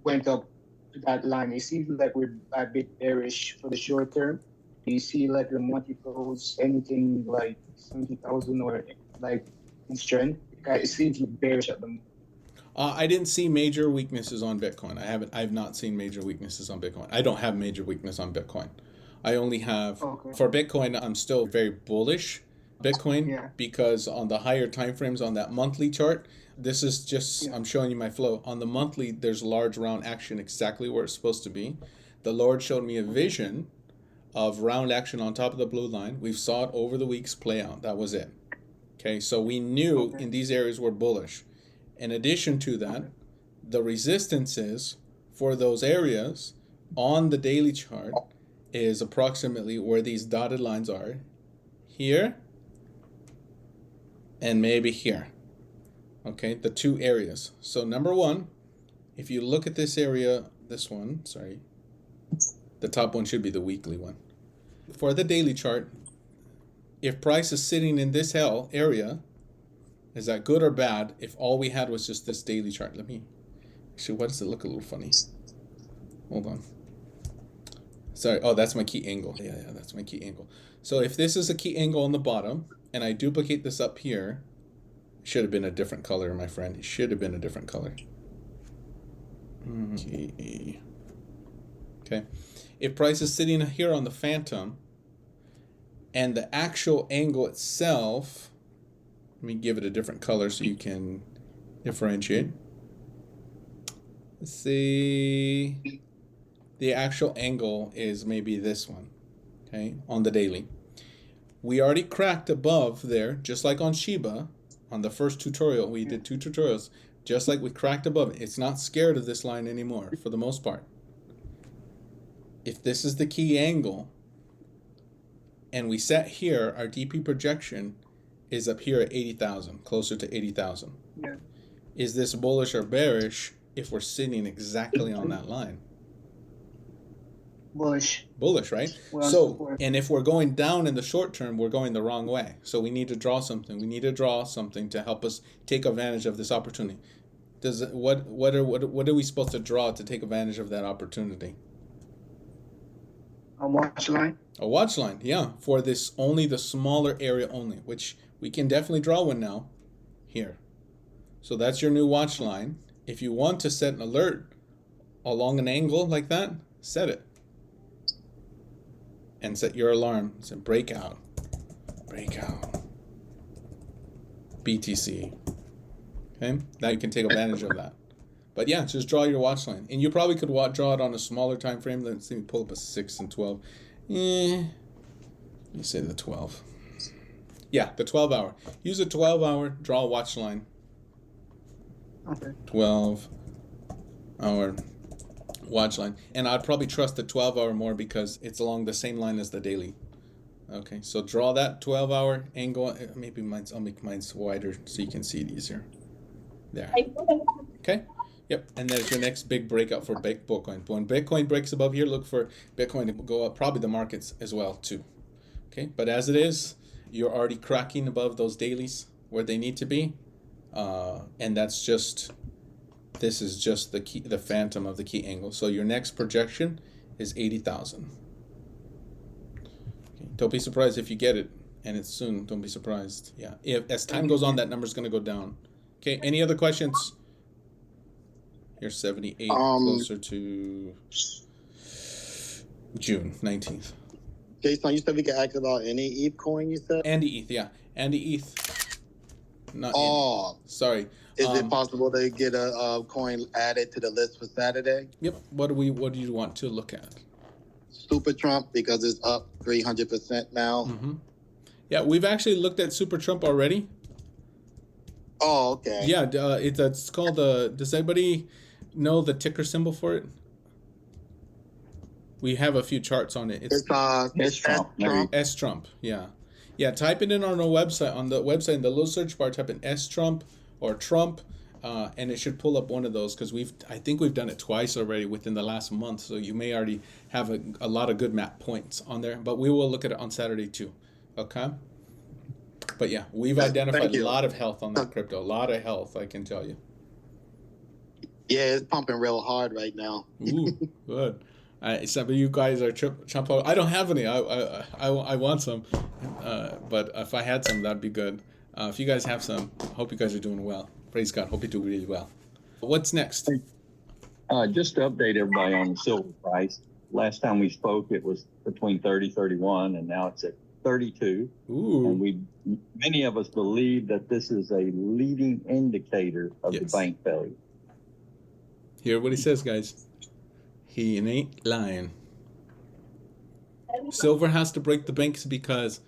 S7: went up to that line. It seems like we're a bit bearish for the short term. Do you see like the monthly close anything like 70,000 or like in strength? It seems bearish at the moment.
S1: I didn't see major weaknesses on Bitcoin. I've not seen major weaknesses on Bitcoin. I don't have major weakness on Bitcoin. I only have, for Bitcoin, I'm still very bullish Bitcoin, because on the higher time frames on that monthly chart, this is just, I'm showing you my flow. On the monthly, there's large round action exactly where it's supposed to be. The Lord showed me a vision of round action on top of the blue line. We saw it over the weeks play out. That was it. Okay, so we knew in these areas we're bullish. In addition to that, the resistances for those areas on the daily chart is approximately where these dotted lines are, here and maybe here. Okay, the two areas. So number one, if you look at this area, this one, sorry, the top one should be the weekly one. For the daily chart, if price is sitting in this area, is that good or bad if all we had was just this daily chart? Let me, actually, why does it look a little funny? Hold on. Sorry, oh, that's my key angle. Yeah, that's my key angle. So if this is a key angle on the bottom, and I duplicate this up here, it should have been a different color, my friend. It should have been a different color. Okay. If price is sitting here on the phantom, and the actual angle itself, let me give it a different color so you can differentiate. Let's see. The actual angle is maybe this one, okay, on the daily. We already cracked above there, just like on SHIBA, on the first tutorial. We did 2 tutorials, just like we cracked above. It's not scared of this line anymore, for the most part. If this is the key angle, and we set here, our DP projection is up here at 80,000, closer to 80,000.
S7: Yeah.
S1: Is this bullish or bearish if we're sitting exactly on that line?
S7: Bullish.
S1: Bullish, right? So, and if we're going down in the short term, we're going the wrong way. So we need to draw something. We need to draw something to help us take advantage of this opportunity. What are we supposed to draw to take advantage of that opportunity?
S7: A watch line.
S1: A watch line, yeah, for this only the smaller area only, which we can definitely draw one now here. So that's your new watch line. If you want to set an alert along an angle like that, set it. And set your alarm. Say breakout. BTC. Okay, now you can take advantage of that. But yeah, just draw your watch line. And you probably could draw it on a smaller time frame. Let's see, pull up a 6 and 12. You say the 12. Yeah, the 12 hour. Use a 12 hour, draw a watch line.
S7: Okay.
S1: 12 hour watch line. And I'd probably trust the 12 hour more because it's along the same line as the daily. Okay, so draw that 12 hour angle. Maybe I'll make mine wider so you can see it easier. There. Okay. Yep, and there's your next big breakout for Bitcoin. When Bitcoin breaks above here, look for Bitcoin to go up, probably the markets as well too. Okay, but as it is, you're already cracking above those dailies where they need to be, and that's just, this is just the key, the phantom of the key angle. So your next projection is 80,000. Okay, don't be surprised if you get it, and it's soon. Don't be surprised. Yeah, if as time goes on, that number's going to go down. Okay, any other questions? Here's 78, closer to June 19th.
S10: Jason, you said we could ask about any ETH coin, you said?
S1: ANDYETH, yeah. ANDYETH. Not
S10: Andy.
S1: Sorry.
S10: Is it possible to get a coin added to the list for Saturday?
S1: Yep. What do you want to look at?
S10: Super Trump, because it's up 300% now.
S1: Mm-hmm. Yeah, we've actually looked at Super Trump already.
S10: Oh, okay.
S1: Yeah, it's called, does anybody know the ticker symbol for it? We have a few charts on it.
S10: It's S-Trump.
S1: S-Trump, yeah. Yeah, type it in on our website, in the little search bar, type in S-Trump or Trump, and it should pull up one of those, because I think we've done it twice already within the last month, so you may already have a lot of good map points on there, but we will look at it on Saturday too, okay? But yeah, we've identified a lot of health on that crypto, a lot of health, I can tell you.
S10: Yeah, it's pumping real hard right now.
S1: Ooh, good. Some of you guys are chump. I don't have any. I want some, but if I had some, that'd be good. If you guys have some, hope you guys are doing well. Praise God. Hope you do really well. What's next?
S2: Just to update everybody on the silver price. Last time we spoke, it was between 30, 31, and now it's at 32.
S1: Ooh.
S2: And many of us believe that this is a leading indicator of the bank failure.
S1: Hear what he says, guys. He ain't lying. Silver has to break the banks because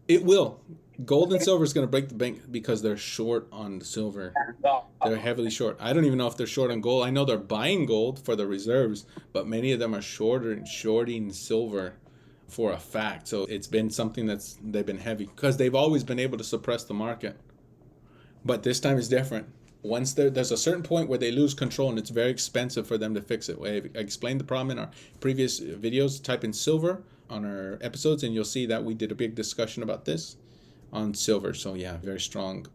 S1: it will. Gold and silver is going to break the bank because they're short on the silver. They're heavily short. I don't even know if they're short on gold. I know they're buying gold for the reserves, but many of them are shorting silver for a fact. So it's been something they've been heavy because they've always been able to suppress the market. But this time is different. Once there's a certain point where they lose control, and it's very expensive for them to fix it. I explained the problem in our previous videos. Type in silver on our episodes, and you'll see that we did a big discussion about this on silver. So yeah, very strong.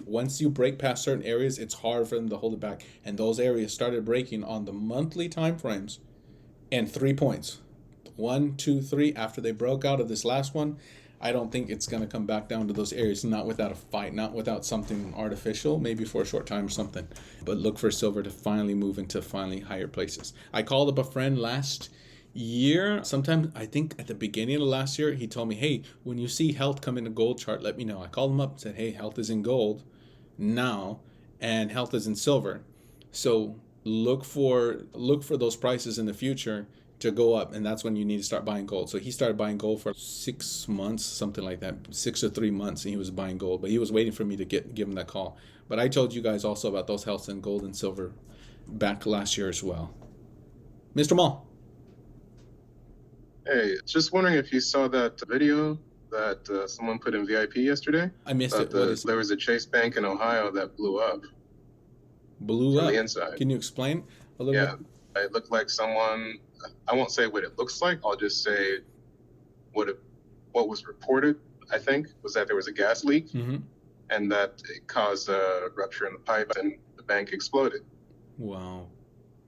S1: Once you break past certain areas, it's hard for them to hold it back. And those areas started breaking on the monthly time frames, and 3 points. 1, 2, 3. After they broke out of this last one, I don't think it's going to come back down to those areas, not without a fight, not without something artificial, maybe for a short time or something. But look for silver to finally move into higher places. I called up a friend last year, sometime, I think at the beginning of last year, he told me, hey, when you see health come in a gold chart, let me know. I called him up and said, hey, health is in gold now, and health is in silver. So look for those prices in the future to go up, and that's when you need to start buying gold. So he started buying gold for 6 months, something like that, 6 or 3 months, and he was buying gold, but he was waiting for me to give him that call. But I told you guys also about those healths in gold and silver back last year as well. Mr. Mall.
S8: Hey, just wondering if you saw that video that someone put in VIP yesterday.
S1: I missed it.
S8: There was a Chase Bank in Ohio that blew up.
S1: Blew
S8: from
S1: up?
S8: the inside.
S1: Can you explain a little bit?
S8: Yeah, it looked like someone, I won't say what it looks like, I'll just say what was reported, I think, was that there was a gas leak, and that it caused a rupture in the pipe and the bank exploded.
S1: Wow.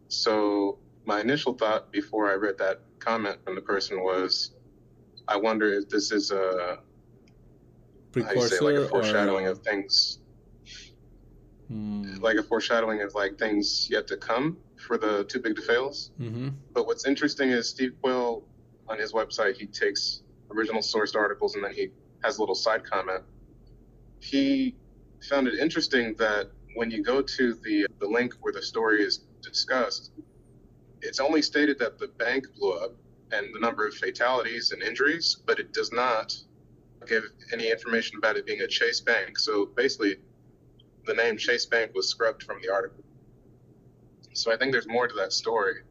S8: So my initial thought before I read that comment from the person was, I wonder if this is a
S1: precursor,
S8: like a foreshadowing of things, like a foreshadowing of like things yet to come for the too big to fails. But what's interesting is Steve Quill on his website, he takes original sourced articles and then he has a little side comment. He found it interesting that when you go to the link where the story is discussed, it's only stated that the bank blew up and the number of fatalities and injuries, but it does not give any information about it being a Chase Bank. So basically, the name Chase Bank was scrubbed from the article. So I think there's more to that story.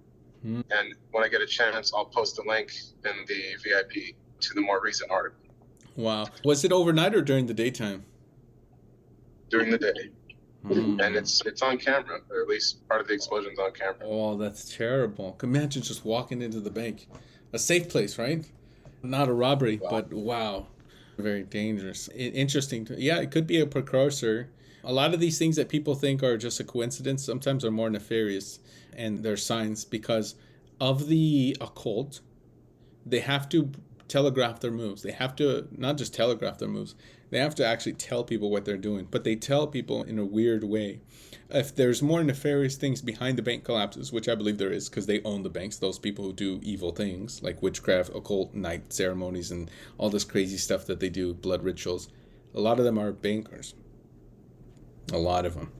S8: And when I get a chance, I'll post a link in the VIP to the more recent article.
S1: Wow. Was it overnight or during the daytime?
S8: During the day. And it's on camera, or at least part of the explosion's on camera.
S1: Oh, that's terrible. Imagine just walking into the bank. A safe place, right? Not a robbery, but wow. Very dangerous. Interesting. Yeah, it could be a precursor. A lot of these things that people think are just a coincidence sometimes are more nefarious, and they're signs because of the occult. They have to telegraph their moves. They have to not just telegraph their moves. They have to actually tell people what they're doing, but they tell people in a weird way. If there's more nefarious things behind the bank collapses, which I believe there is because they own the banks, those people who do evil things like witchcraft, occult night ceremonies, and all this crazy stuff that they do, blood rituals, a lot of them are bankers. A lot of them.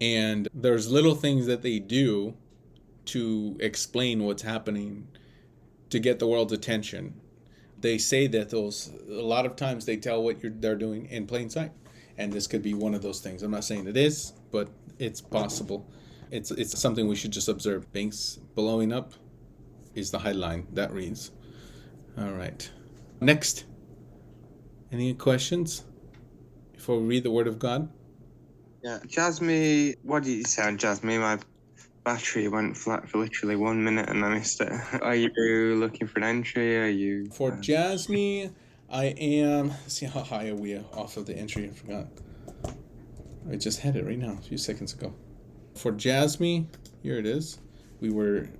S1: And there's little things that they do to explain what's happening to get the world's attention. They say that a lot of times they tell what they're doing in plain sight. And this could be one of those things. I'm not saying it is, but it's possible. It's something we should just observe. Banks blowing up is the headline that reads. All right. Next. Any questions before we read the Word of God?
S11: Yeah. Jasmy, what did you say on Jasmy? My battery went flat for literally 1 minute and I missed it. Are you looking for an entry? Are you...
S1: For Jasmy, I am... Let's see how high are we off of the entry? I forgot. I just had it right now, a few seconds ago. For Jasmy, here it is. We were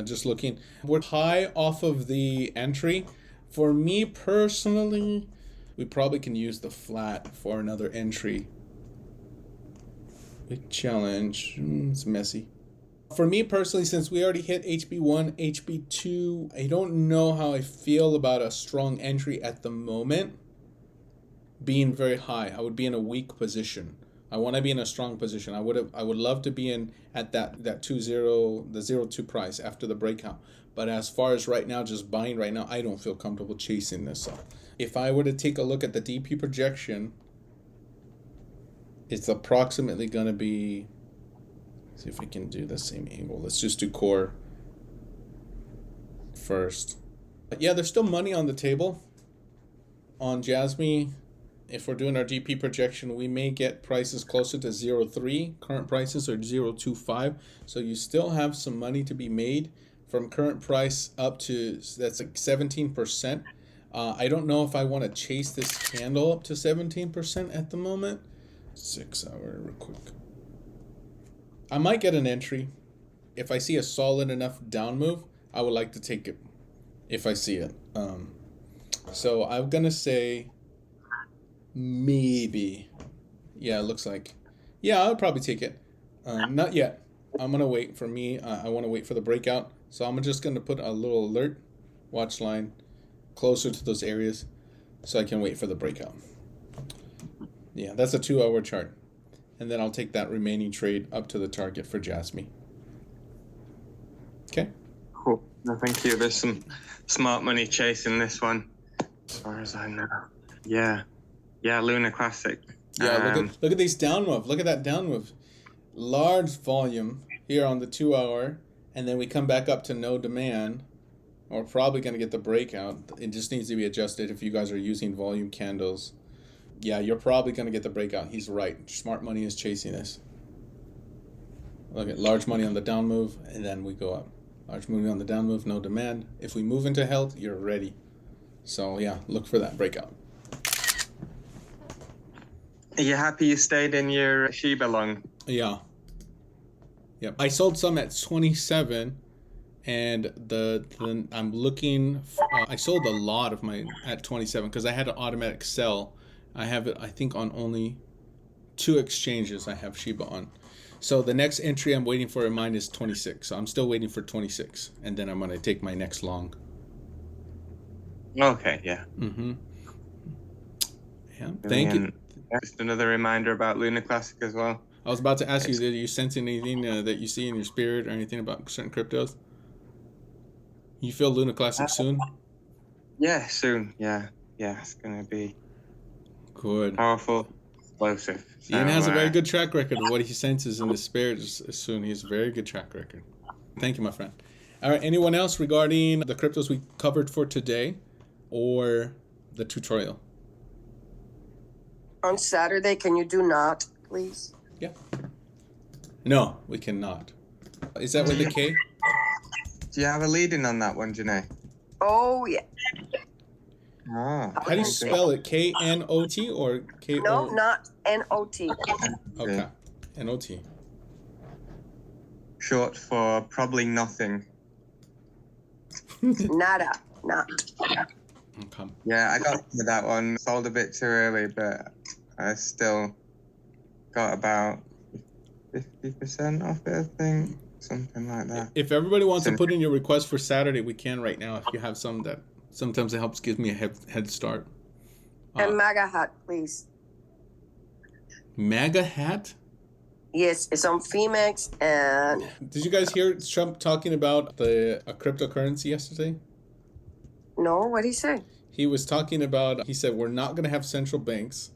S1: just looking. We're high off of the entry. For me personally, we probably can use the flat for another entry. Big challenge. It's messy. For me personally, since we already hit HB1, HB2, I don't know how I feel about a strong entry at the moment being very high. I would be in a weak position I want to be in a strong position. I would love to be in at that 2.0, the 0.2 price after the breakout. But as far as right now, just buying right now, I don't feel comfortable chasing this. So if I were to take a look at the DP projection, it's approximately going to be, see if we can do the same angle. Let's just do core first. But yeah, there's still money on the table on JASMY. If we're doing our DP projection, we may get prices closer to 0.3. Current prices are 0.25. So you still have some money to be made from current price up to, that's like 17%. I don't know if I want to chase this candle up to 17% at the moment. 6 hour real quick. I might get an entry. If I see a solid enough down move, I would like to take it if I see it. So I'm going to say maybe. Yeah, it looks like. Yeah, I'll probably take it. Not yet. I'm going to wait for me. I want to wait for the breakout. So I'm just going to put a little alert watch line closer to those areas so I can wait for the breakout. Yeah, that's a 2 hour chart. And then I'll take that remaining trade up to the target for JASMY. Okay.
S11: Cool. No, thank you. There's some smart money chasing this one, as far as I know. Yeah. Yeah, Lunar Classic.
S1: Yeah, look at these down move. Look at that down move. Large volume here on the 2 hour. And then we come back up to no demand. We're probably going to get the breakout. It just needs to be adjusted if you guys are using volume candles. Yeah, you're probably going to get the breakout. He's right. Smart money is chasing this. Look at large money on the down move, and then we go up. Large money on the down move, no demand. If we move into health, you're ready. So yeah, look for that breakout.
S11: Are you happy you stayed in your SHIBA long?
S1: Yeah. Yep. I sold some at 27, and I'm looking. I sold a lot of mine at 27 because I had an automatic sell. I have it, I think, on only 2 exchanges I have SHIBA on. So the next entry I'm waiting for in mine is 26. So I'm still waiting for 26, and then I'm going to take my next long.
S11: Okay, yeah.
S1: Mm-hmm. Yeah, thank you.
S11: Just another reminder about Lunar Classic as well.
S1: I was about to ask you, did you sense anything that you see in your spirit or anything about certain cryptos? You feel Lunar Classic soon?
S11: Yeah, soon. Yeah, it's going to be
S1: good,
S11: powerful, explosive. So,
S1: Ian has a very good track record of what he senses in the spirit soon. He has a very good track record. Thank you, my friend. All right, anyone else regarding the cryptos we covered for today or the tutorial?
S9: On Saturday, can you do not, please?
S1: Yeah. No, we cannot. Is that with the K?
S11: Do you have a lead in on that one, Janae?
S9: Oh, yeah.
S11: Oh,
S1: how do you spell it? K-N-O-T or K-O?
S9: No, not N-O-T.
S1: Okay. N-O-T.
S11: Short for probably nothing.
S9: Nada. Not.
S1: Okay.
S11: Yeah, I got to that one. Sold a bit too early, but I still got about 50% off it, I think. Something like that.
S1: If everybody wants to put in your request for Saturday, we can right now if you have some that sometimes it helps give me a head start.
S9: And MAGA hat, please.
S1: MAGA hat?
S9: Yes, it's on Femex and...
S1: Did you guys hear Trump talking about a cryptocurrency yesterday?
S9: No, what did he say?
S1: He was talking about, he said, we're not going to have central banks,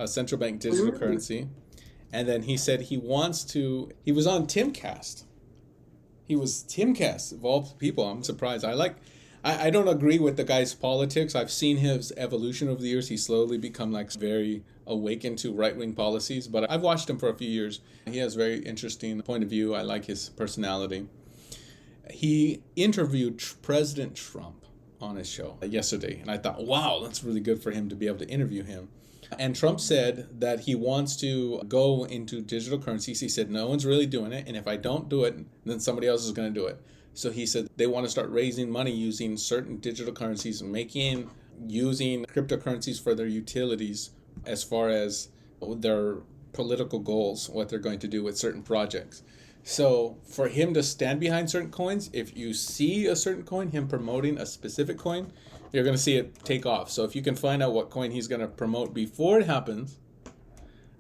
S1: central bank digital currency. And then he said he wants to, he was on Timcast. He was Timcast, of all people. I'm surprised. I don't agree with the guy's politics. I've seen his evolution over the years. He's slowly become like very awakened to right-wing policies, but I've watched him for a few years. He has a very interesting point of view. I like his personality. He interviewed President Trump on his show yesterday, and I thought, wow, that's really good for him to be able to interview him. And Trump said that he wants to go into digital currencies. He said, no one's really doing it, and if I don't do it, then somebody else is going to do it. So he said they want to start raising money using certain digital currencies and using cryptocurrencies for their utilities as far as their political goals, what they're going to do with certain projects. So for him to stand behind certain coins, if you see a certain coin, him promoting a specific coin, you're going to see it take off. So if you can find out what coin he's going to promote before it happens,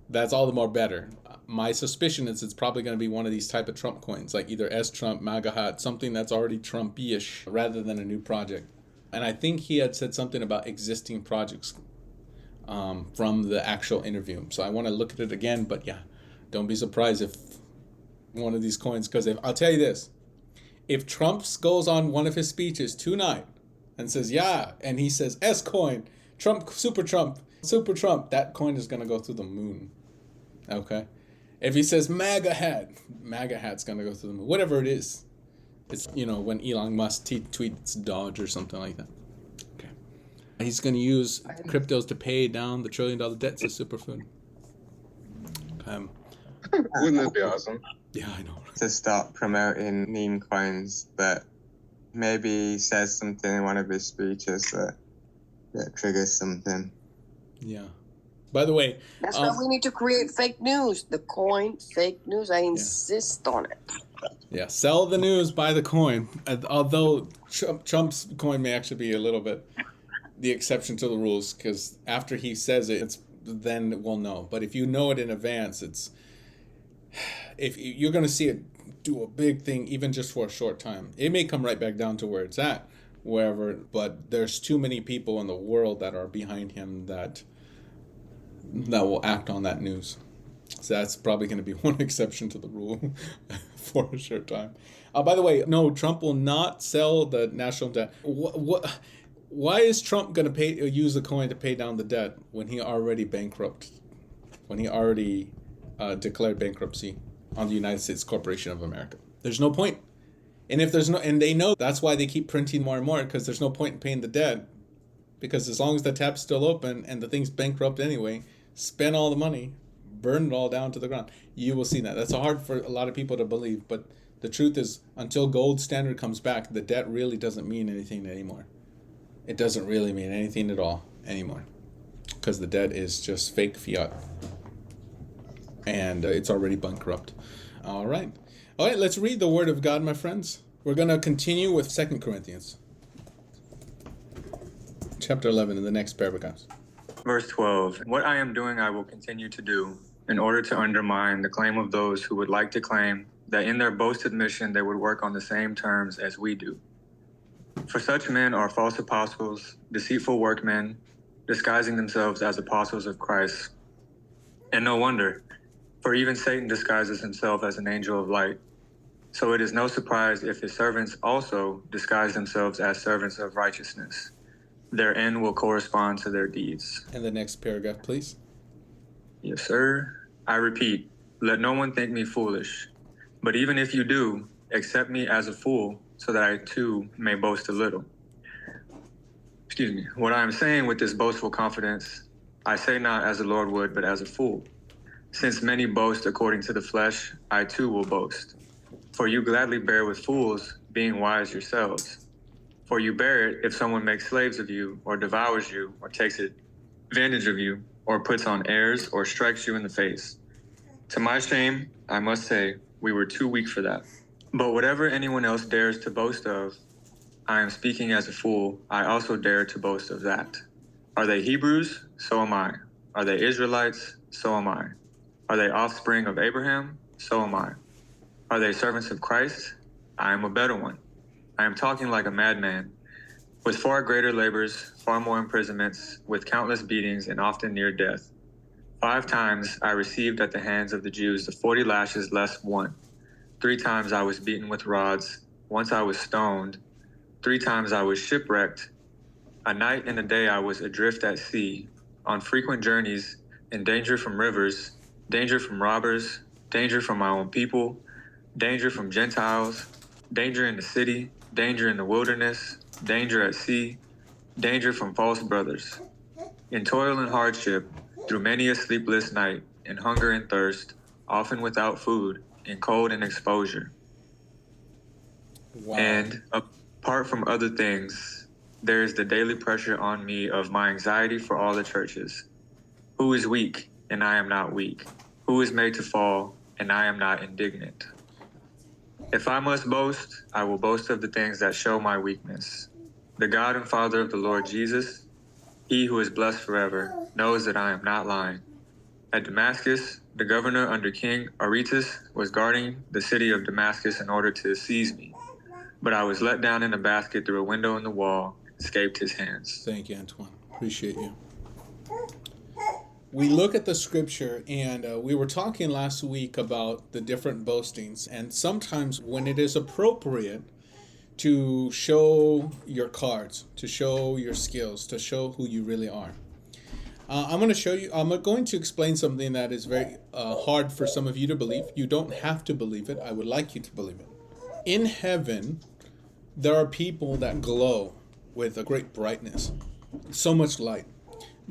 S1: that's all the more better. My suspicion is it's probably going to be one of these type of Trump coins, like either S-Trump, MAGA hat, something that's already Trump-ish rather than a new project. And I think he had said something about existing projects from the actual interview. So I want to look at it again, but yeah, don't be surprised if one of these coins, because I'll tell you this, if Trump goes on one of his speeches tonight and says, yeah, and he says S-coin, Trump, super Trump, that coin is going to go through the moon. Okay? If he says MAGA hat's going to go through the moon. Whatever it is. It's, when Elon Musk tweets Dodge or something like that. Okay. He's going to use cryptos to pay down the $1 trillion debts of superfood.
S8: Wouldn't that be awesome?
S1: Yeah, I know.
S11: To start promoting meme coins, but maybe he says something in one of his speeches that triggers something.
S1: Yeah. By the way,
S9: that's why we need to create fake news. The coin, fake news. I insist on it.
S1: Yeah, sell the news, buy the coin. Although Trump's coin may actually be a little bit the exception to the rules, because after he says it, then we'll know. But if you know it in advance, if you're going to see it do a big thing, even just for a short time. It may come right back down to where it's at, wherever. But there's too many people in the world that are behind him that will act on that news. So that's probably going to be one exception to the rule for a short time. By the way, no, Trump will not sell the national debt. Why is Trump going to use the coin to pay down the debt when he already bankrupt? When he already declared bankruptcy on the United States Corporation of America? There's no point. And if there's and they know that's why they keep printing more and more, because there's no point in paying the debt. Because as long as the tap's still open and the thing's bankrupt anyway, spend all the money, burn it all down to the ground. You will see that. That's hard for a lot of people to believe, but the truth is, until gold standard comes back, the debt really doesn't mean anything anymore. It doesn't really mean anything at all anymore, because the debt is just fake fiat, and it's already bankrupt. All right, let's read the Word of God, my friends. We're going to continue with 2 Corinthians. Chapter 11 in the next paragraphs.
S12: Verse 12, what I am doing I will continue to do in order to undermine the claim of those who would like to claim that in their boasted mission they would work on the same terms as we do. For such men are false apostles, deceitful workmen, disguising themselves as apostles of Christ. And no wonder, for even Satan disguises himself as an angel of light. So it is no surprise if his servants also disguise themselves as servants of righteousness. Their end will correspond to their deeds.
S1: And the next paragraph, please.
S12: Yes, sir. I repeat, let no one think me foolish. But even if you do, accept me as a fool, so that I too may boast a little. Excuse me. What I am saying with this boastful confidence, I say not as the Lord would, but as a fool. Since many boast according to the flesh, I too will boast. For you gladly bear with fools, being wise yourselves. For you bear it if someone makes slaves of you, or devours you, or takes advantage of you, or puts on airs, or strikes you in the face. To my shame, I must say, we were too weak for that. But whatever anyone else dares to boast of, I am speaking as a fool, I also dare to boast of that. Are they Hebrews? So am I. Are they Israelites? So am I. Are they offspring of Abraham? So am I. Are they servants of Christ? I am a better one. I am talking like a madman, with far greater labors, far more imprisonments, with countless beatings, and often near death. 5 times I received at the hands of the Jews the 40 lashes less 1. 3 times I was beaten with rods. Once I was stoned. 3 times I was shipwrecked. A night and a day I was adrift at sea, on frequent journeys, in danger from rivers, danger from robbers, danger from my own people, danger from Gentiles, danger in the city, danger in the wilderness, danger at sea, danger from false brothers. In toil and hardship, through many a sleepless night, in hunger and thirst, often without food, in cold and exposure.
S1: Wow.
S12: And apart from other things, there is the daily pressure on me of my anxiety for all the churches. Who is weak, and I am not weak? Who is made to fall, and I am not indignant? If I must boast, I will boast of the things that show my weakness. The God and Father of the Lord Jesus, he who is blessed forever, knows that I am not lying. At Damascus, the governor under King Aretas was guarding the city of Damascus in order to seize me. But I was let down in a basket through a window in the wall, escaped his hands.
S1: Thank you, Antoine. Appreciate you. We look at the scripture, and we were talking last week about the different boastings, and sometimes when it is appropriate to show your cards, to show your skills, to show who you really are. I'm going to explain something that is very hard for some of you to believe. You don't have to believe it. I would like you to believe it. In heaven, there are people that glow with a great brightness, so much light.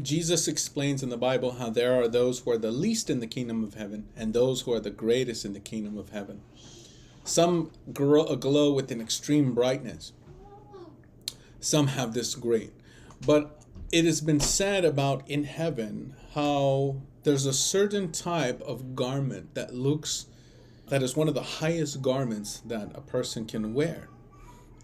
S1: Jesus explains in the Bible how there are those who are the least in the kingdom of heaven and those who are the greatest in the kingdom of heaven. Some glow with an extreme brightness. Some have this great. But it has been said about in heaven how there's a certain type of garment that is one of the highest garments that a person can wear.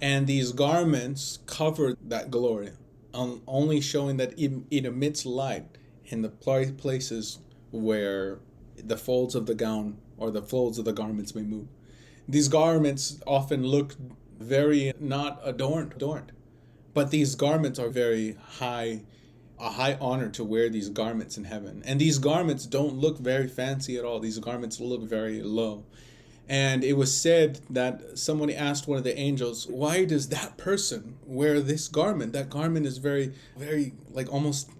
S1: And these garments cover that glory, only showing that it emits light in the places where the folds of the gown or the folds of the garments may move. These garments often look very not adorned, but these garments are very high, a high honor to wear these garments in heaven. And these garments don't look very fancy at all. These garments look very low. And it was said that someone asked one of the angels, why does that person wear this garment? That garment is very, very, like almost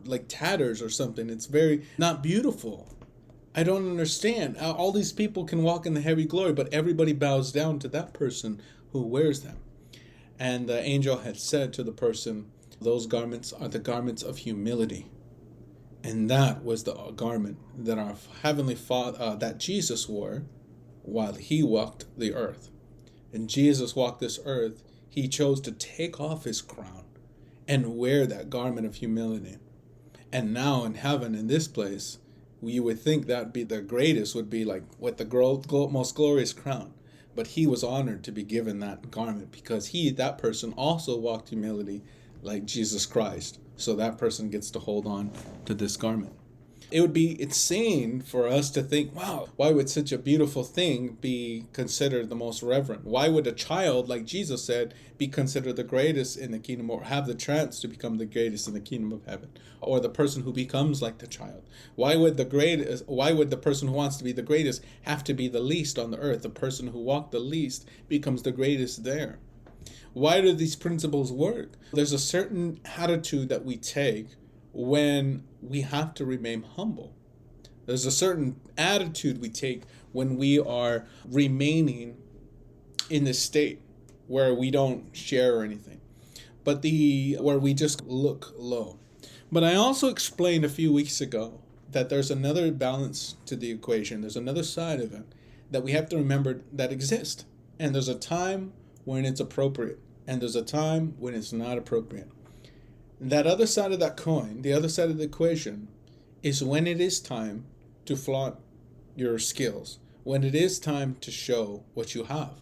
S1: like tatters or something. It's very not beautiful. I don't understand. All these people can walk in the heavy glory, but everybody bows down to that person who wears them. And the angel had said to the person, those garments are the garments of humility. And that was the garment that our Heavenly Father, that Jesus wore while he walked the earth. And Jesus walked this earth, he chose to take off his crown and wear that garment of humility. And now in heaven, in this place, you would think that be the greatest would be like what the most glorious crown. But he was honored to be given that garment because that person also walked humility like Jesus Christ. So that person gets to hold on to this garment. It would be insane for us to think, wow, why would such a beautiful thing be considered the most reverent? Why would a child, like Jesus said, be considered the greatest in the kingdom or have the chance to become the greatest in the kingdom of heaven? Or the person who becomes like the child? Why would the person who wants to be the greatest have to be the least on the earth? The person who walked the least becomes the greatest there. Why do these principles work? There's a certain attitude that we take when we have to remain humble. There's a certain attitude we take when we are remaining in this state where we don't share anything, but where we just look low. But I also explained a few weeks ago that there's another balance to the equation. There's another side of it that we have to remember that exists. And there's a time when it's appropriate, and there's a time when it's not appropriate. That other side of that coin, the other side of the equation, is when it is time to flaunt your skills, when it is time to show what you have.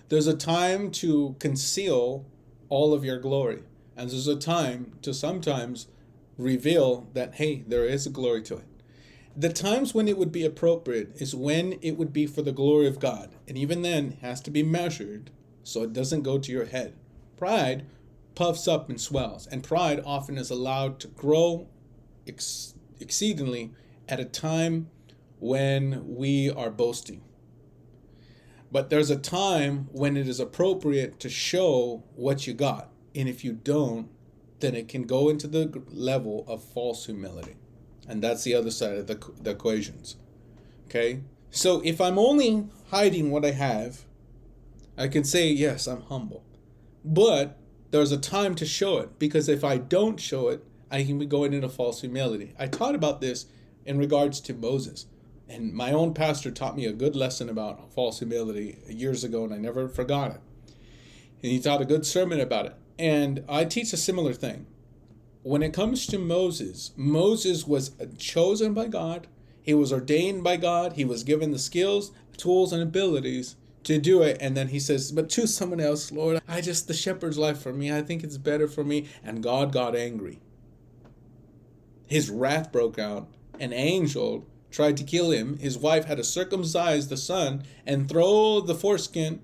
S1: There's a time to conceal all of your glory, and there's a time to sometimes reveal that, hey, there is a glory to it. The times when it would be appropriate is when it would be for the glory of God, and even then it has to be measured so it doesn't go to your head. Pride puffs up and swells, and pride often is allowed to grow exceedingly at a time when we are boasting. But there's a time when it is appropriate to show what you got, and if you don't, then it can go into the level of false humility. And that's the other side of the equations. Okay? So if I'm only hiding what I have, I can say, yes, I'm humble. But there's a time to show it, because if I don't show it, I can be going into false humility. I taught about this in regards to Moses. And my own pastor taught me a good lesson about false humility years ago, and I never forgot it. And he taught a good sermon about it. And I teach a similar thing. When it comes to Moses, Moses was chosen by God. He was ordained by God. He was given the skills, tools, and abilities to do it. And then he says, but choose someone else, Lord. The shepherd's life for me. I think it's better for me. And God got angry. His wrath broke out, an angel tried to kill him. His wife had to circumcise the son and throw the foreskin,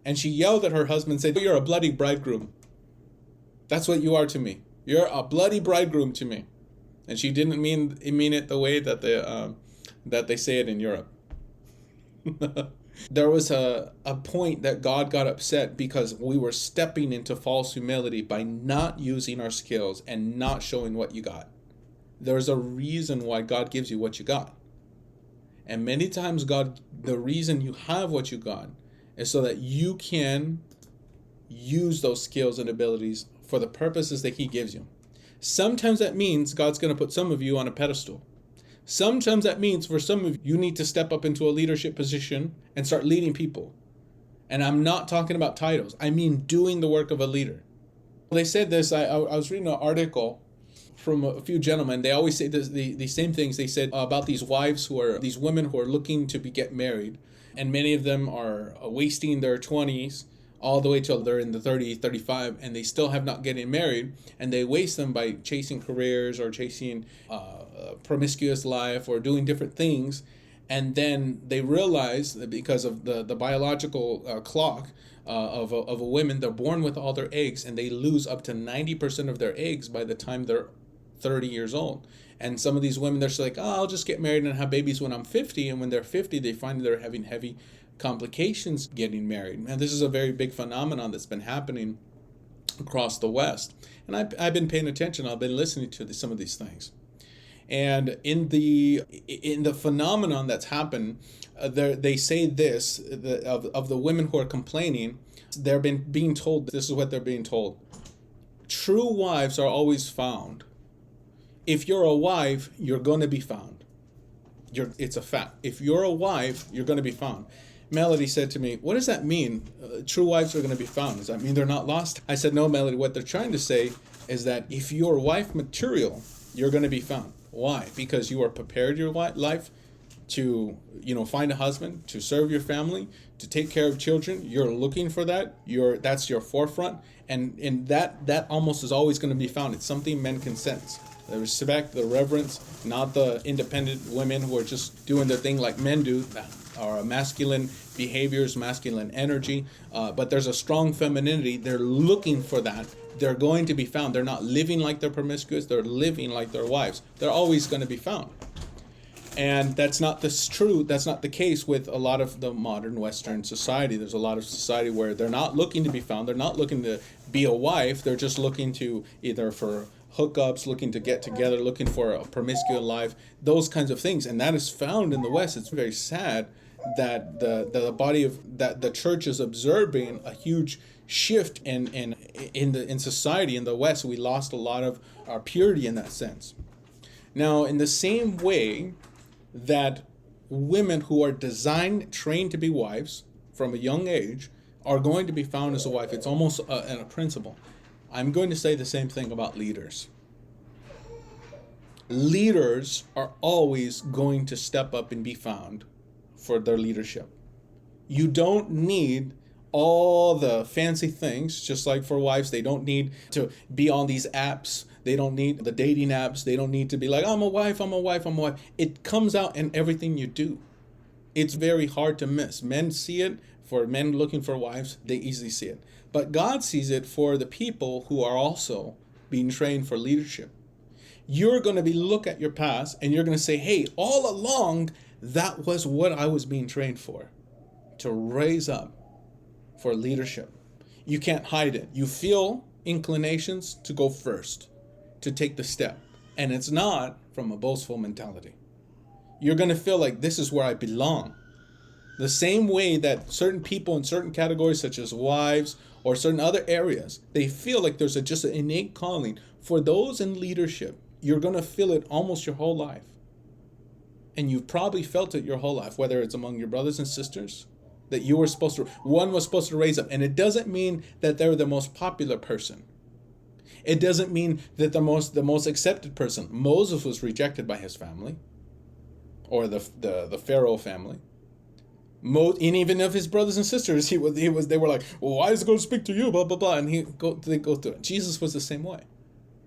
S1: and she yelled at her husband and said, "You're a bloody bridegroom. That's what you are to me. You're a bloody bridegroom to me." And she didn't mean it the way that they say it in Europe. There was a point that God got upset because we were stepping into false humility by not using our skills and not showing what you got. There's a reason why God gives you what you got. And many times the reason you have what you got is so that you can use those skills and abilities for the purposes that He gives you. Sometimes that means God's going to put some of you on a pedestal. Sometimes that means for some of you, you need to step up into a leadership position and start leading people. And I'm not talking about titles. I mean doing the work of a leader. They said this, I was reading an article from a few gentlemen. They always say this, the same things. They said about these these women who are looking to get married. And many of them are wasting their 20s all the way till they're in the 30, 35, and they still have not getting married, and they waste them by chasing careers or chasing promiscuous life or doing different things. And then they realize that because of the biological clock of a woman, they're born with all their eggs, and they lose up to 90% of their eggs by the time they're 30 years old. And some of these women, they're just like, oh, I'll just get married and have babies when I'm 50. And when they're 50, they find they're having heavy complications getting married. And this is a very big phenomenon that's been happening across the West. And I've been paying attention. I've been listening to some of these things. And in the phenomenon that's happened, they say this, of the women who are complaining, they're being told, this is what they're being told. True wives are always found. If you're a wife, you're going to be found. It's a fact. If you're a wife, you're going to be found. Melody said to me, what does that mean? True wives are going to be found. Does that mean they're not lost? I said, no, Melody, what they're trying to say is that if you're wife material, you're going to be found. Why? Because you are prepared your life to, find a husband, to serve your family, to take care of children. You're looking for that. That's your forefront. And that almost is always going to be found. It's something men can sense. The respect, the reverence, not the independent women who are just doing their thing like men do, or masculine behaviors, masculine energy. But there's a strong femininity. They're looking for that. They're going to be found. They're not living like they're promiscuous. They're living like their wives. They're always going to be found. And that's not true. That's not the case with a lot of the modern Western society. There's a lot of society where they're not looking to be found. They're not looking to be a wife. They're just looking to either for hookups, looking to get together, looking for a promiscuous life, those kinds of things. And that is found in the West. It's very sad that the church is observing a huge shift in society. In the West, we lost a lot of our purity in that sense. Now, in the same way that women who are trained to be wives from a young age are going to be found as a wife, it's almost a principle. I'm going to say the same thing about leaders. Leaders are always going to step up and be found for their leadership. You don't need all the fancy things, just like for wives. They don't need to be on these apps. They don't need the dating apps. They don't need to be like, I'm a wife, I'm a wife, I'm a wife. It comes out in everything you do. It's very hard to miss. Men see it. For men looking for wives, they easily see it. But God sees it for the people who are also being trained for leadership. You're going to look at your past and you're going to say, hey, all along, that was what I was being trained for, to raise up for leadership. You can't hide it. You feel inclinations to go first, to take the step. And it's not from a boastful mentality. You're going to feel like this is where I belong. The same way that certain people in certain categories, such as wives or certain other areas, they feel like there's just an innate calling. For those in leadership, you're going to feel it almost your whole life. And you've probably felt it your whole life, whether it's among your brothers and sisters, that one was supposed to raise up. And it doesn't mean that they're the most popular person. It doesn't mean that the most accepted person. Moses was rejected by his family, or the Pharaoh family. And even of his brothers and sisters, they were like, well, why is it going to speak to you, blah, blah, blah. And they go through it. Jesus was the same way.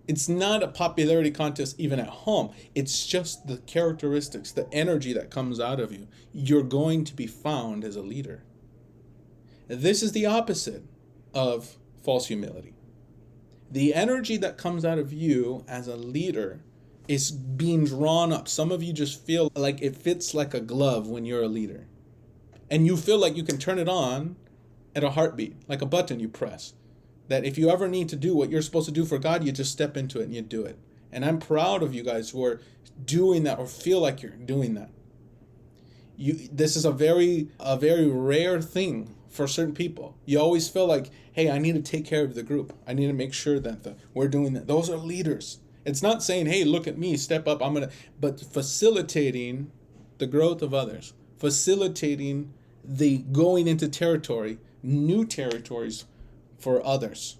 S1: It's not a popularity contest even at home. It's just the characteristics, the energy that comes out of you. You're going to be found as a leader. This is the opposite of false humility. The energy that comes out of you as a leader is being drawn up. Some of you just feel like it fits like a glove when you're a leader. And you feel like you can turn it on at a heartbeat, like a button you press. That if you ever need to do what you're supposed to do for God, you just step into it and you do it. And I'm proud of you guys who are doing that or feel like you're doing that. This is a very rare thing for certain people. You always feel like, hey, I need to take care of the group. I need to make sure that we're doing that. Those are leaders. It's not saying, hey, look at me, step up, but facilitating the growth of others, facilitating the going into territory, new territories for others.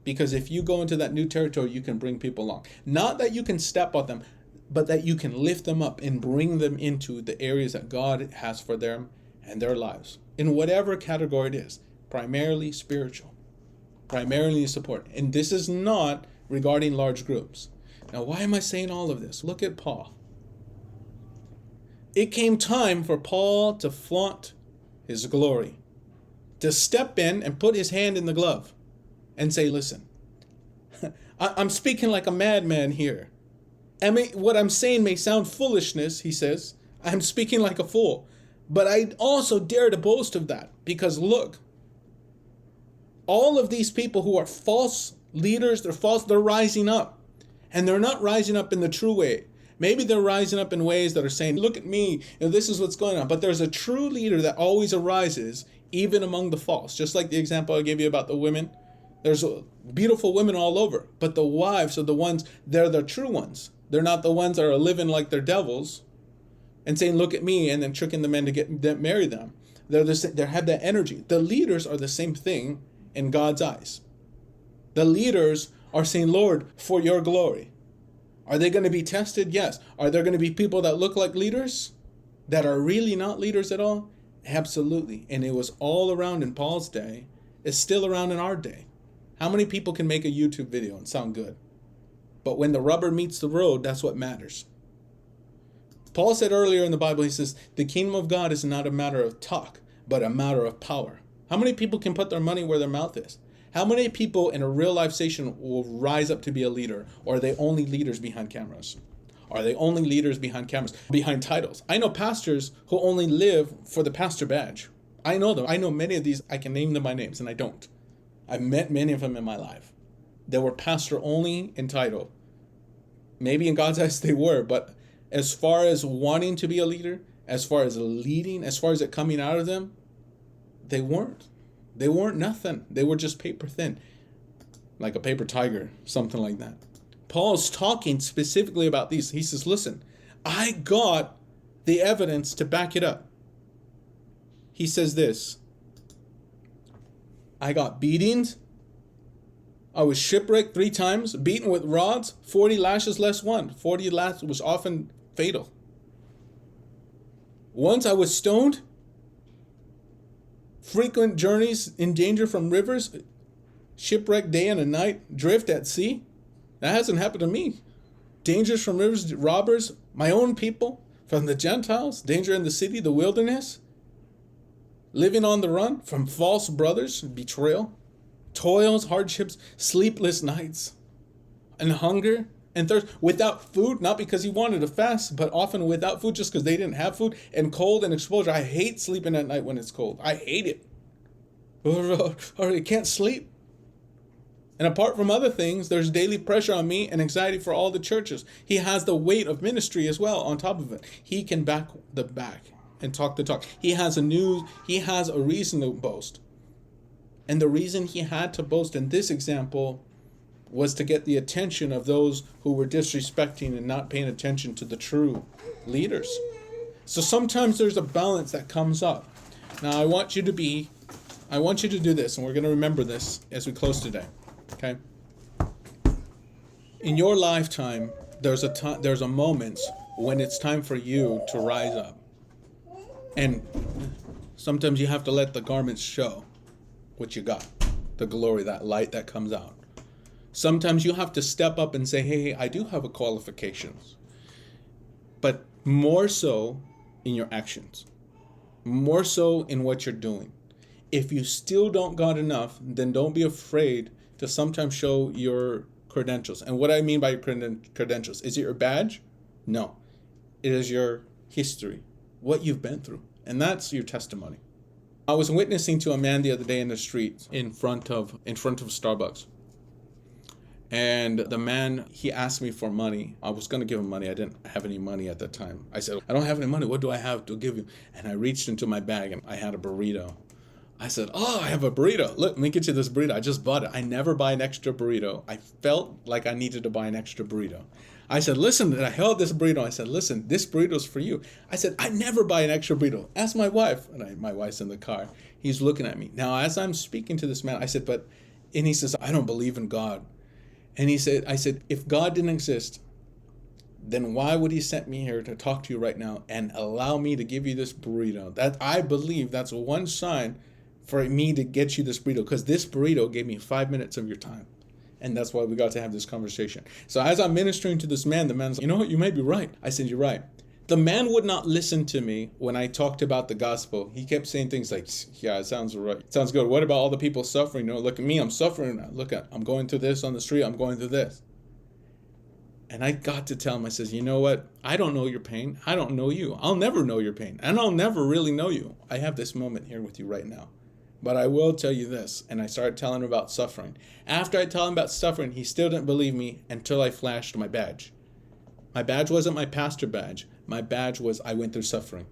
S1: Because if you go into that new territory, you can bring people along. Not that you can step on them, but that you can lift them up and bring them into the areas that God has for them and their lives. In whatever category it is, primarily spiritual, primarily support. And this is not regarding large groups. Now, why am I saying all of this? Look at Paul. It came time for Paul to flaunt his glory, to step in and put his hand in the glove and say, listen, I'm speaking like a madman here. What I'm saying may sound foolishness, he says. I'm speaking like a fool. But I also dare to boast of that because look, all of these people who are false leaders, they're rising up. And they're not rising up in the true way. Maybe they're rising up in ways that are saying, look at me, this is what's going on. But there's a true leader that always arises, even among the false. Just like the example I gave you about the women. There's beautiful women all over. But the wives are the ones, they're the true ones. They're not the ones that are living like they're devils and saying, look at me, and then tricking the men to marry them. They have that energy. The leaders are the same thing in God's eyes. The leaders are saying, Lord, for your glory. Are they going to be tested? Yes. Are there going to be people that look like leaders that are really not leaders at all? Absolutely. And it was all around in Paul's day. It's still around in our day. How many people can make a YouTube video and sound good? But when the rubber meets the road, that's what matters. Paul said earlier in the Bible, he says, the kingdom of God is not a matter of talk, but a matter of power. How many people can put their money where their mouth is? How many people in a real life station will rise up to be a leader? Or are they only leaders behind cameras? Are they only leaders behind cameras, behind titles? I know pastors who only live for the pastor badge. I know them. I know many of these. I can name them by names, and I don't. I've met many of them in my life. They were pastor only in title. Maybe in God's eyes they were, but as far as wanting to be a leader, as far as leading, as far as it coming out of them, they weren't. They weren't nothing. They were just paper thin, like a paper tiger, something like that. Paul's talking specifically about these. He says, listen, I got the evidence to back it up. He says this, I got beatings. I was shipwrecked 3 times, beaten with rods, 40 lashes less one. 40 lashes was often fatal. Once I was stoned. Frequent journeys in danger from rivers, shipwreck day and a night, drift at sea. That hasn't happened to me. Dangers from rivers, robbers, my own people, from the Gentiles, danger in the city, the wilderness, living on the run from false brothers, betrayal, toils, hardships, sleepless nights, and hunger and thirst, without food, not because he wanted to fast, but often without food just because they didn't have food, and cold and exposure. I hate sleeping at night when it's cold. I hate it. Or I can't sleep. And apart from other things, there's daily pressure on me and anxiety for all the churches. He has the weight of ministry as well on top of it. He can back the back and talk the talk. He has a reason to boast. And the reason he had to boast in this example was to get the attention of those who were disrespecting and not paying attention to the true leaders. So sometimes there's a balance that comes up. Now I want you to do this, and we're going to remember this as we close today. Okay? In your lifetime, there's a moment when it's time for you to rise up. And sometimes you have to let the garments show what you got, the glory, that light that comes out. Sometimes you have to step up and say, hey, I do have a qualifications. But more so in your actions. More so in what you're doing. If you still don't got enough, then don't be afraid to sometimes show your credentials. And what I mean by credentials, is it your badge? No. It is your history, what you've been through. And that's your testimony. I was witnessing to a man the other day in the street in front of Starbucks. And the man, he asked me for money. I was going to give him money. I didn't have any money at the time. I said, I don't have any money. What do I have to give you? And I reached into my bag and I had a burrito. I said, oh, I have a burrito. Look, let me get you this burrito. I just bought it. I never buy an extra burrito. I felt like I needed to buy an extra burrito. I said, listen, and I held this burrito. I said, listen, this burrito's for you. I said, I never buy an extra burrito. Ask my wife. And my wife's in the car. He's looking at me. Now, as I'm speaking to this man, I said, and he says, I don't believe in God. And I said, if God didn't exist, then why would he send me here to talk to you right now and allow me to give you this burrito? That I believe that's one sign for me to get you this burrito, because this burrito gave me 5 minutes of your time. And that's why we got to have this conversation. So as I'm ministering to this man, the man's like, you know what, you may be right. I said, you're right. The man would not listen to me when I talked about the gospel. He kept saying things like, yeah, it sounds right. It sounds good. What about all the people suffering? Look at me, I'm suffering. I'm going through this on the street. I'm going through this. And I got to tell him, I says, you know what? I don't know your pain. I don't know you. I'll never know your pain. And I'll never really know you. I have this moment here with you right now. But I will tell you this. And I started telling him about suffering. After I told him about suffering, he still didn't believe me until I flashed my badge. My badge wasn't my pastor badge. My badge was I went through suffering.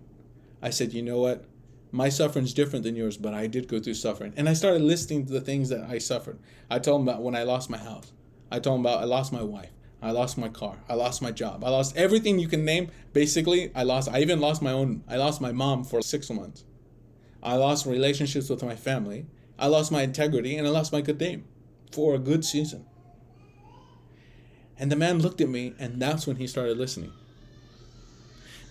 S1: I said, you know what? My suffering's different than yours, but I did go through suffering. And I started listing the things that I suffered. I told him about when I lost my house. I told him about I lost my wife. I lost my car. I lost my job. I lost everything you can name. Basically, I even lost I lost my mom for 6 months. I lost relationships with my family. I lost my integrity, and I lost my good name for a good season. And the man looked at me, and that's when he started listening.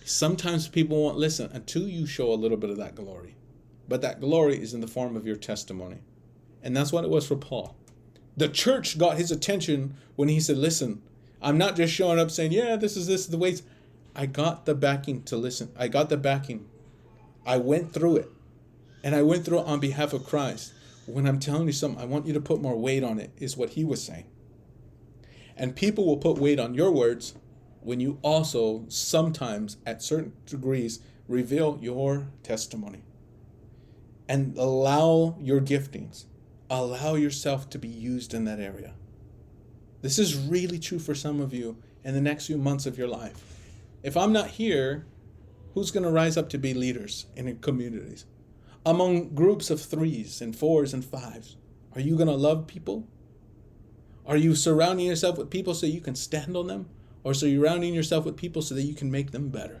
S1: Sometimes people won't listen until you show a little bit of that glory. But that glory is in the form of your testimony. And that's what it was for Paul. The church got his attention when he said, listen, I'm not just showing up saying, yeah, this is the ways. I got the backing to listen. I got the backing. I went through it. And I went through it on behalf of Christ. When I'm telling you something, I want you to put more weight on it, is what he was saying. And people will put weight on your words when you also sometimes, at certain degrees, reveal your testimony. And allow your giftings. Allow yourself to be used in that area. This is really true for some of you in the next few months of your life. If I'm not here, who's going to rise up to be leaders in communities? Among groups of 3s and 4s and 5s, are you going to love people? Are you surrounding yourself with people so you can stand on them? Or so you're surrounding yourself with people so that you can make them better?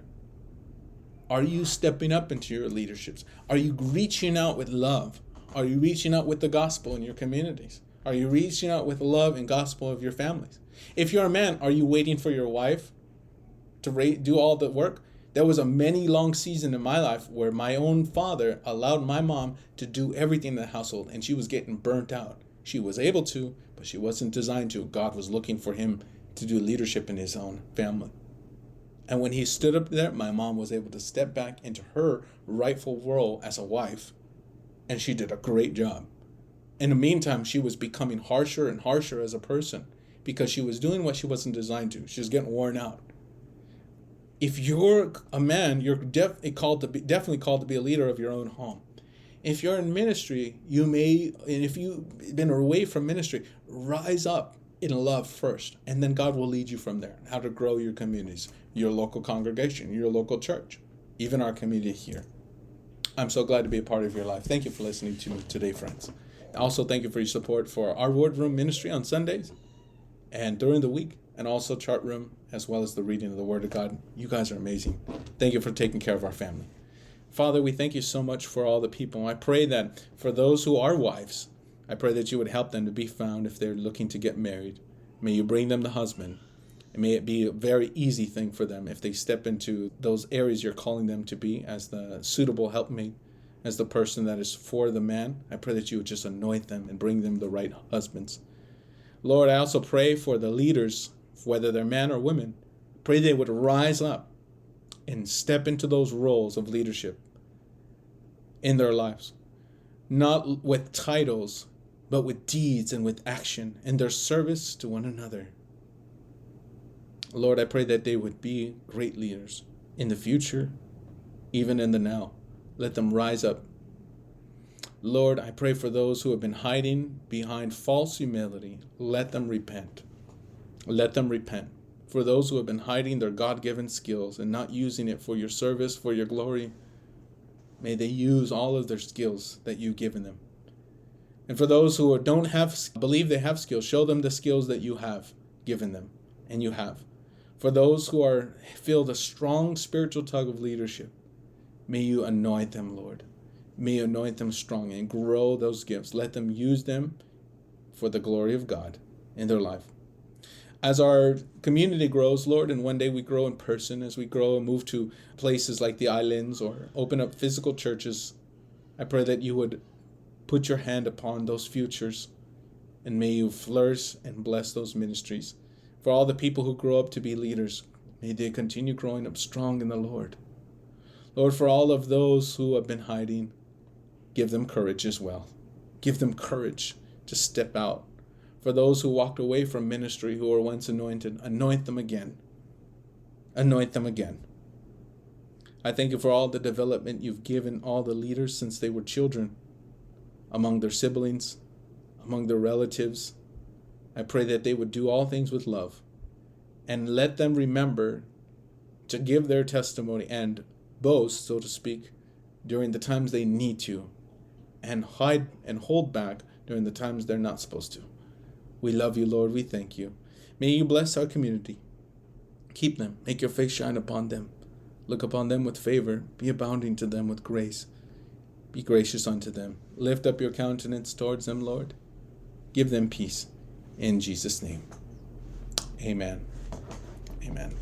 S1: Are you stepping up into your leaderships? Are you reaching out with love? Are you reaching out with the gospel in your communities? Are you reaching out with love and gospel of your families? If you're a man, are you waiting for your wife to do all the work? There was a many long season in my life where my own father allowed my mom to do everything in the household, and she was getting burnt out. She was able to, but she wasn't designed to. God was looking for him to do leadership in his own family. And when he stood up there, my mom was able to step back into her rightful role as a wife, and she did a great job. In the meantime, she was becoming harsher and harsher as a person because she was doing what she wasn't designed to. She was getting worn out. If you're a man, you're definitely called to be a leader of your own home. If you're in ministry, and if you've been away from ministry, rise up in love first, and then God will lead you from there. How to grow your communities, your local congregation, your local church, even our community here. I'm so glad to be a part of your life. Thank you for listening to me today, friends. Also, thank you for your support for our WordRoom ministry on Sundays and during the week, and also Chartroom, as well as the reading of the Word of God. You guys are amazing. Thank you for taking care of our family. Father, we thank you so much for all the people. I pray that for those who are wives, I pray that you would help them to be found if they're looking to get married. May you bring them the husband. And may it be a very easy thing for them if they step into those areas you're calling them to be as the suitable helpmate, as the person that is for the man. I pray that you would just anoint them and bring them the right husbands. Lord, I also pray for the leaders, whether they're men or women. Pray they would rise up and step into those roles of leadership in their lives, not with titles, but with deeds and with action and their service to one another. Lord, I pray that they would be great leaders in the future, even in the now. Let them rise up. Lord, I pray for those who have been hiding behind false humility. Let them repent. Let them repent. For those who have been hiding their God-given skills and not using it for your service, for your glory, may they use all of their skills that you've given them. And for those who don't believe they have skills, show them the skills that you have given them, and you have. For those who feel the strong spiritual tug of leadership, may you anoint them, Lord. May you anoint them strong and grow those gifts. Let them use them for the glory of God in their life. As our community grows, Lord, and one day we grow in person, as we grow and move to places like the islands or open up physical churches, I pray that you would put your hand upon those futures, and may you flourish and bless those ministries. For all the people who grow up to be leaders, may they continue growing up strong in the Lord. Lord, for all of those who have been hiding, give them courage as well. Give them courage to step out. For those who walked away from ministry, who were once anointed, anoint them again. Anoint them again. I thank you for all the development you've given all the leaders since they were children, among their siblings, among their relatives. I pray that they would do all things with love, and let them remember to give their testimony and boast, so to speak, during the times they need to, and hide and hold back during the times they're not supposed to. We love you, Lord. We thank you. May you bless our community. Keep them. Make your face shine upon them. Look upon them with favor. Be abounding to them with grace. Be gracious unto them. Lift up your countenance towards them, Lord. Give them peace. In Jesus' name. Amen. Amen.